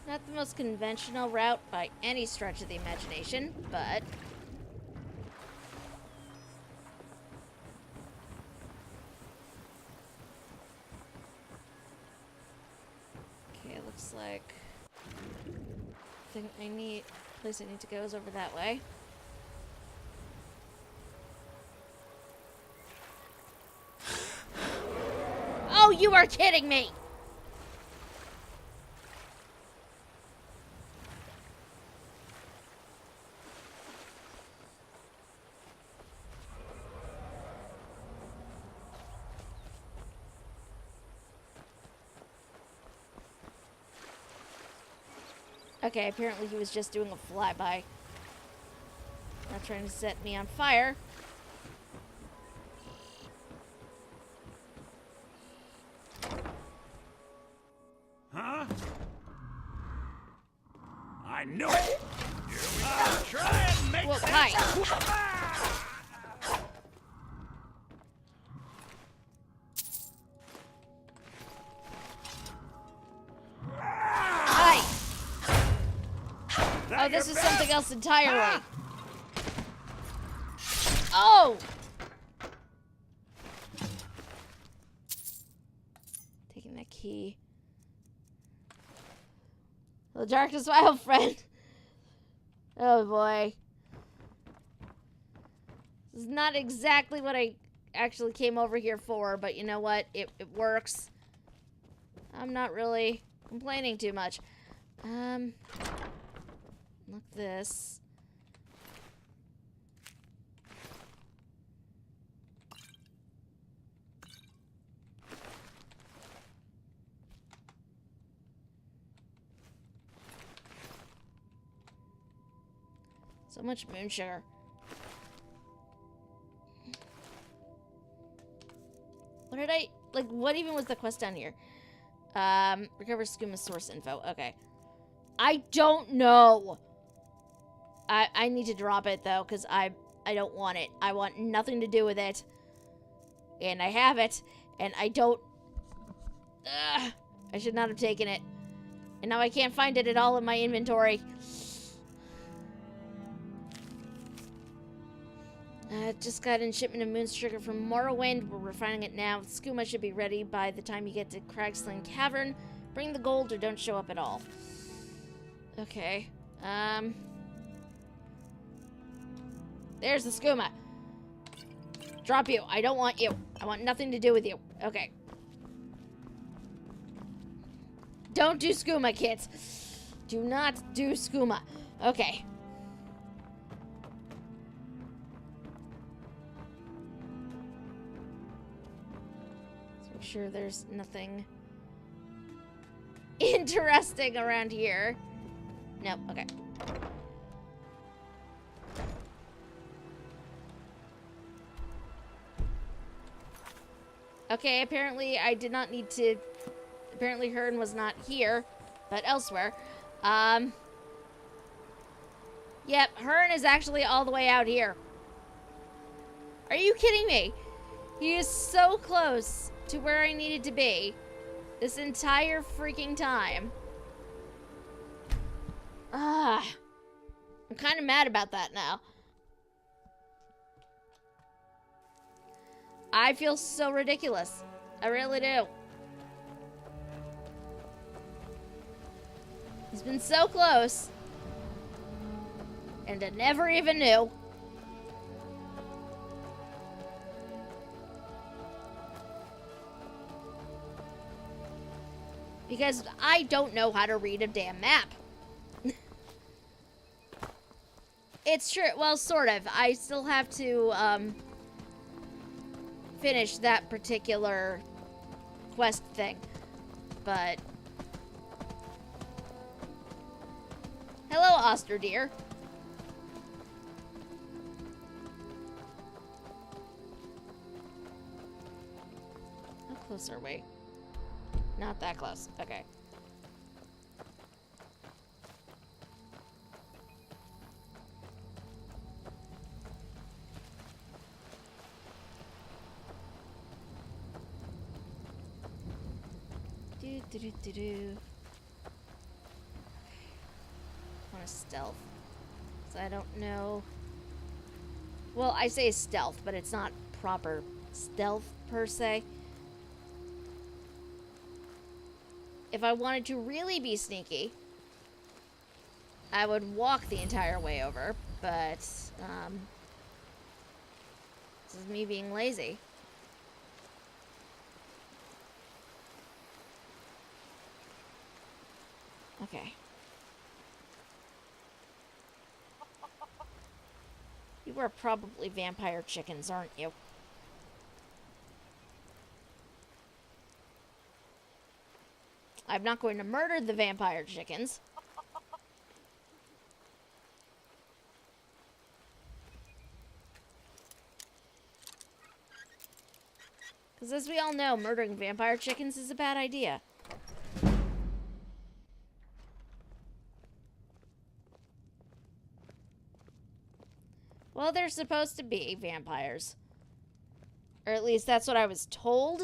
Not the most conventional route by any stretch of the imagination, but... Okay, it looks like... the place I need to go is over that way. Oh, you are kidding me! Okay, apparently he was just doing a flyby. Not trying to set me on fire. Huh? I knew it! Here we go! Try and make Well, sense! hi. Oh, this is something else entirely. Oh! Taking that key. The darkness, my old friend. Oh boy. This is not exactly what I actually came over here for, but you know what? It works. I'm not really complaining too much. Look this. So much moon sugar. What did I... Like, what even was the quest down here? Recover skooma source info. Okay. I don't know. I need to drop it, though, because I don't want it. I want nothing to do with it. And I have it. And I don't... I should not have taken it. And now I can't find it at all in my inventory. Just got in shipment of moon sugar from Morrowind. We're refining it now. Skooma should be ready by the time you get to Cragsland Cavern. Bring the gold or don't show up at all. Okay. There's the skooma. Drop you. I don't want you. I want nothing to do with you. Okay. Don't do skooma, kids. Do not do skooma. Okay. Let's make sure there's nothing interesting around here. Nope. Okay. Okay, apparently I did not need to... Apparently Hearn was not here, but elsewhere. Yep, Hearn is actually all the way out here. Are you kidding me? He is so close to where I needed to be this entire freaking time. I'm kind of mad about that now. I feel so ridiculous. I really do. He's been so close. And I never even knew. Because I don't know how to read a damn map. It's true. Well, sort of. I still have to, finish that particular quest thing. But... Hello, Oster dear. How close are we? Not that close. Okay. Do. I want to stealth. So I don't know. Well, I say stealth, but it's not proper stealth per se. If I wanted to really be sneaky, I would walk the entire way over, but this is me being lazy. Okay. You are probably vampire chickens, aren't you? I'm not going to murder the vampire chickens. Because as we all know, murdering vampire chickens is a bad idea. Well, they're supposed to be vampires. Or at least that's what I was told.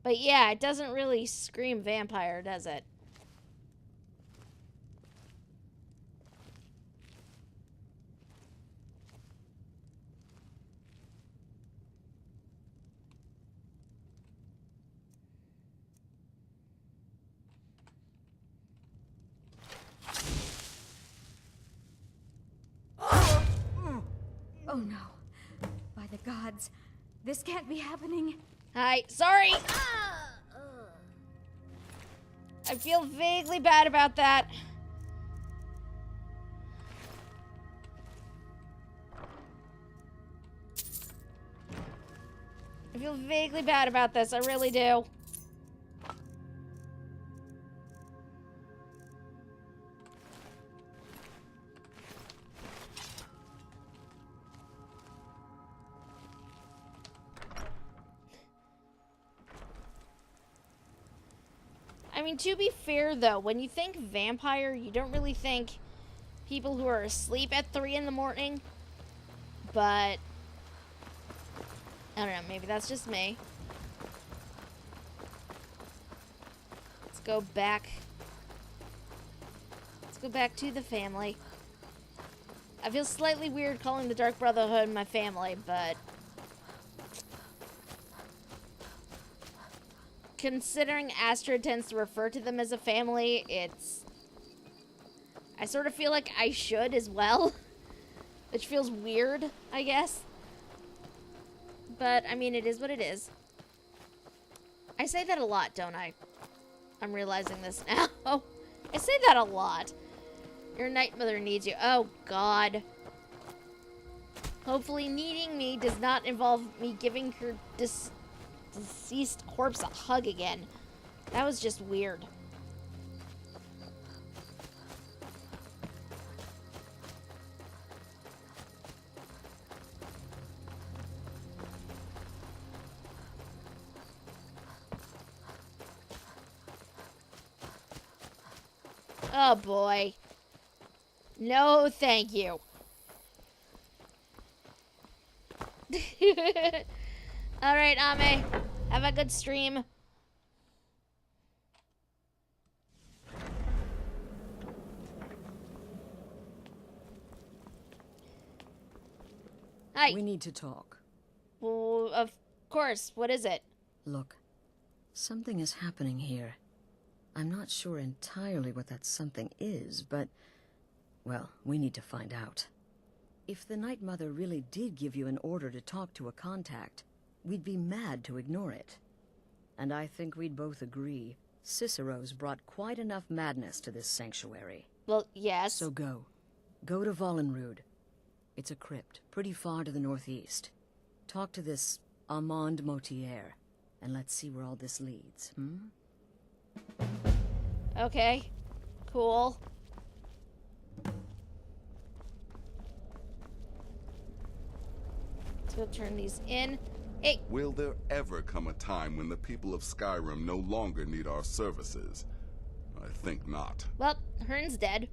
But yeah, it doesn't really scream vampire, does it? Oh no. By the gods, this can't be happening. Hi, sorry! I feel vaguely bad about that. I feel vaguely bad about this, I really do. I mean, to be fair, though, when you think vampire, you don't really think people who are asleep at 3 in the morning. But, I don't know, maybe that's just me. Let's go back. Let's go back to the family. I feel slightly weird calling the Dark Brotherhood my family, but considering Astrid tends to refer to them as a family, I sort of feel like I should as well. Which feels weird, I guess. But, I mean, it is what it is. I say that a lot, don't I? I'm realizing this now. I say that a lot. Your night mother needs you. Oh, God. Hopefully needing me does not involve me giving her deceased corpse a hug again. That was just weird. Oh boy. No, thank you. Alright, Ame. Have a good stream. Hi. We need to talk. Well, of course. What is it? Look, something is happening here. I'm not sure entirely what that something is, but, well, we need to find out. If the Night Mother really did give you an order to talk to a contact, we'd be mad to ignore it. And I think we'd both agree, Cicero's brought quite enough madness to this sanctuary. Well, yes. So go. Go to Vollenrud. It's a crypt, pretty far to the northeast. Talk to this Armand Motier, and let's see where all this leads, Okay. Cool. Let's go turn these in. Hey! Will there ever come a time when the people of Skyrim no longer need our services? I think not. Well, Hearn's dead.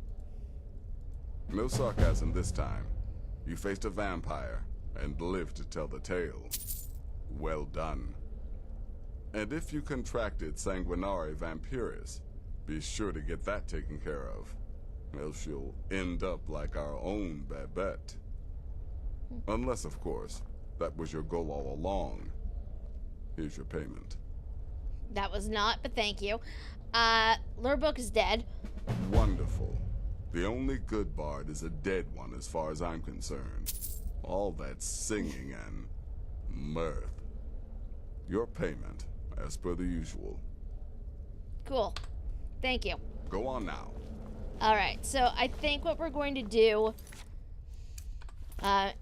No sarcasm this time. You faced a vampire and lived to tell the tale. Well done. And if you contracted Sanguinare Vampiris, be sure to get that taken care of. Else you'll end up like our own Babette. Unless, of course, that was your goal all along. Here's your payment. That was not, but thank you. Lurbook is dead. Wonderful. The only good bard is a dead one as far as I'm concerned. All that singing and mirth. Your payment, as per the usual. Cool. Thank you. Go on now. Alright, so I think what we're going to do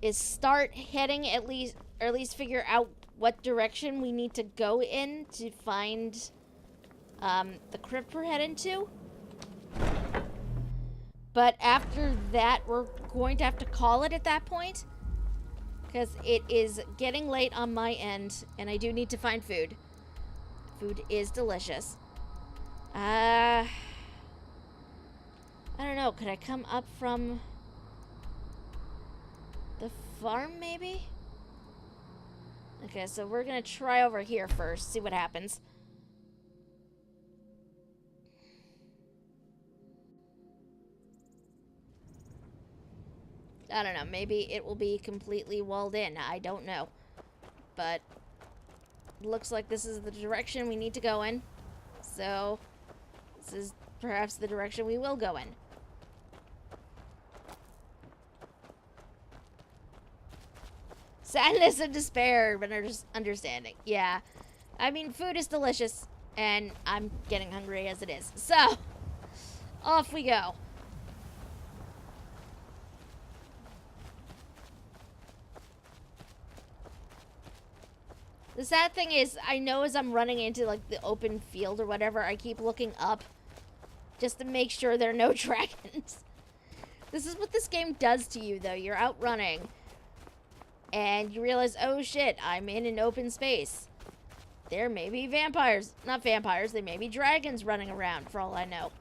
is start heading or at least figure out what direction we need to go in to find the crypt we're heading to. But after that, we're going to have to call it at that point. Because it is getting late on my end, and I do need to find food. Food is delicious. I don't know, could I come up from the farm, maybe? Okay, so we're gonna try over here first, see what happens. I don't know, maybe it will be completely walled in, I don't know. But looks like this is the direction we need to go in. So this is perhaps the direction we will go in. Sadness and despair, but understanding. Yeah. I mean, food is delicious, and I'm getting hungry as it is. So, off we go. The sad thing is, I know as I'm running into, like, the open field or whatever, I keep looking up just to make sure there are no dragons. This is what this game does to you, though. You're out running, and you realize, oh shit, I'm in an open space. There may be vampires. Not vampires, they may be dragons running around, for all I know.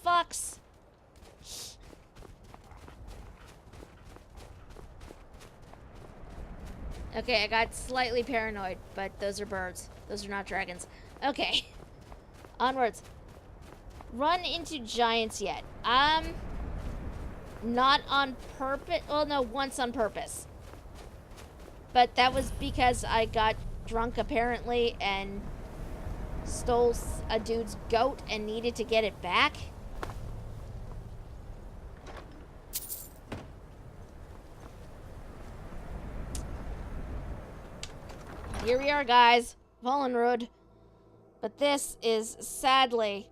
Fucks. Okay, I got slightly paranoid, but those are birds. Those are not dragons. Okay. Onwards. Run into giants yet. Not on purpose. Well, no, once on purpose. But that was because I got drunk, apparently, and stole a dude's goat and needed to get it back. Here we are, guys. Fallen Road. But this is, sadly,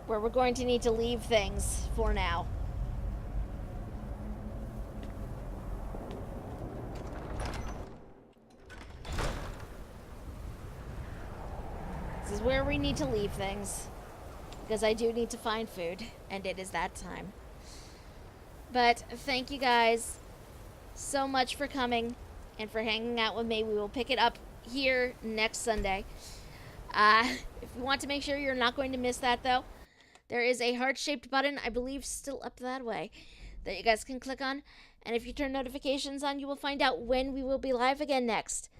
where we're going to need to leave things for now. This is where we need to leave things. Because I do need to find food, and it is that time. But thank you guys so much for coming and for hanging out with me. We will pick it up here next Sunday. If you want to make sure you're not going to miss that, though, there is a heart-shaped button, I believe still up that way, that you guys can click on. And if you turn notifications on, you will find out when we will be live again next.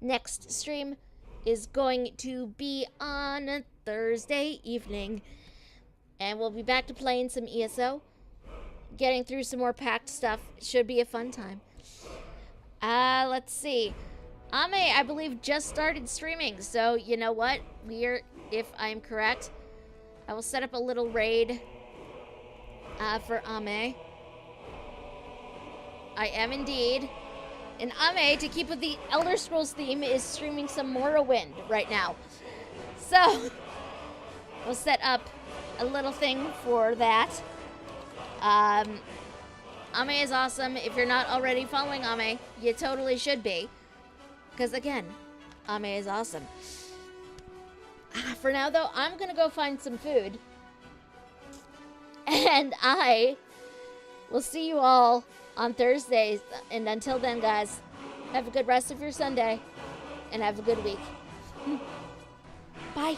Next stream is going to be on a Thursday evening. And we'll be back to playing some ESO. Getting through some more packed stuff. It should be a fun time. Let's see. Ame, I believe, just started streaming. So, you know what? If I'm correct, I will set up a little raid for Ame. I am indeed. And Ame, to keep with the Elder Scrolls theme, is streaming some Morrowind right now. So, we'll set up a little thing for that. Ame is awesome. If you're not already following Ame, you totally should be. Because, again, Ame is awesome. For now, though, I'm going to go find some food. And I will see you all on Thursdays. And until then, guys, have a good rest of your Sunday. And have a good week. Bye.